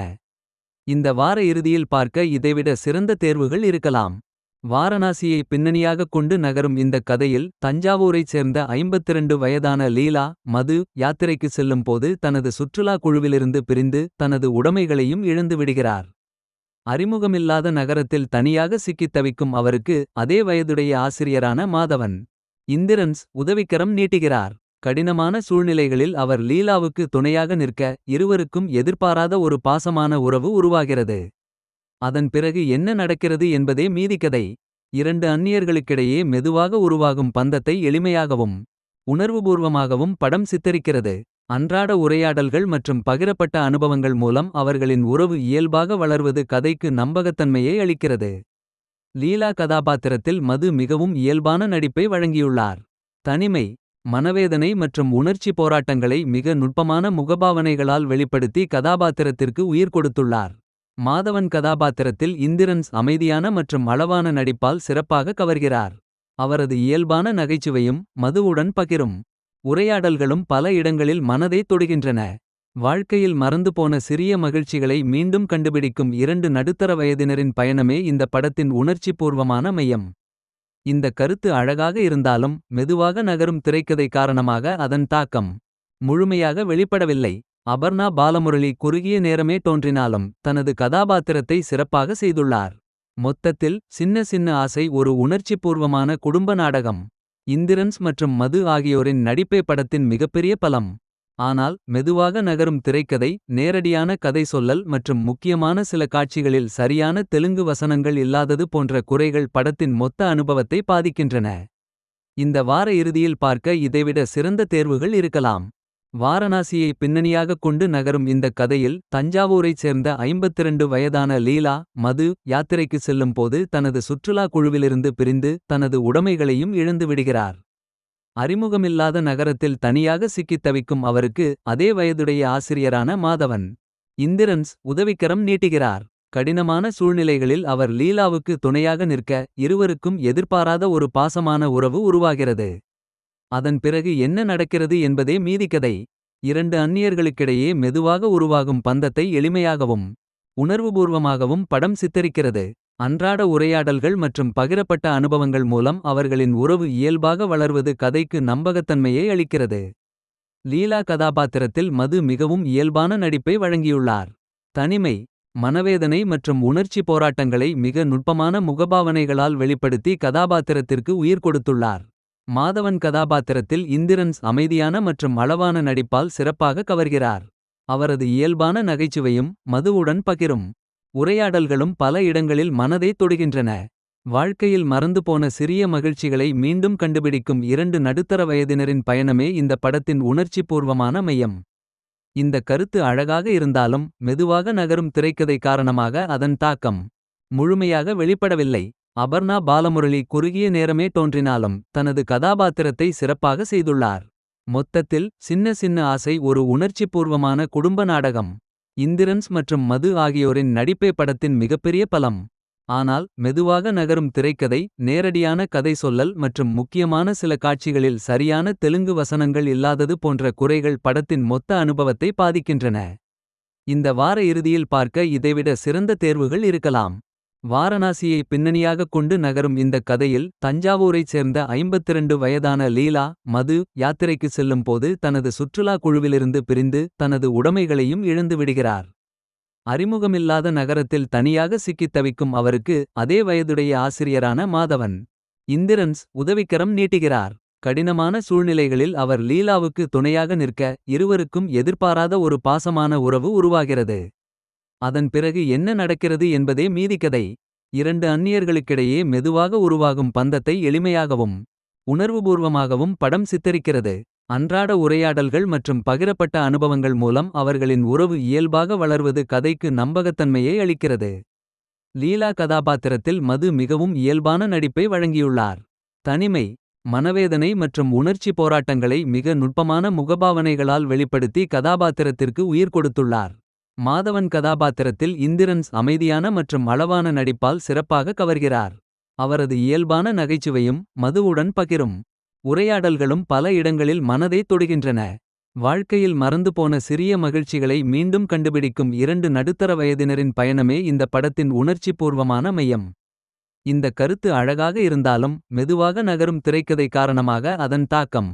இந்த வார இறுதியில் பார்க்க இதைவிட சிறந்த தேர்வுகள் இருக்கலாம். வாரணாசியை பின்னணியாகக் கொண்டு நகரும் இந்த கதையில் தஞ்சாவூரைச் சேர்ந்த 52 வயதான லீலா, மது யாத்திரைக்கு செல்லும் போது தனது சுற்றுலா குழுவிலிருந்து பிரிந்து தனது உடைமைகளையும் இழந்து விடுகிறார். அறிமுகமில்லாத நகரத்தில் தனியாக சிக்கித் தவிக்கும் அவருக்கு அதே வயதுடைய ஆசிரியரான மாதவன் இந்திரன்ஸ் உதவிக்கரம் நீட்டுகிறார். கடினமான சூழ்நிலைகளில் அவர் லீலாவுக்கு துணையாக நிற்க இருவருக்கும் எதிர்பாராத ஒரு பாசமான உறவு உருவாகிறது. அதன் பிறகு என்ன நடக்கிறது என்பதே மீதிக்கதை. இரண்டு அந்நியர்களுக்கிடையே மெதுவாக உருவாகும் பந்தத்தை எளிமையாகவும் உணர்வுபூர்வமாகவும் படம் சித்தரிக்கிறது. அன்றாட உரையாடல்கள் மற்றும் பகிரப்பட்ட அனுபவங்கள் மூலம் அவர்களின் உறவு இயல்பாக வளர்வது கதைக்கு நம்பகத்தன்மையை அளிக்கிறது. லீலா கதாபாத்திரத்தில் மது மிகவும் இயல்பான நடிப்பை வழங்கியுள்ளார். தனிமை, மனவேதனை மற்றும் உணர்ச்சி போராட்டங்களை மிக நுட்பமான முகபாவனைகளால் வெளிப்படுத்தி கதாபாத்திரத்திற்கு உயிர் கொடுத்துள்ளார். மாதவன் கதாபாத்திரத்தில் இந்திரன்ஸ் அமைதியான மற்றும் அளவான நடிப்பால் சிறப்பாக கவர்கிறார். அவரது இயல்பான நகைச்சுவையும் மதுவுடன் பகிரும் உரையாடல்களும் பல இடங்களில் மனதை தொடுகின்றன. வாழ்க்கையில் மறந்துபோன சிறிய மகிழ்ச்சிகளை மீண்டும் கண்டுபிடிக்கும் இரண்டு நடுத்தர வயதினரின் பயணமே இந்த படத்தின் உணர்ச்சிபூர்வமான மையம். இந்த கருத்து அழகாக இருந்தாலும் மெதுவாக நகரும் திரைக்கதை காரணமாக அதன் தாக்கம் முழுமையாக வெளிப்படவில்லை. அபர்ணா பாலமுரளி குறுகிய நேரமே தோன்றினாலும் தனது கதாபாத்திரத்தை சிறப்பாக செய்துள்ளார். மொத்தத்தில் சின்ன சின்ன ஆசை ஒரு உணர்ச்சிபூர்வமான குடும்ப நாடகம். இந்திரன்ஸ் மற்றும் மது ஆகியோரின் நடிப்பே படத்தின் மிகப்பெரிய பலம். ஆனால் மெதுவாக நகரும் திரைக்கதை, நேரடியான கதை சொல்லல் மற்றும் முக்கியமான சில காட்சிகளில் சரியான தெலுங்கு வசனங்கள் இல்லாதது போன்ற குறைகள் படத்தின் மொத்த அனுபவத்தை பாதிக்கின்றன. இந்த வார இறுதியில் பார்க்க இதைவிட சிறந்த தேர்வுகள் இருக்கலாம். வாரணாசியை பின்னணியாகக் கொண்டு நகரும் இந்த கதையில் தஞ்சாவூரைச் சேர்ந்த 52 வயதான லீலா, மது யாத்திரைக்கு செல்லும் போது தனது சுற்றுலா குழுவிலிருந்து பிரிந்து தனது உடைமைகளையும் இழந்து விடுகிறார். அறிமுகமில்லாத நகரத்தில் தனியாக சிக்கித் தவிக்கும் அவருக்கு அதே வயதுடைய ஆசிரியரான மாதவன் இந்திரன்ஸ் உதவிக்கரம் நீட்டுகிறார். கடினமான சூழ்நிலைகளில் அவர் லீலாவுக்கு துணையாக நிற்க இருவருக்கும் எதிர்பாராத ஒரு பாசமான உறவு உருவாகிறது. அதன் பிறகு என்ன நடக்கிறது என்பதே மீதிக்கதை. இரண்டு அந்நியர்களுக்கிடையே மெதுவாக உருவாகும் பந்தத்தை எளிமையாகவும் உணர்வுபூர்வமாகவும் படம் சித்தரிக்கிறது. அன்றாட உரையாடல்கள் மற்றும் பகிரப்பட்ட அனுபவங்கள் மூலம் அவர்களின் உறவு இயல்பாக வளர்வது கதைக்கு நம்பகத்தன்மையை அளிக்கிறது. லீலா கதாபாத்திரத்தில் மது மிகவும் இயல்பான நடிப்பை வழங்கியுள்ளார். தனிமை, மனவேதனை மற்றும் உணர்ச்சி போராட்டங்களை மிக நுட்பமான முகபாவனைகளால் வெளிப்படுத்தி கதாபாத்திரத்திற்கு உயிர் கொடுத்துள்ளார். மாதவன் கதாபாத்திரத்தில் இந்திரன்ஸ் அமைதியான மற்றும் அளவான நடிப்பால் சிறப்பாக கவர்கிறார். அவரது இயல்பான நகைச்சுவையும் மதுவுடன் பகிரும் உரையாடல்களும் பல இடங்களில் மனதை தொடுகின்றன. வாழ்க்கையில் மறந்துபோன சிறிய மகிழ்ச்சிகளை மீண்டும் கண்டுபிடிக்கும் இரண்டு நடுத்தர வயதினரின் பயணமே இந்த படத்தின் உணர்ச்சிபூர்வமான மையம். இந்த கருத்து அழகாக இருந்தாலும் மெதுவாக நகரும் திரைக்கதை காரணமாக அதன் தாக்கம் முழுமையாக வெளிப்படவில்லை. அபர்ணா பாலமுரளி குறுகிய நேரமே தோன்றினாலும் தனது கதாபாத்திரத்தை சிறப்பாக செய்துள்ளார். மொத்தத்தில் சின்ன சின்ன ஆசை ஒரு உணர்ச்சிபூர்வமான குடும்ப நாடகம். இந்திரன்ஸ் மற்றும் மது ஆகியோரின் நடிப்பே படத்தின் மிகப்பெரிய பலம். ஆனால் மெதுவாக நகரும் திரைக்கதை, நேரடியான கதை சொல்லல் மற்றும் முக்கியமான சில காட்சிகளில் சரியான தெலுங்கு வசனங்கள் இல்லாதது போன்ற குறைகள் படத்தின் மொத்த அனுபவத்தை பாதிக்கின்றன. இந்த வார இறுதியில் பார்க்க இதைவிட சிறந்த தேர்வுகள் இருக்கலாம். வாரணாசியை பின்னணியாகக் கொண்டு நகரும் இந்த கதையில் தஞ்சாவூரைச் சேர்ந்த 52 வயதான லீலா, மது யாத்திரைக்கு செல்லும் போது தனது சுற்றுலா குழுவிலிருந்து பிரிந்து தனது உடைமைகளையும் இழந்து விடுகிறார். அறிமுகமில்லாத நகரத்தில் தனியாக சிக்கித் தவிக்கும் அவருக்கு அதே வயதுடைய ஆசிரியரான மாதவன் இந்திரன்ஸ் உதவிக்கரம் நீட்டுகிறார். கடினமான சூழ்நிலைகளில் அவர் லீலாவுக்கு துணையாக நிற்க இருவருக்கும் எதிர்பாராத ஒரு பாசமான உறவு உருவாகிறது. அதன் பிறகு என்ன நடக்கிறது என்பதே மீதிக்கதை. இரண்டு அந்நியர்களுக்கிடையே மெதுவாக உருவாகும் பந்தத்தை எளிமையாகவும் உணர்வுபூர்வமாகவும் படம் சித்தரிக்கிறது. அன்றாட உரையாடல்கள் மற்றும் பகிரப்பட்ட அனுபவங்கள் மூலம் அவர்களின் உறவு இயல்பாக வளர்வது கதைக்கு நம்பகத்தன்மையை அளிக்கிறது. லீலா கதாபாத்திரத்தில் மது மிகவும் இயல்பான நடிப்பை வழங்கியுள்ளார். தனிமை, மனவேதனை மற்றும் உணர்ச்சி போராட்டங்களை மிக நுட்பமான முகபாவனைகளால் வெளிப்படுத்தி கதாபாத்திரத்திற்கு உயிர் கொடுத்துள்ளார். மாதவன் கதாபாத்திரத்தில் இந்திரன்ஸ் அமைதியான மற்றும் அளவான நடிப்பால் சிறப்பாக கவர்கிறார். அவரது இயல்பான நகைச்சுவையும் மதுவுடன் பகிரும் உரையாடல்களும் பல இடங்களில் மனதை தொடுகின்றன. வாழ்க்கையில் மறந்துபோன சிறிய மகிழ்ச்சிகளை மீண்டும் கண்டுபிடிக்கும் இரண்டு நடுத்தர வயதினரின் பயணமே இந்த படத்தின் உணர்ச்சிபூர்வமான மையம். இந்த கருத்து அழகாக இருந்தாலும் மெதுவாக நகரும் திரைக்கதை காரணமாக அதன் தாக்கம்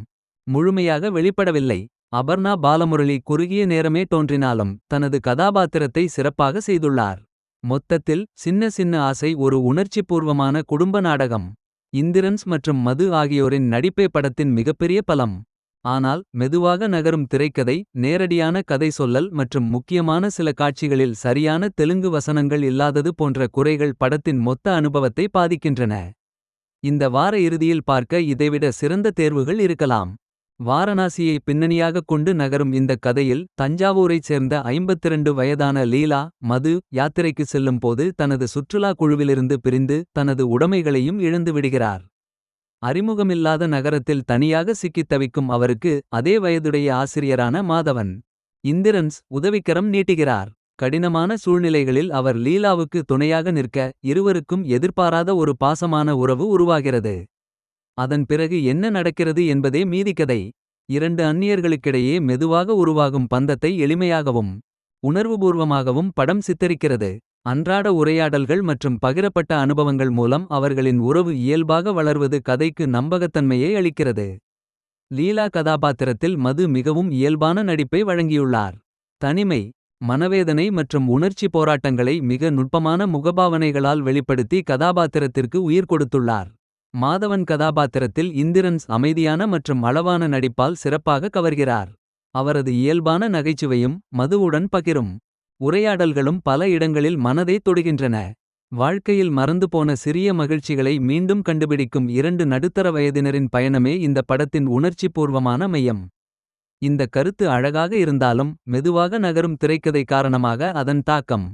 முழுமையாக வெளிப்படவில்லை. அபர்ணா பாலமுரளி குறுகிய நேரமே தோன்றினாலும் தனது கதாபாத்திரத்தை சிறப்பாக செய்துள்ளார். மொத்தத்தில் சின்ன சின்ன ஆசை ஒரு உணர்ச்சிபூர்வமான குடும்ப நாடகம். இந்திரன்ஸ் மற்றும் மது ஆகியோரின் நடிப்பே படத்தின் மிகப்பெரிய பலம். ஆனால் மெதுவாக நகரும் திரைக்கதை, நேரடியான கதை சொல்லல் மற்றும் முக்கியமான சில காட்சிகளில் சரியான தெலுங்கு வசனங்கள் இல்லாதது போன்ற குறைகள் படத்தின் மொத்த அனுபவத்தை பாதிக்கின்றன. இந்த வார இறுதியில் பார்க்க இதைவிட சிறந்த தேர்வுகள் இருக்கலாம். வாரணாசியை பின்னணியாகக் கொண்டு நகரும் இந்த கதையில் தஞ்சாவூரைச் சேர்ந்த 52 வயதான லீலா, மது யாத்திரைக்கு செல்லும் போது தனது சுற்றுலா குழுவிலிருந்து பிரிந்து தனது உடைமைகளையும் இழந்து விடுகிறார். அறிமுகமில்லாத நகரத்தில் தனியாக சிக்கித் தவிக்கும் அவருக்கு அதே வயதுடைய ஆசிரியரான மாதவன் இந்திரன்ஸ் உதவிக்கரம் நீட்டுகிறார். கடினமான சூழ்நிலைகளில் அவர் லீலாவுக்கு துணையாக நிற்க இருவருக்கும் எதிர்பாராத ஒரு பாசமான உறவு உருவாகிறது. அதன் பிறகு என்ன நடக்கிறது என்பதே மீதிக்கதை. இரண்டு அந்நியர்களுக்கிடையே மெதுவாக உருவாகும் பந்தத்தை எளிமையாகவும் உணர்வுபூர்வமாகவும் படம் சித்தரிக்கிறது. அன்றாட உரையாடல்கள் மற்றும் பகிரப்பட்ட அனுபவங்கள் மூலம் அவர்களின் உறவு இயல்பாக வளர்வது கதைக்கு நம்பகத்தன்மையை அளிக்கிறது. லீலா கதாபாத்திரத்தில் மது மிகவும் இயல்பான நடிப்பை வழங்கியுள்ளார். தனிமை, மனவேதனை மற்றும் உணர்ச்சி போராட்டங்களை மிக நுட்பமான முகபாவனைகளால் வெளிப்படுத்தி கதாபாத்திரத்திற்கு உயிர் கொடுத்துள்ளார். மாதவன் கதாபாத்திரத்தில் இந்திரன்ஸ் அமைதியான மற்றும் அளவான நடிப்பால் சிறப்பாக கவர்கிறார். அவரது இயல்பான நகைச்சுவையும் மதுவுடன் பகிரும் உரையாடல்களும் பல இடங்களில் மனதை தொடுகின்றன. வாழ்க்கையில் மறந்துபோன சிறிய மகிழ்ச்சிகளை மீண்டும் கண்டுபிடிக்கும் இரண்டு நடுத்தர வயதினரின் பயணமே இந்த படத்தின் உணர்ச்சிபூர்வமான மையம். இந்த கருத்து அழகாக இருந்தாலும் மெதுவாக நகரும் திரைக்கதை காரணமாக அதன் தாக்கம்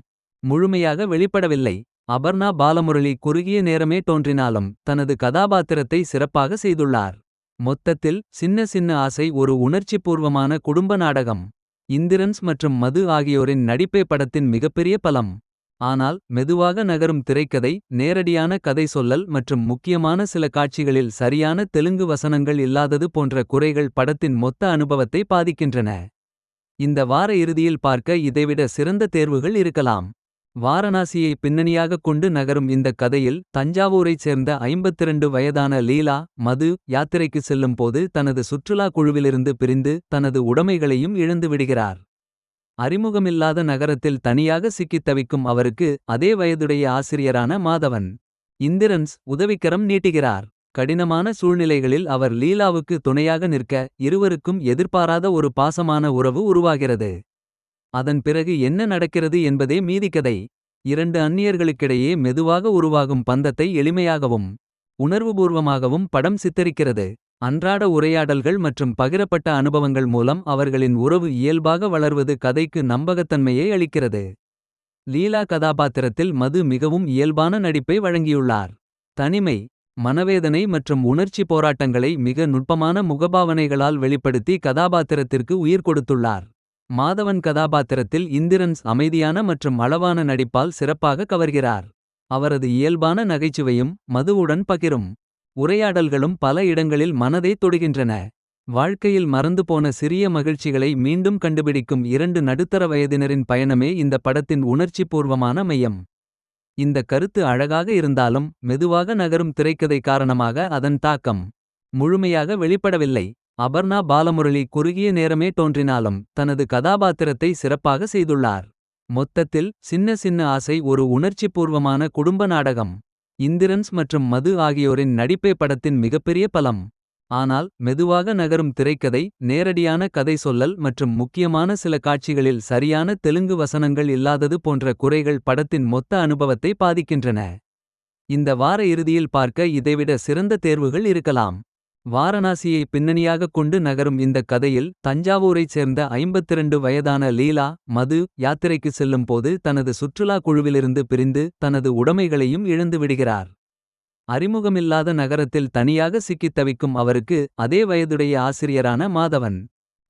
முழுமையாக வெளிப்படவில்லை. அபர்ணா பாலமுரளி குறுகிய நேரமே தோன்றினாலும் தனது கதாபாத்திரத்தை சிறப்பாக செய்துள்ளார். மொத்தத்தில் சின்ன சின்ன ஆசை ஒரு உணர்ச்சிபூர்வமான குடும்ப நாடகம். இந்திரன்ஸ் மற்றும் மது ஆகியோரின் நடிப்பே படத்தின் மிகப்பெரிய பலம். ஆனால் மெதுவாக நகரும் திரைக்கதை, நேரடியான கதை சொல்லல் மற்றும் முக்கியமான சில காட்சிகளில் சரியான தெலுங்கு வசனங்கள் இல்லாதது போன்ற குறைகள் படத்தின் மொத்த அனுபவத்தை பாதிக்கின்றன. இந்த வார இறுதியில் பார்க்க இதைவிட சிறந்த தேர்வுகள் இருக்கலாம். வாரணாசியை பின்னணியாகக் கொண்டு நகரும் இந்த கதையில் தஞ்சாவூரைச் சேர்ந்த 52 வயதான லீலா, மது யாத்திரைக்கு செல்லும் போது தனது சுற்றுலா குழுவிலிருந்து பிரிந்து தனது உடைமைகளையும் இழந்து விடுகிறார். அறிமுகமில்லாத நகரத்தில் தனியாக சிக்கித் தவிக்கும் அவருக்கு அதே வயதுடைய ஆசிரியரான மாதவன் இந்திரன்ஸ் உதவிக்கரம் நீட்டுகிறார். கடினமான சூழ்நிலைகளில் அவர் லீலாவுக்கு துணையாக நிற்க இருவருக்கும் எதிர்பாராத ஒரு பாசமான உறவு உருவாகிறது. அதன் பிறகு என்ன நடக்கிறது என்பதே மீதிக்கதை. இரண்டு அந்நியர்களுக்கிடையே மெதுவாக உருவாகும் பந்தத்தை எளிமையாகவும் உணர்வுபூர்வமாகவும் படம் சித்தரிக்கிறது. அன்றாட உரையாடல்கள் மற்றும் பகிரப்பட்ட அனுபவங்கள் மூலம் அவர்களின் உறவு இயல்பாக வளர்வது கதைக்கு நம்பகத்தன்மையை அளிக்கிறது. லீலா கதாபாத்திரத்தில் மது மிகவும் இயல்பான நடிப்பை வழங்கியுள்ளார். தனிமை, மனவேதனை மற்றும் உணர்ச்சி போராட்டங்களை மிக நுட்பமான முகபாவனைகளால் வெளிப்படுத்தி கதாபாத்திரத்திற்கு உயிர் கொடுத்துள்ளார். மாதவன் கதாபாத்திரத்தில் இந்திரன்ஸ் அமைதியான மற்றும் அளவான நடிப்பால் சிறப்பாக கவர்கிறார். அவரது இயல்பான நகைச்சுவையும் மதுவுடன் பகிரும் உரையாடல்களும் பல இடங்களில் மனதை தொடுகின்றன. வாழ்க்கையில் மறந்துபோன சிறிய மகிழ்ச்சிகளை மீண்டும் கண்டுபிடிக்கும் இரண்டு நடுத்தர வயதினரின் பயணமே இந்த படத்தின் உணர்ச்சிபூர்வமான மையம். இந்த கருத்து அழகாக இருந்தாலும் மெதுவாக நகரும் திரைக்கதை காரணமாக அதன் தாக்கம் முழுமையாக வெளிப்படவில்லை. அபர்ணா பாலமுரளி குறுகிய நேரமே தோன்றினாலும் தனது கதாபாத்திரத்தை சிறப்பாக செய்துள்ளார். மொத்தத்தில் சின்ன சின்ன ஆசை ஒரு உணர்ச்சிபூர்வமான குடும்ப நாடகம். இந்திரன்ஸ் மற்றும் மது ஆகியோரின் நடிப்பே படத்தின் மிகப்பெரிய பலம். ஆனால் மெதுவாக நகரும் திரைக்கதை, நேரடியான கதை சொல்லல் மற்றும் முக்கியமான சில காட்சிகளில் சரியான தெலுங்கு வசனங்கள் இல்லாதது போன்ற குறைகள் படத்தின் மொத்த அனுபவத்தை பாதிக்கின்றன. இந்த வார இறுதியில் பார்க்க இதைவிட சிறந்த தேர்வுகள் இருக்கலாம். வாரணாசியை பின்னணியாகக் கொண்டு நகரும் இந்த கதையில் தஞ்சாவூரைச் சேர்ந்த 52 வயதான லீலா மது யாத்திரைக்கு செல்லும் போது தனது சுற்றுலா குழுவிலிருந்து பிரிந்து தனது உடைமைகளையும் இழந்து விடுகிறார். அறிமுகமில்லாத நகரத்தில் தனியாக சிக்கித் தவிக்கும் அவருக்கு அதே வயதுடைய ஆசிரியரான மாதவன்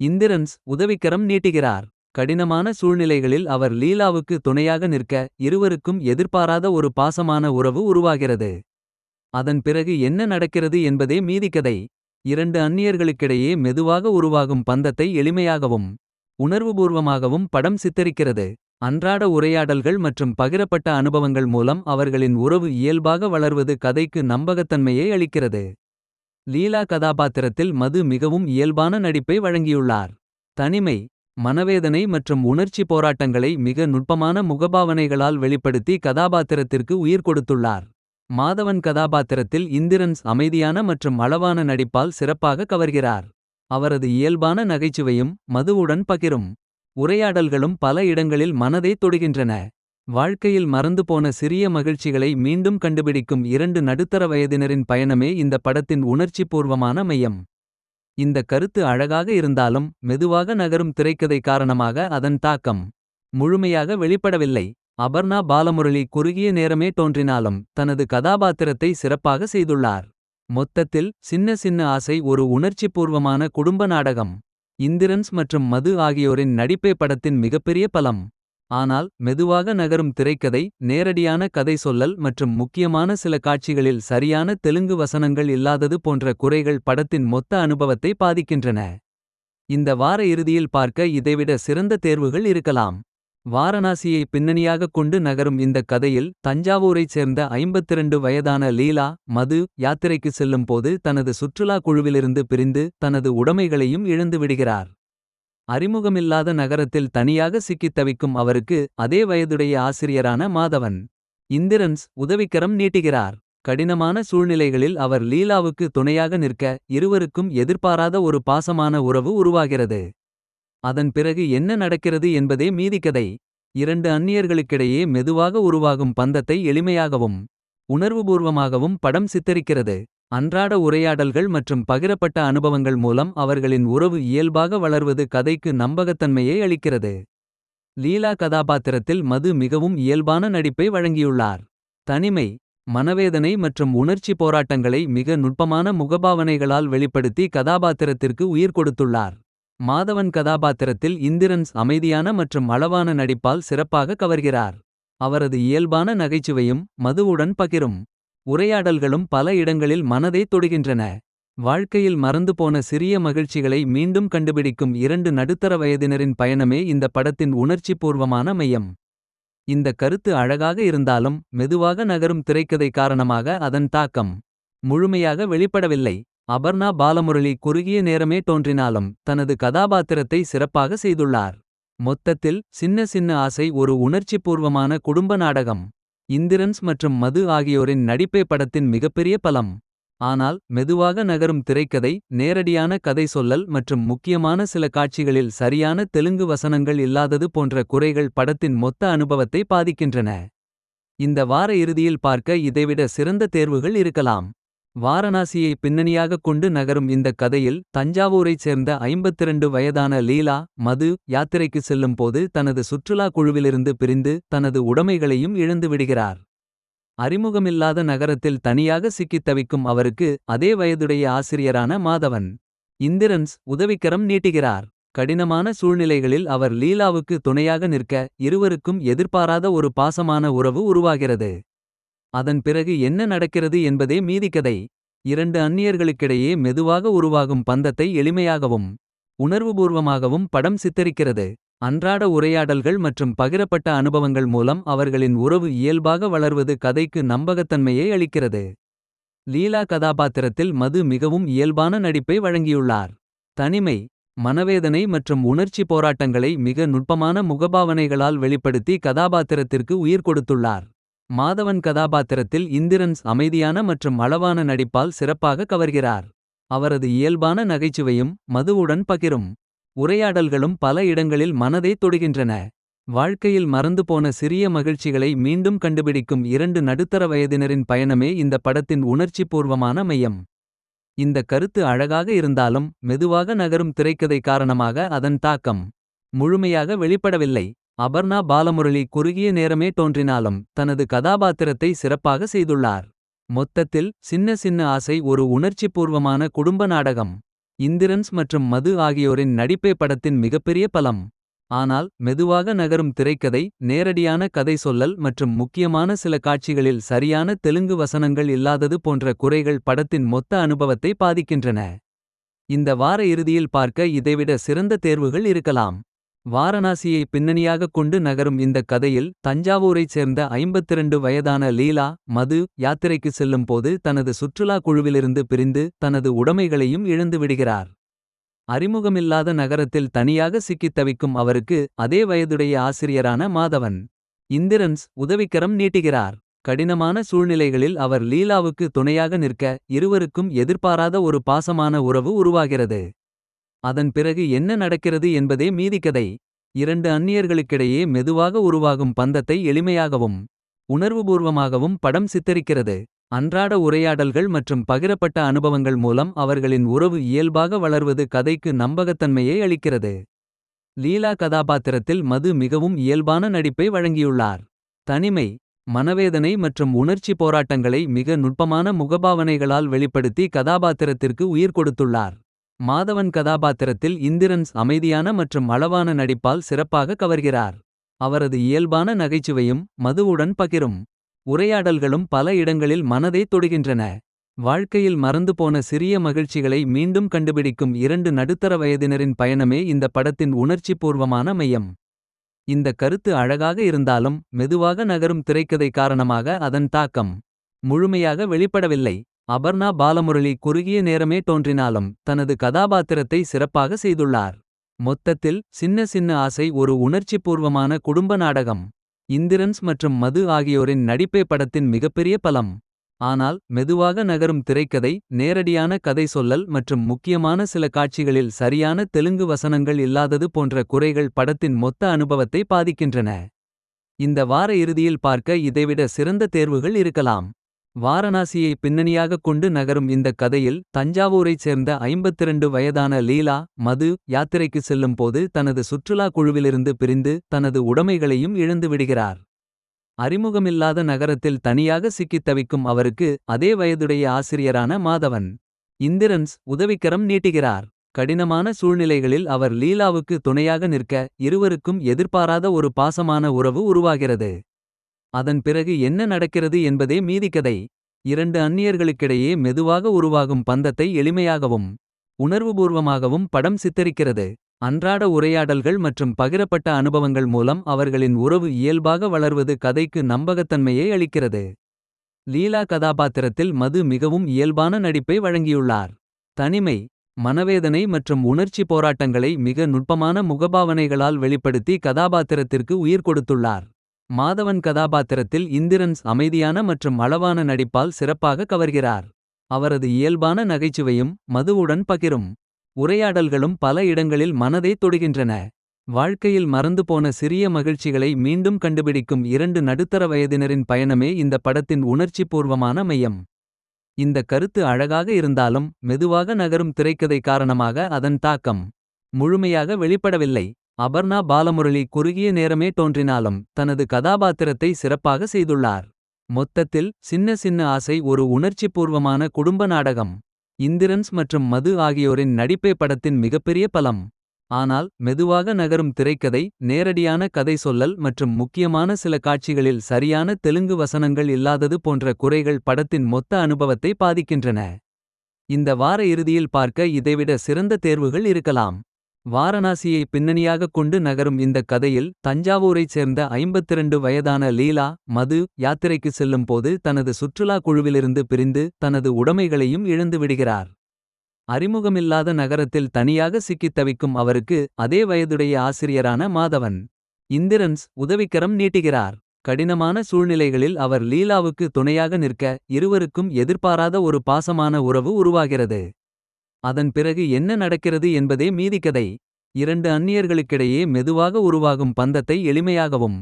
இந்திரன்ஸ் உதவிக்கரம் நீட்டுகிறார். கடினமான சூழ்நிலைகளில் அவர் லீலாவுக்கு துணையாக நிற்க இருவருக்கும் எதிர்பாராத ஒரு பாசமான உறவு உருவாகிறது. அதன் பிறகு என்ன நடக்கிறது என்பதே மீதிக்கதை. இரண்டு அந்நியர்களுக்கிடையே மெதுவாக உருவாகும் பந்தத்தை எளிமையாகவும் உணர்வுபூர்வமாகவும் படம் சித்தரிக்கிறது. அன்றாட உரையாடல்கள் மற்றும் பகிரப்பட்ட அனுபவங்கள் மூலம் அவர்களின் உறவு இயல்பாக வளர்வது கதைக்கு நம்பகத்தன்மையை அளிக்கிறது. லீலா கதாபாத்திரத்தில் மது மிகவும் இயல்பான நடிப்பை வழங்கியுள்ளார். தனிமை, மனவேதனை மற்றும் உணர்ச்சி போராட்டங்களை மிக நுட்பமான முகபாவனைகளால் வெளிப்படுத்தி கதாபாத்திரத்திற்கு உயிர் கொடுத்துள்ளார். மாதவன் கதாபாத்திரத்தில் இந்திரன்ஸ் அமைதியான மற்றும் அளவான நடிப்பால் சிறப்பாக கவர்கிறார். அவரது இயல்பான நகைச்சுவையும் மதுவுடன் பகிரும் உரையாடல்களும் பல இடங்களில் மனதை தொடுகின்றன. வாழ்க்கையில் மறந்துபோன சிறிய மகிழ்ச்சிகளை மீண்டும் கண்டுபிடிக்கும் இரண்டு நடுத்தர வயதினரின் பயணமே இந்த படத்தின் உணர்ச்சிபூர்வமான மையம். இந்த கருத்து அழகாக இருந்தாலும் மெதுவாக நகரும் திரைக்கதை காரணமாக அதன் தாக்கம் முழுமையாக வெளிப்படவில்லை. அபர்ணா பாலமுரளி குறுகிய நேரமே தோன்றினாலும் தனது கதாபாத்திரத்தை சிறப்பாக செய்துள்ளார். மொத்தத்தில் சின்ன சின்ன ஆசை ஒரு உணர்ச்சிபூர்வமான குடும்ப நாடகம். இந்திரன்ஸ் மற்றும் மது ஆகியோரின் நடிப்பே படத்தின் மிகப்பெரிய பலம். ஆனால் மெதுவாக நகரும் திரைக்கதை, நேரடியான கதை சொல்லல் மற்றும் முக்கியமான சில காட்சிகளில் சரியான தெலுங்கு வசனங்கள் இல்லாதது போன்ற குறைகள் படத்தின் மொத்த அனுபவத்தை பாதிக்கின்றன. இந்த வார இறுதியில் பார்க்க இதைவிட சிறந்த தேர்வுகள் இருக்கலாம். வாரணாசியை பின்னணியாகக் கொண்டு நகரும் இந்த கதையில் தஞ்சாவூரைச் சேர்ந்த 52 வயதான லீலா மது யாத்திரைக்கு செல்லும் போது தனது சுற்றுலா குழுவிலிருந்து பிரிந்து தனது உடைமைகளையும் இழந்து விடுகிறார். அறிமுகமில்லாத நகரத்தில் தனியாக சிக்கித் தவிக்கும் அவருக்கு அதே வயதுடைய ஆசிரியரான மாதவன் இந்திரன்ஸ் உதவிக்கரம் நீட்டுகிறார். கடினமான சூழ்நிலைகளில் அவர் லீலாவுக்கு துணையாக நிற்க இருவருக்கும் எதிர்பாராத ஒரு பாசமான உறவு உருவாகிறது. அதன் பிறகு என்ன நடக்கிறது என்பதே மீதிக்கதை. இரண்டு அந்நியர்களுக்கிடையே மெதுவாக உருவாகும் பந்தத்தை எளிமையாகவும் உணர்வுபூர்வமாகவும் படம் சித்தரிக்கிறது. அன்றாட உரையாடல்கள் மற்றும் பகிரப்பட்ட அனுபவங்கள் மூலம் அவர்களின் உறவு இயல்பாக வளர்வது கதைக்கு நம்பகத்தன்மையை அளிக்கிறது. லீலா கதாபாத்திரத்தில் மது மிகவும் இயல்பான நடிப்பை வழங்கியுள்ளார். தனிமை, மனவேதனை மற்றும் உணர்ச்சி போராட்டங்களை மிக நுட்பமான முகபாவனைகளால் வெளிப்படுத்தி கதாபாத்திரத்திற்கு உயிர் கொடுத்துள்ளார். மாதவன் கதாபாத்திரத்தில் இந்திரன்ஸ் அமைதியான மற்றும் அளவான நடிப்பால் சிறப்பாக கவர்கிறார். அவரது இயல்பான நகைச்சுவையும் மதுவுடன் பகிரும் உரையாடல்களும் பல இடங்களில் மனதை தொடுகின்றன. வாழ்க்கையில் மறந்துபோன சிறிய மகிழ்ச்சிகளை மீண்டும் கண்டுபிடிக்கும் இரண்டு நடுத்தர வயதினரின் பயணமே இந்த படத்தின் உணர்ச்சிபூர்வமான மையம். இந்த கருத்து அழகாக இருந்தாலும் மெதுவாக நகரும் திரைக்கதை காரணமாக அதன் தாக்கம் முழுமையாக வெளிப்படவில்லை. அபர்ணா பாலமுரளி குறுகிய நேரமே தோன்றினாலும் தனது கதாபாத்திரத்தை சிறப்பாக செய்துள்ளார். மொத்தத்தில் சின்ன சின்ன ஆசை ஒரு உணர்ச்சிபூர்வமான குடும்ப நாடகம். இந்திரன்ஸ் மற்றும் மது ஆகியோரின் நடிப்பே படத்தின் மிகப்பெரிய பலம். ஆனால் மெதுவாக நகரும் திரைக்கதை, நேரடியான கதை சொல்லல் மற்றும் முக்கியமான சில காட்சிகளில் சரியான தெலுங்கு வசனங்கள் இல்லாதது போன்ற குறைகள் படத்தின் மொத்த அனுபவத்தை பாதிக்கின்றன. இந்த வார இறுதியில் பார்க்க இதைவிட சிறந்த தேர்வுகள் இருக்கலாம். வாரணாசியை பின்னணியாகக் கொண்டு நகரும் இந்த கதையில் தஞ்சாவூரைச் சேர்ந்த 52 வயதான லீலா மது யாத்திரைக்கு செல்லும் போது தனது சுற்றுலா குழுவிலிருந்து பிரிந்து தனது உடைமைகளையும் இழந்து விடுகிறார். அறிமுகமில்லாத நகரத்தில் தனியாக சிக்கித் தவிக்கும் அவருக்கு அதே வயதுடைய ஆசிரியரான மாதவன் இந்திரன்ஸ் உதவிக்கரம் நீட்டுகிறார். கடினமான சூழ்நிலைகளில் அவர் லீலாவுக்கு துணையாக நிற்க இருவருக்கும் எதிர்பாராத ஒரு பாசமான உறவு உருவாகிறது. அதன் பிறகு என்ன நடக்கிறது என்பதே மீதிக்கதை. இரண்டு அந்நியர்களுக்கிடையே மெதுவாக உருவாகும் பந்தத்தை எளிமையாகவும் உணர்வுபூர்வமாகவும் படம் சித்தரிக்கிறது. அன்றாட உரையாடல்கள் மற்றும் பகிரப்பட்ட அனுபவங்கள் மூலம் அவர்களின் உறவு இயல்பாக வளர்வது கதைக்கு நம்பகத்தன்மையை அளிக்கிறது. லீலா கதாபாத்திரத்தில் மது மிகவும் இயல்பான நடிப்பை வழங்கியுள்ளார். தனிமை, மனவேதனை மற்றும் உணர்ச்சி போராட்டங்களை மிக நுட்பமான முகபாவனைகளால் வெளிப்படுத்தி கதாபாத்திரத்திற்கு உயிர் கொடுத்துள்ளார். மாதவன் கதாபாத்திரத்தில் இந்திரன்ஸ் அமைதியான மற்றும் அளவான நடிப்பால் சிறப்பாக கவர்கிறார். அவரது இயல்பான நகைச்சுவையும் மதுவுடன் பகிரும் உரையாடல்களும் பல இடங்களில் மனதை தொடுகின்றன. வாழ்க்கையில் மறந்துபோன சிறிய மகிழ்ச்சிகளை மீண்டும் கண்டுபிடிக்கும் இரண்டு நடுத்தர வயதினரின் பயணமே இந்த படத்தின் உணர்ச்சிபூர்வமான மையம். இந்த கருத்து அழகாக இருந்தாலும் மெதுவாக நகரும் திரைக்கதை காரணமாக அதன் தாக்கம் முழுமையாக வெளிப்படவில்லை. அபர்ணா பாலமுரளி குறுகிய நேரமே தோன்றினாலும் தனது கதாபாத்திரத்தை சிறப்பாக செய்துள்ளார். மொத்தத்தில் சின்ன சின்ன ஆசை ஒரு உணர்ச்சிபூர்வமான குடும்ப நாடகம். இந்திரன்ஸ் மற்றும் மது ஆகியோரின் நடிப்பே படத்தின் மிகப்பெரிய பலம். ஆனால் மெதுவாக நகரும் திரைக்கதை, நேரடியான கதை சொல்லல் மற்றும் முக்கியமான சில காட்சிகளில் சரியான தெலுங்கு வசனங்கள் இல்லாதது போன்ற குறைகள் படத்தின் மொத்த அனுபவத்தை பாதிக்கின்றன. இந்த வார இறுதியில் பார்க்க இதைவிட சிறந்த தேர்வுகள் இருக்கலாம். வாரணாசியை பின்னணியாகக் கொண்டு நகரும் இந்த கதையில் தஞ்சாவூரைச் சேர்ந்த 52 வயதான லீலா, மது யாத்திரைக்கு செல்லும் போது தனது சுற்றுலா குழுவிலிருந்து பிரிந்து தனது உடைமைகளையும் இழந்து விடுகிறார். அறிமுகமில்லாத நகரத்தில் தனியாக சிக்கித் தவிக்கும் அவருக்கு அதே வயதுடைய ஆசிரியரான மாதவன் இந்திரன்ஸ் உதவிக்கரம் நீட்டுகிறார். கடினமான சூழ்நிலைகளில் அவர் லீலாவுக்கு துணையாக நிற்க இருவருக்கும் எதிர்பாராத ஒரு பாசமான உறவு உருவாகிறது. அதன் பிறகு என்ன நடக்கிறது என்பதே மீதிக்கதை. இரண்டு அந்நியர்களுக்கிடையே மெதுவாக உருவாகும் பந்தத்தை எளிமையாகவும் உணர்வுபூர்வமாகவும் படம் சித்தரிக்கிறது. அன்றாட உரையாடல்கள் மற்றும் பகிரப்பட்ட அனுபவங்கள் மூலம் அவர்களின் உறவு இயல்பாக வளர்வது கதைக்கு நம்பகத்தன்மையை அளிக்கிறது. லீலா கதாபாத்திரத்தில் மது மிகவும் இயல்பான நடிப்பை வழங்கியுள்ளார். தனிமை, மனவேதனை மற்றும் உணர்ச்சி போராட்டங்களை மிக நுட்பமான முகபாவனைகளால் வெளிப்படுத்தி கதாபாத்திரத்திற்கு உயிர் கொடுத்துள்ளார். மாதவன் கதாபாத்திரத்தில் இந்திரன்ஸ் அமைதியான மற்றும் அளவான நடிப்பால் சிறப்பாக கவர்கிறார். அவரது இயல்பான நகைச்சுவையும் மதுவுடன் பகிரும் உரையாடல்களும் பல இடங்களில் மனதை தொடுகின்றன. வாழ்க்கையில் மறந்துபோன சிறிய மகிழ்ச்சிகளை மீண்டும் கண்டுபிடிக்கும் இரண்டு நடுத்தர வயதினரின் பயணமே இந்த படத்தின் உணர்ச்சிபூர்வமான மையம். இந்த கருத்து அழகாக இருந்தாலும் மெதுவாக நகரும் திரைக்கதை காரணமாக அதன் தாக்கம் முழுமையாக வெளிப்படவில்லை. அபர்ணா பாலமுரளி குறுகிய நேரமே தோன்றினாலும் தனது கதாபாத்திரத்தை சிறப்பாக செய்துள்ளார். மொத்தத்தில் சின்ன சின்ன ஆசை ஒரு உணர்ச்சிபூர்வமான குடும்ப நாடகம். இந்திரன்ஸ் மற்றும் மது ஆகியோரின் நடிப்பே படத்தின் மிகப்பெரிய பலம். ஆனால் மெதுவாக நகரும் திரைக்கதை, நேரடியான கதை சொல்லல் மற்றும் முக்கியமான சில காட்சிகளில் சரியான தெலுங்கு வசனங்கள் இல்லாதது போன்ற குறைகள் படத்தின் மொத்த அனுபவத்தை பாதிக்கின்றன. இந்த வார இறுதியில் பார்க்க இதைவிட சிறந்த தேர்வுகள் இருக்கலாம். வாரணாசியை பின்னணியாகக் கொண்டு நகரும் இந்த கதையில் தஞ்சாவூரைச் சேர்ந்த 52 வயதான லீலா, மது யாத்திரைக்கு செல்லும் போது தனது சுற்றுலா குழுவிலிருந்து பிரிந்து தனது உடைமைகளையும் இழந்து விடுகிறார். அறிமுகமில்லாத நகரத்தில் தனியாக சிக்கித் தவிக்கும் அவருக்கு அதே வயதுடைய ஆசிரியரான மாதவன் இந்திரன்ஸ் உதவிக்கரம் நீட்டுகிறார். கடினமான சூழ்நிலைகளில் அவர் லீலாவுக்கு துணையாக நிற்க இருவருக்கும் எதிர்பாராத ஒரு பாசமான உறவு உருவாகிறது. அதன் பிறகு என்ன நடக்கிறது என்பதே மீதிக்கதை. இரண்டு அந்நியர்களுக்கிடையே மெதுவாக உருவாகும் பந்தத்தை எளிமையாகவும் உணர்வுபூர்வமாகவும் படம் சித்தரிக்கிறது. அன்றாட உரையாடல்கள் மற்றும் பகிரப்பட்ட அனுபவங்கள் மூலம் அவர்களின் உறவு இயல்பாக வளர்வது கதைக்கு நம்பகத்தன்மையை அளிக்கிறது. லீலா கதாபாத்திரத்தில் மது மிகவும் இயல்பான நடிப்பை வழங்கியுள்ளார். தனிமை, மனவேதனை மற்றும் உணர்ச்சி போராட்டங்களை மிக நுட்பமான முகபாவனைகளால் வெளிப்படுத்தி கதாபாத்திரத்திற்கு உயிர் கொடுத்துள்ளார். மாதவன் கதாபாத்திரத்தில் இந்திரன்ஸ் அமைதியான மற்றும் அளவான நடிப்பால் சிறப்பாக கவர்கிறார். அவரது இயல்பான நகைச்சுவையும் மதுவுடன் பகிரும் உரையாடல்களும் பல இடங்களில் மனதை தொடுகின்றன. வாழ்க்கையில் மறந்துபோன சிறிய மகிழ்ச்சிகளை மீண்டும் கண்டுபிடிக்கும் இரண்டு நடுத்தர வயதினரின் பயணமே இந்த படத்தின் உணர்ச்சிபூர்வமான மையம். இந்த கருத்து அழகாக இருந்தாலும் மெதுவாக நகரும் திரைக்கதை காரணமாக அதன் தாக்கம் முழுமையாக வெளிப்படவில்லை. அபர்ணா பாலமுரளி குறுகிய நேரமே தோன்றினாலும் தனது கதாபாத்திரத்தை சிறப்பாக செய்துள்ளார். மொத்தத்தில் சின்ன சின்ன ஆசை ஒரு உணர்ச்சிபூர்வமான குடும்ப நாடகம். இந்திரன்ஸ் மற்றும் மது ஆகியோரின் நடிப்பே படத்தின் மிகப்பெரிய பலம். ஆனால் மெதுவாக நகரும் திரைக்கதை, நேரடியான கதை சொல்லல் மற்றும் முக்கியமான சில காட்சிகளில் சரியான தெலுங்கு வசனங்கள் இல்லாதது போன்ற குறைகள் படத்தின் மொத்த அனுபவத்தை பாதிக்கின்றன. இந்த வார இறுதியில் பார்க்க இதைவிட சிறந்த தேர்வுகள் இருக்கலாம். வாரணாசியை பின்னணியாகக் கொண்டு நகரும் இந்த கதையில் தஞ்சாவூரைச் சேர்ந்த 52 வயதான லீலா, மது யாத்திரைக்கு செல்லும் போது தனது சுற்றுலா குழுவிலிருந்து பிரிந்து தனது உடைமைகளையும் இழந்து விடுகிறார். அறிமுகமில்லாத நகரத்தில் தனியாக சிக்கித் தவிக்கும் அவருக்கு அதே வயதுடைய ஆசிரியரான மாதவன் இந்திரன்ஸ் உதவிக்கரம் நீட்டுகிறார். கடினமான சூழ்நிலைகளில் அவர் லீலாவுக்கு துணையாக நிற்க இருவருக்கும் எதிர்பாராத ஒரு பாசமான உறவு உருவாகிறது. அதன் பிறகு என்ன நடக்கிறது என்பதே மீதிக்கதை. இரண்டு அந்நியர்களுக்கிடையே மெதுவாக உருவாகும் பந்தத்தை எளிமையாகவும்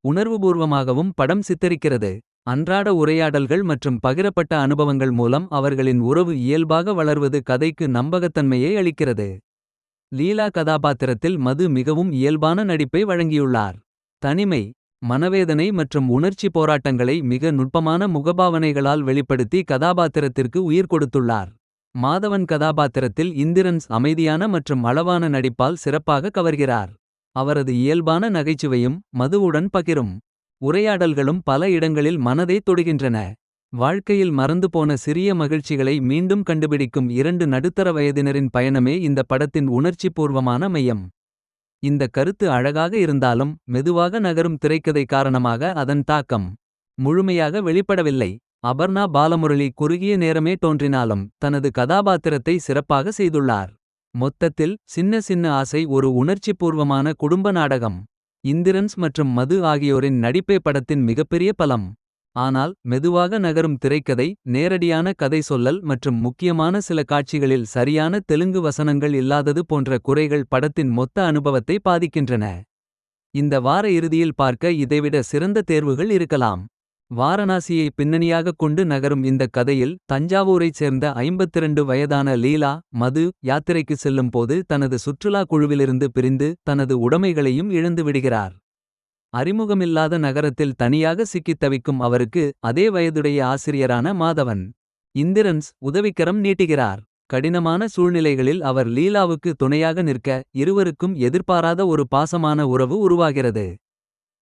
உணர்வுபூர்வமாகவும் படம் சித்தரிக்கிறது. அன்றாட உரையாடல்கள் மற்றும் பகிரப்பட்ட அனுபவங்கள் மூலம் அவர்களின் உறவு இயல்பாக வளர்வது கதைக்கு நம்பகத்தன்மையை அளிக்கிறது. லீலா கதாபாத்திரத்தில் மது மிகவும் இயல்பான நடிப்பை வழங்கியுள்ளார். தனிமை, மனவேதனை மற்றும் உணர்ச்சி போராட்டங்களை மிக நுட்பமான முகபாவனைகளால் வெளிப்படுத்தி கதாபாத்திரத்திற்கு உயிர் கொடுத்துள்ளார். மாதவன் கதாபாத்திரத்தில் இந்திரன்ஸ் அமைதியான மற்றும் அளவான நடிப்பால் சிறப்பாக கவர்கிறார். அவரது இயல்பான நகைச்சுவையும் மதுவுடன் பகிரும் உரையாடல்களும் பல இடங்களில் மனதை தொடுகின்றன. வாழ்க்கையில் மறந்துபோன சிறிய மகிழ்ச்சிகளை மீண்டும் கண்டுபிடிக்கும் இரண்டு நடுத்தர வயதினரின் பயணமே இந்த படத்தின் உணர்ச்சிபூர்வமான மையம். இந்த கருத்து அழகாக இருந்தாலும் மெதுவாக நகரும் திரைக்கதை காரணமாக அதன் தாக்கம் முழுமையாக வெளிப்படவில்லை. அபர்ணா பாலமுரளி குறுகிய நேரமே தோன்றினாலும் தனது கதாபாத்திரத்தை சிறப்பாக செய்துள்ளார். மொத்தத்தில் சின்ன சின்ன ஆசை ஒரு உணர்ச்சிபூர்வமான குடும்ப நாடகம். இந்திரன்ஸ் மற்றும் மது ஆகியோரின் நடிப்பே படத்தின் மிகப்பெரிய பலம். ஆனால் மெதுவாக நகரும் திரைக்கதை, நேரடியான கதை சொல்லல் மற்றும் முக்கியமான சில காட்சிகளில் சரியான தெலுங்கு வசனங்கள் இல்லாதது போன்ற குறைகள் படத்தின் மொத்த அனுபவத்தை பாதிக்கின்றன. இந்த வார இறுதியில் பார்க்க இதைவிட சிறந்த தேர்வுகள் இருக்கலாம். வாரணாசியை பின்னணியாகக் கொண்டு நகரும் இந்த கதையில் தஞ்சாவூரைச் சேர்ந்த 52 வயதான லீலா, மது யாத்திரைக்கு செல்லும் போது தனது சுற்றுலா குழுவிலிருந்து பிரிந்து தனது உடைமைகளையும் இழந்து விடுகிறார். அறிமுகமில்லாத நகரத்தில் தனியாக சிக்கித் தவிக்கும் அவருக்கு அதே வயதுடைய ஆசிரியரான மாதவன் இந்திரன்ஸ் உதவிக்கரம் நீட்டுகிறார். கடினமான சூழ்நிலைகளில் அவர் லீலாவுக்கு துணையாக நிற்க இருவருக்கும் எதிர்பாராத ஒரு பாசமான உறவு உருவாகிறது.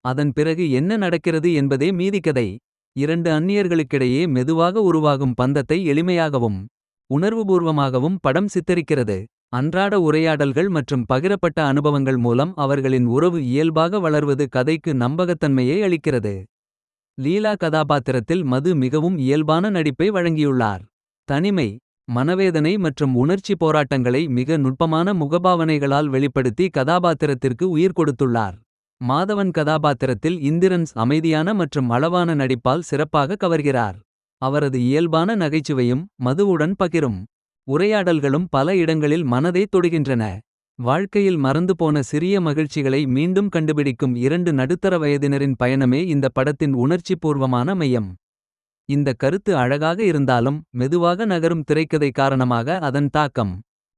அதன் பிறகு என்ன நடக்கிறது என்பதே மீதிக்கதை. இரண்டு அந்நியர்களுக்கிடையே மெதுவாக உருவாகும் பந்தத்தை எளிமையாகவும் உணர்வுபூர்வமாகவும் படம் சித்தரிக்கிறது. அன்றாட உரையாடல்கள் மற்றும் பகிரப்பட்ட அனுபவங்கள் மூலம் அவர்களின் உறவு இயல்பாக வளர்வது கதைக்கு நம்பகத்தன்மையை அளிக்கிறது. லீலா கதாபாத்திரத்தில் மது மிகவும் இயல்பான நடிப்பை வழங்கியுள்ளார். தனிமை, மனவேதனை மற்றும் உணர்ச்சி போராட்டங்களை மிக நுட்பமான முகபாவனைகளால் வெளிப்படுத்தி கதாபாத்திரத்திற்கு உயிர் கொடுத்துள்ளார். மாதவன் கதாபாத்திரத்தில் இந்திரன்ஸ் அமைதியான மற்றும் அளவான நடிப்பால் சிறப்பாக கவர்கிறார். அவரது இயல்பான நகைச்சுவையும் மதுவுடன் பகிரும் உரையாடல்களும் பல இடங்களில் மனதை தொடுகின்றன. வாழ்க்கையில் மறந்துபோன சிறிய மகிழ்ச்சிகளை மீண்டும் கண்டுபிடிக்கும் இரண்டு நடுத்தர வயதினரின் பயணமே இந்த படத்தின் உணர்ச்சிபூர்வமான மையம். இந்த கருத்து அழகாக இருந்தாலும் மெதுவாக நகரும் திரைக்கதை காரணமாக அதன் தாக்கம்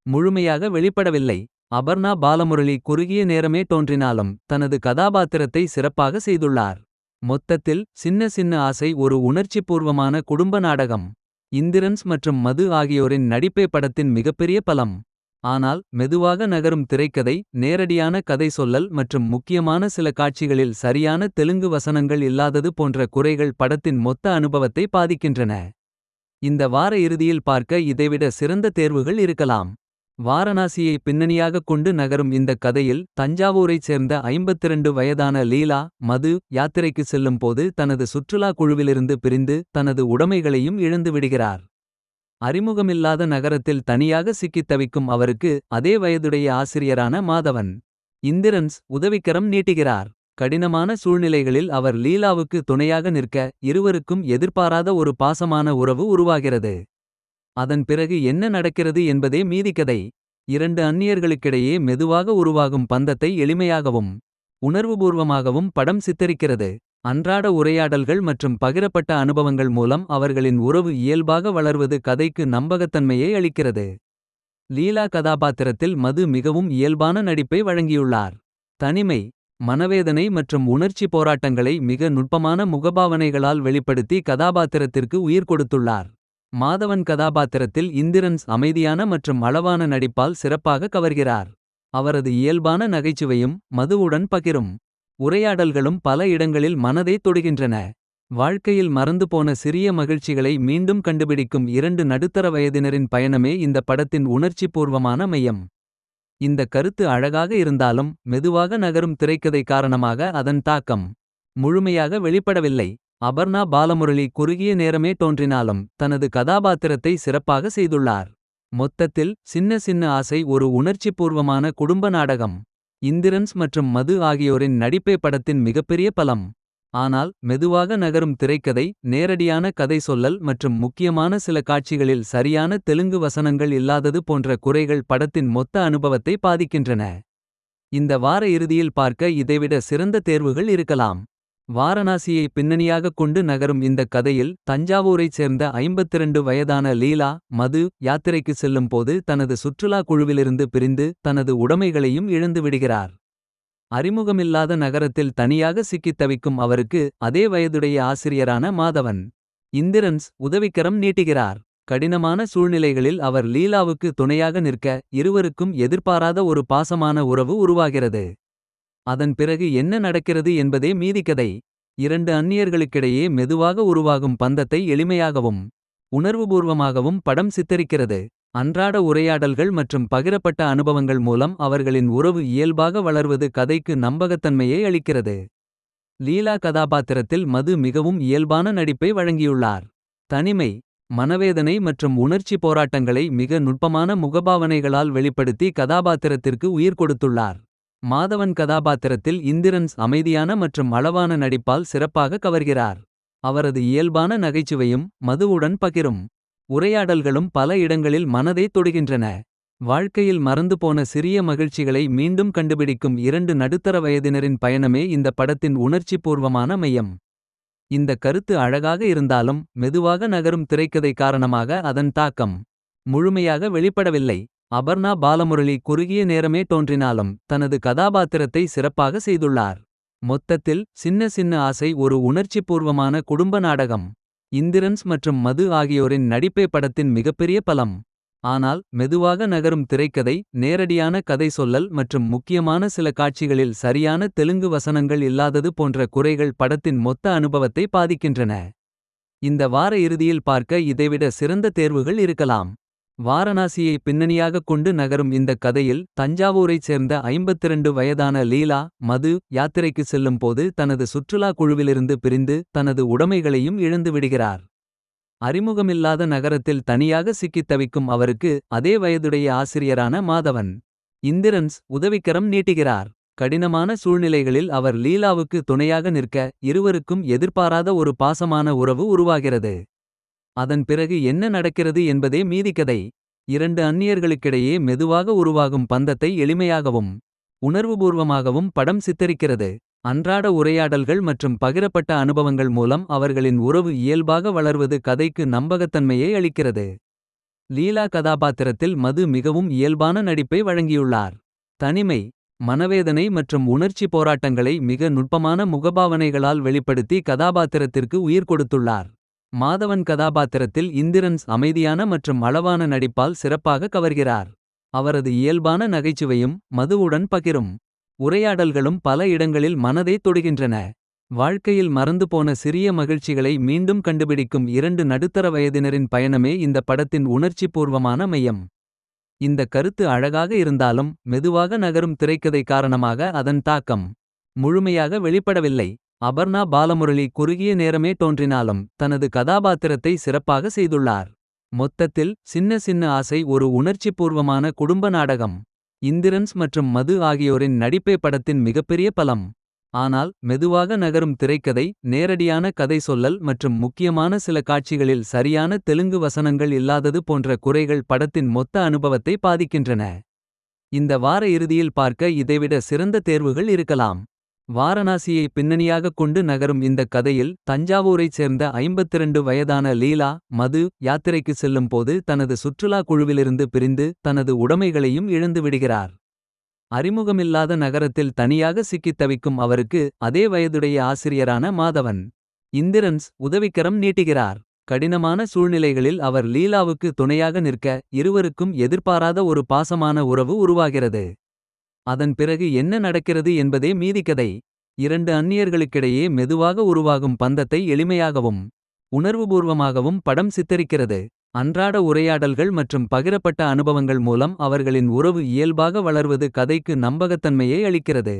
முழுமையாக வெளிப்படவில்லை. அபர்ணா பாலமுரளி குறுகிய நேரமே தோன்றினாலும் தனது கதாபாத்திரத்தை சிறப்பாக செய்துள்ளார். மொத்தத்தில் சின்ன சின்ன ஆசை ஒரு உணர்ச்சிபூர்வமான குடும்ப நாடகம். இந்திரன்ஸ் மற்றும் மது ஆகியோரின் நடிப்பே படத்தின் மிகப்பெரிய பலம். ஆனால் மெதுவாக நகரும் திரைக்கதை, நேரடியான கதை சொல்லல் மற்றும் முக்கியமான சில காட்சிகளில் சரியான தெலுங்கு வசனங்கள் இல்லாதது போன்ற குறைகள் படத்தின் மொத்த அனுபவத்தை பாதிக்கின்றன. இந்த வார இறுதியில் பார்க்க இதைவிட சிறந்த தேர்வுகள் இருக்கலாம். வாரணாசியை பின்னணியாகக் கொண்டு நகரும் இந்த கதையில் தஞ்சாவூரைச் சேர்ந்த 52 வயதான லீலா, மது யாத்திரைக்கு செல்லும் போது தனது சுற்றுலா குழுவிலிருந்து பிரிந்து தனது உடைமைகளையும் இழந்து விடுகிறார். அறிமுகமில்லாத நகரத்தில் தனியாக சிக்கித் தவிக்கும் அவருக்கு அதே வயதுடைய ஆசிரியரான மாதவன் இந்திரன்ஸ் உதவிக்கரம் நீட்டுகிறார். கடினமான சூழ்நிலைகளில் அவர் லீலாவுக்கு துணையாக நிற்க இருவருக்கும் எதிர்பாராத ஒரு பாசமான உறவு உருவாகிறது. அதன் பிறகு என்ன நடக்கிறது என்பதே மீதிக்கதை. இரண்டு அந்நியர்களுக்கிடையே மெதுவாக உருவாகும் பந்தத்தை எளிமையாகவும் உணர்வுபூர்வமாகவும் படம் சித்தரிக்கிறது. அன்றாட உரையாடல்கள் மற்றும் பகிரப்பட்ட அனுபவங்கள் மூலம் அவர்களின் உறவு இயல்பாக வளர்வது கதைக்கு நம்பகத்தன்மையை அளிக்கிறது. லீலா கதாபாத்திரத்தில் மது மிகவும் இயல்பான நடிப்பை வழங்கியுள்ளார். தனிமை, மனவேதனை மற்றும் உணர்ச்சி போராட்டங்களை மிக நுட்பமான முகபாவனைகளால் வெளிப்படுத்தி கதாபாத்திரத்திற்கு உயிர் கொடுத்துள்ளார். மாதவன் கதாபாத்திரத்தில் இந்திரன்ஸ் அமைதியான மற்றும் அளவான நடிப்பால் சிறப்பாக கவர்கிறார். அவரது இயல்பான நகைச்சுவையும் மதுவுடன் பகிரும் உரையாடல்களும் பல இடங்களில் மனதை தொடுகின்றன. வாழ்க்கையில் மறந்துபோன சிறிய மகிழ்ச்சிகளை மீண்டும் கண்டுபிடிக்கும் இரண்டு நடுத்தர வயதினரின் பயணமே இந்த படத்தின் உணர்ச்சிபூர்வமான மையம். இந்த கருத்து அழகாக இருந்தாலும் மெதுவாக நகரும் திரைக்கதை காரணமாக அதன் தாக்கம் முழுமையாக வெளிப்படவில்லை. அபர்ணா பாலமுரளி குறுகிய நேரமே தோன்றினாலும் தனது கதாபாத்திரத்தை சிறப்பாக செய்துள்ளார். மொத்தத்தில் சின்ன சின்ன ஆசை ஒரு உணர்ச்சிபூர்வமான குடும்ப நாடகம். இந்திரன்ஸ் மற்றும் மது ஆகியோரின் நடிப்பே படத்தின் மிகப்பெரிய பலம். ஆனால் மெதுவாக நகரும் திரைக்கதை, நேரடியான கதை சொல்லல் மற்றும் முக்கியமான சில காட்சிகளில் சரியான தெலுங்கு வசனங்கள் இல்லாதது போன்ற குறைகள் படத்தின் மொத்த அனுபவத்தை பாதிக்கின்றன. இந்த வார இறுதியில் பார்க்க இதைவிட சிறந்த தேர்வுகள் இருக்கலாம். வாரணாசியை பின்னணியாகக் கொண்டு நகரும் இந்த கதையில் தஞ்சாவூரைச் சேர்ந்த 52 வயதான லீலா மது யாத்திரைக்கு செல்லும் போது தனது சுற்றுலா குழுவிலிருந்து பிரிந்து தனது உடைமைகளையும் இழந்து விடுகிறார். அறிமுகமில்லாத நகரத்தில் தனியாக சிக்கித் தவிக்கும் அவருக்கு அதே வயதுடைய ஆசிரியரான மாதவன் இந்திரன்ஸ் உதவிக்கரம் நீட்டுகிறார். கடினமான சூழ்நிலைகளில் அவர் லீலாவுக்கு துணையாக நிற்க இருவருக்கும் எதிர்பாராத ஒரு பாசமான உறவு உருவாகிறது. அதன் பிறகு என்ன நடக்கிறது என்பதே மீதிக்கதை. இரண்டு அந்நியர்களுக்கிடையே மெதுவாக உருவாகும் பந்தத்தை எளிமையாகவும் உணர்வுபூர்வமாகவும் படம் சித்தரிக்கிறது. அன்றாட உரையாடல்கள் மற்றும் பகிரப்பட்ட அனுபவங்கள் மூலம் அவர்களின் உறவு இயல்பாக வளர்வது கதைக்கு நம்பகத்தன்மையை அளிக்கிறது. லீலா கதாபாத்திரத்தில் மது மிகவும் இயல்பான நடிப்பை வழங்கியுள்ளார். தனிமை, மனவேதனை மற்றும் உணர்ச்சி போராட்டங்களை மிக நுட்பமான முகபாவனைகளால் வெளிப்படுத்தி கதாபாத்திரத்திற்கு உயிர் கொடுத்துள்ளார். மாதவன் கதாபாத்திரத்தில் இந்திரன்ஸ் அமைதியான மற்றும் அளவான நடிப்பால் சிறப்பாக கவர்கிறார். அவரது இயல்பான நகைச்சுவையும் மதுவுடன் பகிரும் உரையாடல்களும் பல இடங்களில் மனதை தொடுகின்றன. வாழ்க்கையில் மறந்துபோன சிறிய மகிழ்ச்சிகளை மீண்டும் கண்டுபிடிக்கும் இரண்டு நடுத்தர வயதினரின் பயணமே இந்த படத்தின் உணர்ச்சிபூர்வமான மையம். இந்த கருத்து அழகாக இருந்தாலும் மெதுவாக நகரும் திரைக்கதை காரணமாக அதன் தாக்கம் முழுமையாக வெளிப்படவில்லை. அபர்ணா பாலமுரளி குறுகிய நேரமே தோன்றினாலும் தனது கதாபாத்திரத்தை சிறப்பாக செய்துள்ளார். மொத்தத்தில் சின்ன சின்ன ஆசை ஒரு உணர்ச்சிபூர்வமான குடும்ப நாடகம். இந்திரன்ஸ் மற்றும் மது ஆகியோரின் நடிப்பே படத்தின் மிகப்பெரிய பலம். ஆனால் மெதுவாக நகரும் திரைக்கதை, நேரடியான கதை சொல்லல் மற்றும் முக்கியமான சில காட்சிகளில் சரியான தெலுங்கு வசனங்கள் இல்லாதது போன்ற குறைகள் படத்தின் மொத்த அனுபவத்தை பாதிக்கின்றன. இந்த வார இறுதியில் பார்க்க இதைவிட சிறந்த தேர்வுகள் இருக்கலாம். வாரணாசியை பின்னணியாகக் கொண்டு நகரும் இந்த கதையில் தஞ்சாவூரைச் சேர்ந்த 52 வயதான லீலா மது யாத்திரைக்கு செல்லும் போது தனது சுற்றுலா குழுவிலிருந்து பிரிந்து தனது உடைமைகளையும் இழந்து விடுகிறார். அறிமுகமில்லாத நகரத்தில் தனியாக சிக்கித் தவிக்கும் அவருக்கு அதே வயதுடைய ஆசிரியரான மாதவன் இந்திரன்ஸ் உதவிக்கரம் நீட்டுகிறார். கடினமான சூழ்நிலைகளில் அவர் லீலாவுக்கு துணையாக நிற்க இருவருக்கும் எதிர்பாராத ஒரு பாசமான உறவு உருவாகிறது. அதன் பிறகு என்ன நடக்கிறது என்பதே மீதிக்கதை. இரண்டு அந்நியர்களுக்கிடையே மெதுவாக உருவாகும் பந்தத்தை எளிமையாகவும் உணர்வுபூர்வமாகவும் படம் சித்தரிக்கிறது. அன்றாட உரையாடல்கள் மற்றும் பகிரப்பட்ட அனுபவங்கள் மூலம் அவர்களின் உறவு இயல்பாக வளர்வது கதைக்கு நம்பகத்தன்மையை அளிக்கிறது. லீலா கதாபாத்திரத்தில் மது மிகவும் இயல்பான நடிப்பை வழங்கியுள்ளார். தனிமை, மனவேதனை மற்றும் உணர்ச்சி போராட்டங்களை மிக நுட்பமான முகபாவனைகளால் வெளிப்படுத்தி கதாபாத்திரத்திற்கு உயிர் கொடுத்துள்ளார். மாதவன் கதாபாத்திரத்தில் இந்திரன்ஸ் அமைதியான மற்றும் அளவான நடிப்பால் சிறப்பாக கவர்கிறார். அவரது இயல்பான நகைச்சுவையும் மதுவுடன் பகிரும் உரையாடல்களும் பல இடங்களில் மனதை தொடுகின்றன. வாழ்க்கையில் மறந்துபோன சிறிய மகிழ்ச்சிகளை மீண்டும் கண்டுபிடிக்கும் இரண்டு நடுத்தர வயதினரின் பயணமே இந்த படத்தின் உணர்ச்சிபூர்வமான மையம். இந்த கருத்து அழகாக இருந்தாலும் மெதுவாக நகரும் திரைக்கதை காரணமாக அதன் தாக்கம் முழுமையாக வெளிப்படவில்லை. அபர்ணா பாலமுரளி குறுகிய நேரமே தோன்றினாலும் தனது கதாபாத்திரத்தை சிறப்பாக செய்துள்ளார். மொத்தத்தில் சின்ன சின்ன ஆசை ஒரு உணர்ச்சிபூர்வமான குடும்ப நாடகம். இந்திரன்ஸ் மற்றும் மது ஆகியோரின் நடிப்பே படத்தின் மிகப்பெரிய பலம். ஆனால் மெதுவாக நகரும் திரைக்கதை, நேரடியான கதை சொல்லல் மற்றும் முக்கியமான சில காட்சிகளில் சரியான தெலுங்கு வசனங்கள் இல்லாதது போன்ற குறைகள் படத்தின் மொத்த அனுபவத்தை பாதிக்கின்றன. இந்த வார இறுதியில் பார்க்க இதைவிட சிறந்த தேர்வுகள் இருக்கலாம். வாரணாசியை பின்னணியாகக் கொண்டு நகரும் இந்த கதையில் தஞ்சாவூரைச் சேர்ந்த 52 வயதான லீலா மது யாத்திரைக்கு செல்லும் போது தனது சுற்றுலா குழுவிலிருந்து பிரிந்து தனது உடைமைகளையும் இழந்து விடுகிறார். அறிமுகமில்லாத நகரத்தில் தனியாக சிக்கித் தவிக்கும் அவருக்கு அதே வயதுடைய ஆசிரியரான மாதவன் இந்திரன்ஸ் உதவிக்கரம் நீட்டுகிறார். கடினமான சூழ்நிலைகளில் அவர் லீலாவுக்கு துணையாக நிற்க இருவருக்கும் எதிர்பாராத ஒரு பாசமான உறவு உருவாகிறது. அதன் பிறகு என்ன நடக்கிறது என்பதே மீதிக்கதை. இரண்டு அந்நியர்களுக்கிடையே மெதுவாக உருவாகும் பந்தத்தை எளிமையாகவும் உணர்வுபூர்வமாகவும் படம் சித்தரிக்கிறது. அன்றாட உரையாடல்கள் மற்றும் பகிரப்பட்ட அனுபவங்கள் மூலம் அவர்களின் உறவு இயல்பாக வளர்வது கதைக்கு நம்பகத்தன்மையை அளிக்கிறது.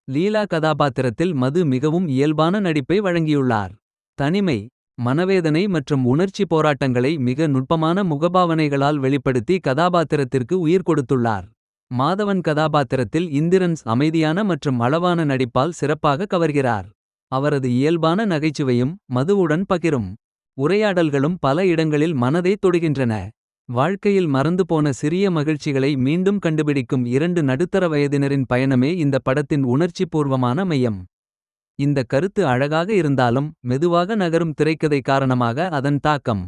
லீலா கதாபாத்திரத்தில் மது மிகவும் இயல்பான நடிப்பை வழங்கியுள்ளார். தனிமை, மனவேதனை மற்றும் உணர்ச்சி போராட்டங்களை மிக நுட்பமான முகபாவனைகளால் வெளிப்படுத்தி கதாபாத்திரத்திற்கு உயிர் கொடுத்துள்ளார். மாதவன் கதாபாத்திரத்தில் இந்திரன்ஸ் அமைதியான மற்றும் அளவான நடிப்பால் சிறப்பாக கவர்கிறார். அவரது இயல்பான நகைச்சுவையும் மதுவுடன் பகிரும் உரையாடல்களும் பல இடங்களில் மனதை தொடுகின்றன. வாழ்க்கையில் மறந்துபோன சிறிய மகிழ்ச்சிகளை மீண்டும் கண்டுபிடிக்கும் இரண்டு நடுத்தர வயதினரின் பயணமே இந்த படத்தின் உணர்ச்சிபூர்வமான மையம். இந்த கருத்து அழகாக இருந்தாலும் மெதுவாக நகரும் திரைக்கதை காரணமாக அதன் தாக்கம்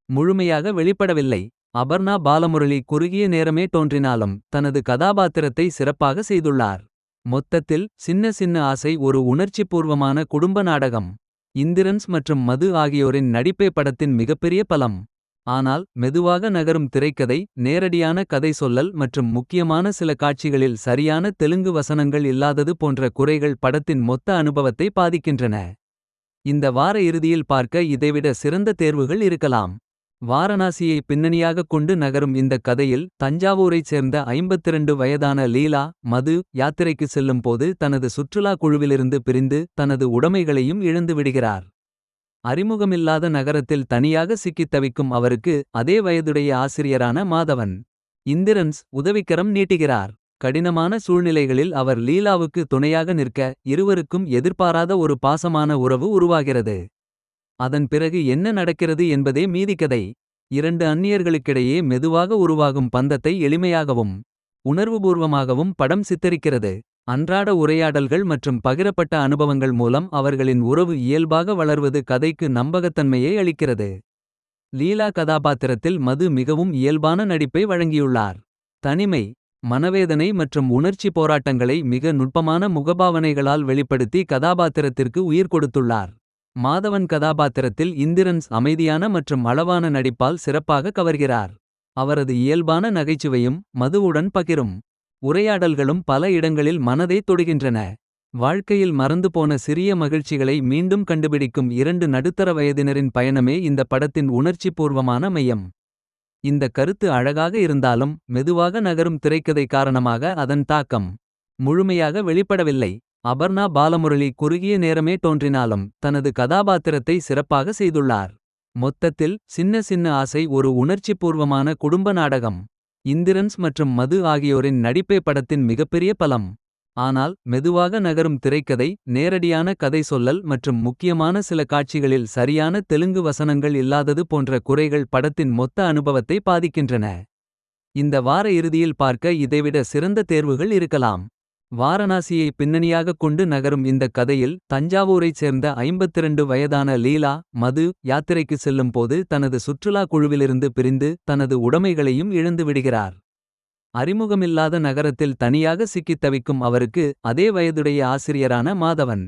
முழுமையாக வெளிப்படவில்லை. அபர்ணா பாலமுரளி குறுகிய நேரமே தோன்றினாலும் தனது கதாபாத்திரத்தை சிறப்பாக செய்துள்ளார். மொத்தத்தில் சின்ன சின்ன ஆசை ஒரு உணர்ச்சிபூர்வமான குடும்ப நாடகம். இந்திரன்ஸ் மற்றும் மது ஆகியோரின் நடிப்பே படத்தின் மிகப்பெரிய பலம். ஆனால் மெதுவாக நகரும் திரைக்கதை, நேரடியான கதை சொல்லல் மற்றும் முக்கியமான சில காட்சிகளில் சரியான தெலுங்கு வசனங்கள் இல்லாதது போன்ற குறைகள் படத்தின் மொத்த அனுபவத்தை பாதிக்கின்றன. இந்த வார இறுதியில் பார்க்க இதைவிட சிறந்த தேர்வுகள் இருக்கலாம். வாரணாசியை பின்னணியாகக் கொண்டு நகரும் இந்த கதையில் தஞ்சாவூரைச் சேர்ந்த 52 வயதான லீலா, மது யாத்திரைக்கு செல்லும் போது தனது சுற்றுலா குழுவிலிருந்து பிரிந்து தனது உடைமைகளையும் இழந்து விடுகிறார். அறிமுகமில்லாத நகரத்தில் தனியாக சிக்கித் தவிக்கும் அவருக்கு அதே வயதுடைய ஆசிரியரான மாதவன் இந்திரன்ஸ் உதவிக்கரம் நீட்டுகிறார். கடினமான சூழ்நிலைகளில் அவர் லீலாவுக்கு துணையாக நிற்க இருவருக்கும் எதிர்பாராத ஒரு பாசமான உறவு உருவாகிறது. அதன் பிறகு என்ன நடக்கிறது என்பதே மீதிக்கதை. இரண்டு அந்நியர்களுக்கிடையே மெதுவாக உருவாகும் பந்தத்தை எளிமையாகவும் உணர்வுபூர்வமாகவும் படம் சித்தரிக்கிறது. அன்றாட உரையாடல்கள் மற்றும் பகிரப்பட்ட அனுபவங்கள் மூலம் அவர்களின் உறவு இயல்பாக வளர்வது கதைக்கு நம்பகத்தன்மையை அளிக்கிறது. லீலா கதாபாத்திரத்தில் மது மிகவும் இயல்பான நடிப்பை வழங்கியுள்ளார். தனிமை, மனவேதனை மற்றும் உணர்ச்சி போராட்டங்களை மிக நுட்பமான முகபாவனைகளால் வெளிப்படுத்தி கதாபாத்திரத்திற்கு உயிர் கொடுத்துள்ளார். மாதவன் கதாபாத்திரத்தில் இந்திரன்ஸ் அமைதியான மற்றும் அளவான நடிப்பால் சிறப்பாக கவர்கிறார். அவரது இயல்பான நகைச்சுவையும் மதுவுடன் பகிரும் உரையாடல்களும் பல இடங்களில் மனதை தொடுகின்றன. வாழ்க்கையில் மறந்துபோன சிறிய மகிழ்ச்சிகளை மீண்டும் கண்டுபிடிக்கும் இரண்டு நடுத்தர வயதினரின் பயணமே இந்த படத்தின் உணர்ச்சிபூர்வமான மையம். இந்த கருத்து அழகாக இருந்தாலும் மெதுவாக நகரும் திரைக்கதை காரணமாக அதன் தாக்கம் முழுமையாக வெளிப்படவில்லை. அபர்ணா பாலமுரளி குறுகிய நேரமே தோன்றினாலும் தனது கதாபாத்திரத்தை சிறப்பாக செய்துள்ளார். மொத்தத்தில் சின்ன சின்ன ஆசை ஒரு உணர்ச்சிபூர்வமான குடும்ப நாடகம். இந்திரன்ஸ் மற்றும் மது ஆகியோரின் நடிப்பே படத்தின் மிகப்பெரிய பலம். ஆனால் மெதுவாக நகரும் திரைக்கதை, நேரடியான கதை சொல்லல் மற்றும் முக்கியமான சில காட்சிகளில் சரியான தெலுங்கு வசனங்கள் இல்லாதது போன்ற குறைகள் படத்தின் மொத்த அனுபவத்தை பாதிக்கின்றன. இந்த வார இறுதியில் பார்க்க இதைவிட சிறந்த தேர்வுகள் இருக்கலாம். வாரணாசியை பின்னணியாகக் கொண்டு நகரும் இந்த கதையில் தஞ்சாவூரைச் சேர்ந்த 52 வயதான லீலா, மது யாத்திரைக்கு செல்லும் போது தனது சுற்றுலா குழுவிலிருந்து பிரிந்து தனது உடைமைகளையும் இழந்து விடுகிறார். அறிமுகமில்லாத நகரத்தில் தனியாக சிக்கித் தவிக்கும் அவருக்கு அதே வயதுடைய ஆசிரியரான மாதவன்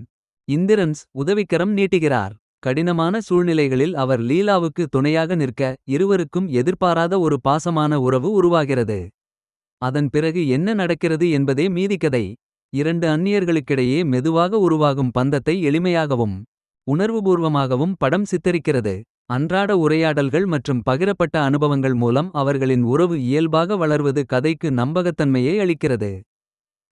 இந்திரன்ஸ் உதவிக்கரம் நீட்டுகிறார். கடினமான சூழ்நிலைகளில் அவர் லீலாவுக்கு துணையாக நிற்க இருவருக்கும் எதிர்பாராத ஒரு பாசமான உறவு உருவாகிறது. அதன் பிறகு என்ன நடக்கிறது என்பதே மீதிக்கதை. இரண்டு அந்நியர்களுக்கிடையே மெதுவாக உருவாகும் பந்தத்தை எளிமையாகவும் உணர்வுபூர்வமாகவும் படம் சித்தரிக்கிறது. அன்றாட உரையாடல்கள் மற்றும் பகிரப்பட்ட அனுபவங்கள் மூலம் அவர்களின் உறவு இயல்பாக வளர்வது கதைக்கு நம்பகத்தன்மையை அளிக்கிறது.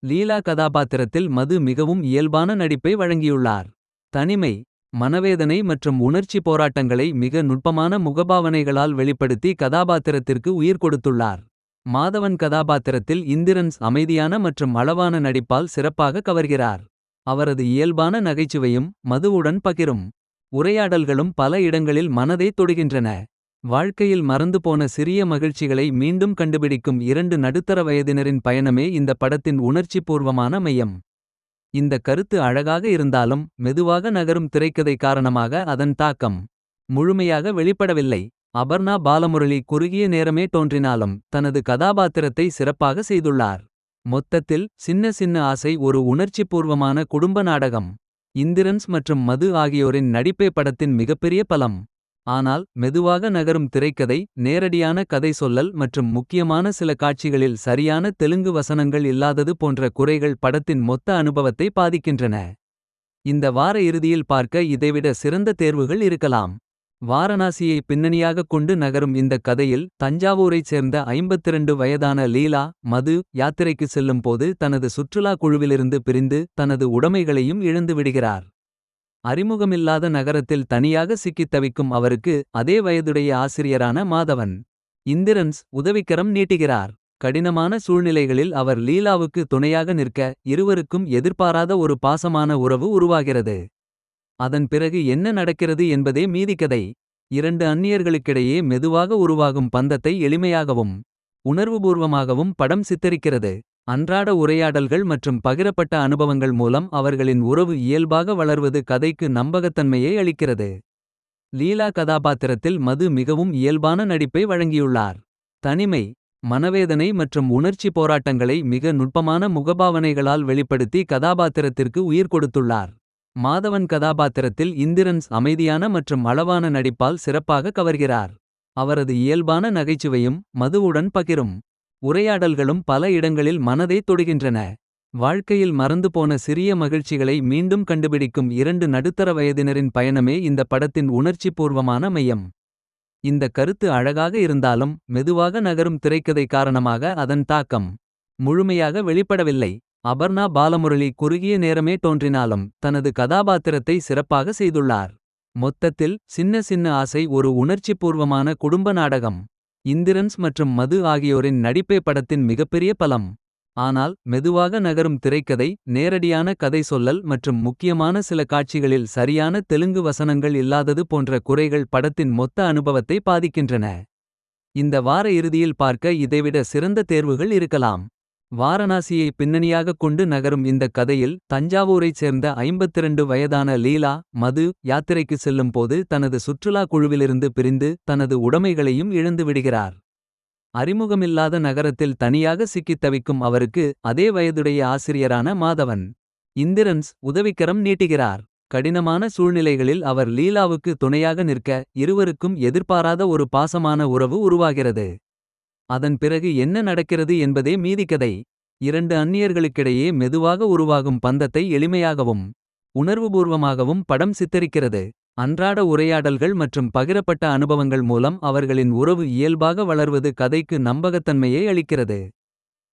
லீலா கதாபாத்திரத்தில் மது மிகவும் இயல்பான நடிப்பை வழங்கியுள்ளார். தனிமை, மனவேதனை மற்றும் உணர்ச்சி போராட்டங்களை மிக நுட்பமான முகபாவனைகளால் வெளிப்படுத்தி கதாபாத்திரத்திற்கு உயிர் கொடுத்துள்ளார். மாதவன் கதாபாத்திரத்தில் இந்திரன்ஸ் அமைதியான மற்றும் அளவான நடிப்பால் சிறப்பாக கவர்கிறார். அவரது இயல்பான நகைச்சுவையும் மதுவுடன் பகிரும் உரையாடல்களும் பல இடங்களில் மனதை தொடுகின்றன. வாழ்க்கையில் மறந்துபோன சிறிய மகிழ்ச்சிகளை மீண்டும் கண்டுபிடிக்கும் இரண்டு நடுத்தர வயதினரின் பயணமே இந்த படத்தின் உணர்ச்சிபூர்வமான மையம். இந்த கருத்து அழகாக இருந்தாலும் மெதுவாக நகரும் திரைக்கதை காரணமாக அதன் தாக்கம் முழுமையாக வெளிப்படவில்லை. அபர்ணா பாலமுரளி குறுகிய நேரமே தோன்றினாலும் தனது கதாபாத்திரத்தை சிறப்பாக செய்துள்ளார். மொத்தத்தில் சின்ன சின்ன ஆசை ஒரு உணர்ச்சிபூர்வமான குடும்ப நாடகம். இந்திரன்ஸ் மற்றும் மது ஆகியோரின் நடிப்பே படத்தின் மிகப்பெரிய பலம். ஆனால் மெதுவாக நகரும் திரைக்கதை, நேரடியான கதை சொல்லல் மற்றும் முக்கியமான சில காட்சிகளில் சரியான தெலுங்கு வசனங்கள் இல்லாதது போன்ற குறைகள் படத்தின் மொத்த அனுபவத்தை பாதிக்கின்றன. இந்த வார இறுதியில் பார்க்க இதைவிட சிறந்த தேர்வுகள் இருக்கலாம். வாரணாசியை பின்னணியாகக் கொண்டு நகரும் இந்த கதையில் தஞ்சாவூரைச் சேர்ந்த 52 வயதான லீலா, மது யாத்திரைக்கு செல்லும் போது தனது சுற்றுலா குழுவிலிருந்து பிரிந்து தனது உடைமைகளையும் இழந்து விடுகிறார். அறிமுகமில்லாத நகரத்தில் தனியாக சிக்கித் தவிக்கும் அவருக்கு அதே வயதுடைய ஆசிரியரான மாதவன் இந்திரன்ஸ் உதவிக்கரம் நீட்டுகிறார். கடினமான சூழ்நிலைகளில் அவர் லீலாவுக்கு துணையாக நிற்க இருவருக்கும் எதிர்பாராத ஒரு பாசமான உறவு உருவாகிறது. அதன் பிறகு என்ன நடக்கிறது என்பதே மீதிக்கதை. இரண்டு அந்நியர்களுக்கிடையே மெதுவாக உருவாகும் பந்தத்தை எளிமையாகவும் உணர்வுபூர்வமாகவும் படம் சித்தரிக்கிறது. அன்றாட உரையாடல்கள் மற்றும் பகிரப்பட்ட அனுபவங்கள் மூலம் அவர்களின் உறவு இயல்பாக வளர்வது கதைக்கு நம்பகத்தன்மையை அளிக்கிறது. லீலா கதாபாத்திரத்தில் மது மிகவும் இயல்பான நடிப்பை வழங்கியுள்ளார். தனிமை, மனவேதனை மற்றும் உணர்ச்சி போராட்டங்களை மிக நுட்பமான முகபாவனைகளால் வெளிப்படுத்தி கதாபாத்திரத்திற்கு உயிர் கொடுத்துள்ளார். மாதவன் கதாபாத்திரத்தில் இந்திரன்ஸ் அமைதியான மற்றும் அளவான நடிப்பால் சிறப்பாக கவர்கிறார். அவரது இயல்பான நகைச்சுவையும் மதுவுடன் பகிரும் உரையாடல்களும் பல இடங்களில் மனதை தொடுகின்றன. வாழ்க்கையில் மறந்துபோன சிறிய மகிழ்ச்சிகளை மீண்டும் கண்டுபிடிக்கும் இரண்டு நடுத்தர வயதினரின் பயணமே இந்த படத்தின் உணர்ச்சிபூர்வமான மையம். இந்த கருத்து அழகாக இருந்தாலும் மெதுவாக நகரும் திரைக்கதை காரணமாக அதன் தாக்கம் முழுமையாக வெளிப்படவில்லை. அபர்ணா பாலமுரளி குறுகிய நேரமே தோன்றினாலும் தனது கதாபாத்திரத்தை சிறப்பாக செய்துள்ளார். மொத்தத்தில் சின்ன சின்ன ஆசை ஒரு உணர்ச்சிபூர்வமான குடும்ப நாடகம். இந்திரன்ஸ் மற்றும் மது ஆகியோரின் நடிப்பே படத்தின் மிகப்பெரிய பலம். ஆனால் மெதுவாக நகரும் திரைக்கதை, நேரடியான கதை சொல்லல் மற்றும் முக்கியமான சில காட்சிகளில் சரியான தெலுங்கு வசனங்கள் இல்லாதது போன்ற குறைகள் படத்தின் மொத்த அனுபவத்தை பாதிக்கின்றன. இந்த வார இறுதியில் பார்க்க இதைவிட சிறந்த தேர்வுகள் இருக்கலாம். வாரணாசியை பின்னணியாகக் கொண்டு நகரும் இந்த கதையில் தஞ்சாவூரைச் சேர்ந்த 52 வயதான லீலா, மது யாத்திரைக்கு செல்லும் போது தனது சுற்றுலா குழுவிலிருந்து பிரிந்து தனது உடைமைகளையும் இழந்து விடுகிறார். அறிமுகமில்லாத நகரத்தில் தனியாக சிக்கித் தவிக்கும் அவருக்கு அதே வயதுடைய ஆசிரியரான மாதவன் இந்திரன்ஸ் உதவிக்கரம் நீட்டுகிறார். கடினமான சூழ்நிலைகளில் அவர் லீலாவுக்கு துணையாக நிற்க இருவருக்கும் எதிர்பாராத ஒரு பாசமான உறவு உருவாகிறது. அதன் பிறகு என்ன நடக்கிறது என்பதே மீதிக்கதை. இரண்டு அந்நியர்களுக்கிடையே மெதுவாக உருவாகும் பந்தத்தை எளிமையாகவும் உணர்வுபூர்வமாகவும் படம் சித்தரிக்கிறது. அன்றாட உரையாடல்கள் மற்றும் பகிரப்பட்ட அனுபவங்கள் மூலம் அவர்களின் உறவு இயல்பாக வளர்வது கதைக்கு நம்பகத்தன்மையை அளிக்கிறது.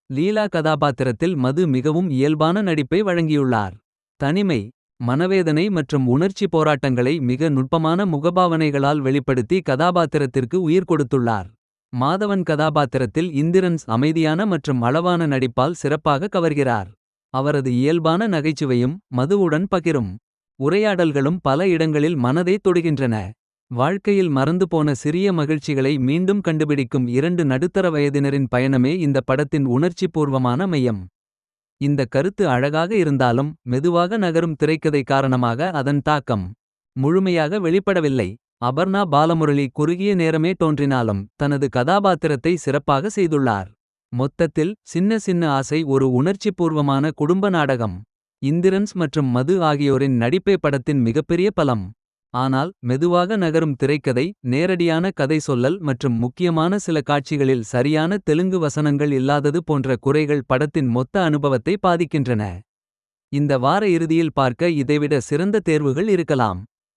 லீலா கதாபாத்திரத்தில் மது மிகவும் இயல்பான நடிப்பை வழங்கியுள்ளார். தனிமை, மனவேதனை மற்றும் உணர்ச்சி போராட்டங்களை மிக நுட்பமான முகபாவனைகளால் வெளிப்படுத்தி கதாபாத்திரத்திற்கு உயிர் கொடுத்துள்ளார். மாதவன் கதாபாத்திரத்தில் இந்திரன்ஸ் அமைதியான மற்றும் அளவான நடிப்பால் சிறப்பாக கவர்கிறார். அவரது இயல்பான நகைச்சுவையும் மதுவுடன் பகிரும் உரையாடல்களும் பல இடங்களில் மனதை தொடுகின்றன. வாழ்க்கையில் மறந்துபோன சிறிய மகிழ்ச்சிகளை மீண்டும் கண்டுபிடிக்கும் இரண்டு நடுத்தர வயதினரின் பயணமே இந்த படத்தின் உணர்ச்சிபூர்வமான மையம். இந்த கருத்து அழகாக இருந்தாலும் மெதுவாக நகரும் திரைக்கதை காரணமாக அதன் தாக்கம் முழுமையாக வெளிப்படவில்லை. அபர்ணா பாலமுரளி குறுகிய நேரமே தோன்றினாலும் தனது கதாபாத்திரத்தை சிறப்பாக செய்துள்ளார். மொத்தத்தில் சின்ன சின்ன ஆசை ஒரு உணர்ச்சிபூர்வமான குடும்ப நாடகம். இந்திரன்ஸ் மற்றும் மது ஆகியோரின் நடிப்பே படத்தின் மிகப்பெரிய பலம். ஆனால் மெதுவாக நகரும் திரைக்கதை, நேரடியான கதை சொல்லல் மற்றும் முக்கியமான சில காட்சிகளில் சரியான தெலுங்கு வசனங்கள் இல்லாதது போன்ற குறைகள் படத்தின் மொத்த அனுபவத்தை பாதிக்கின்றன. இந்த வார இறுதியில் பார்க்க இதைவிட சிறந்த தேர்வுகள் இருக்கலாம்.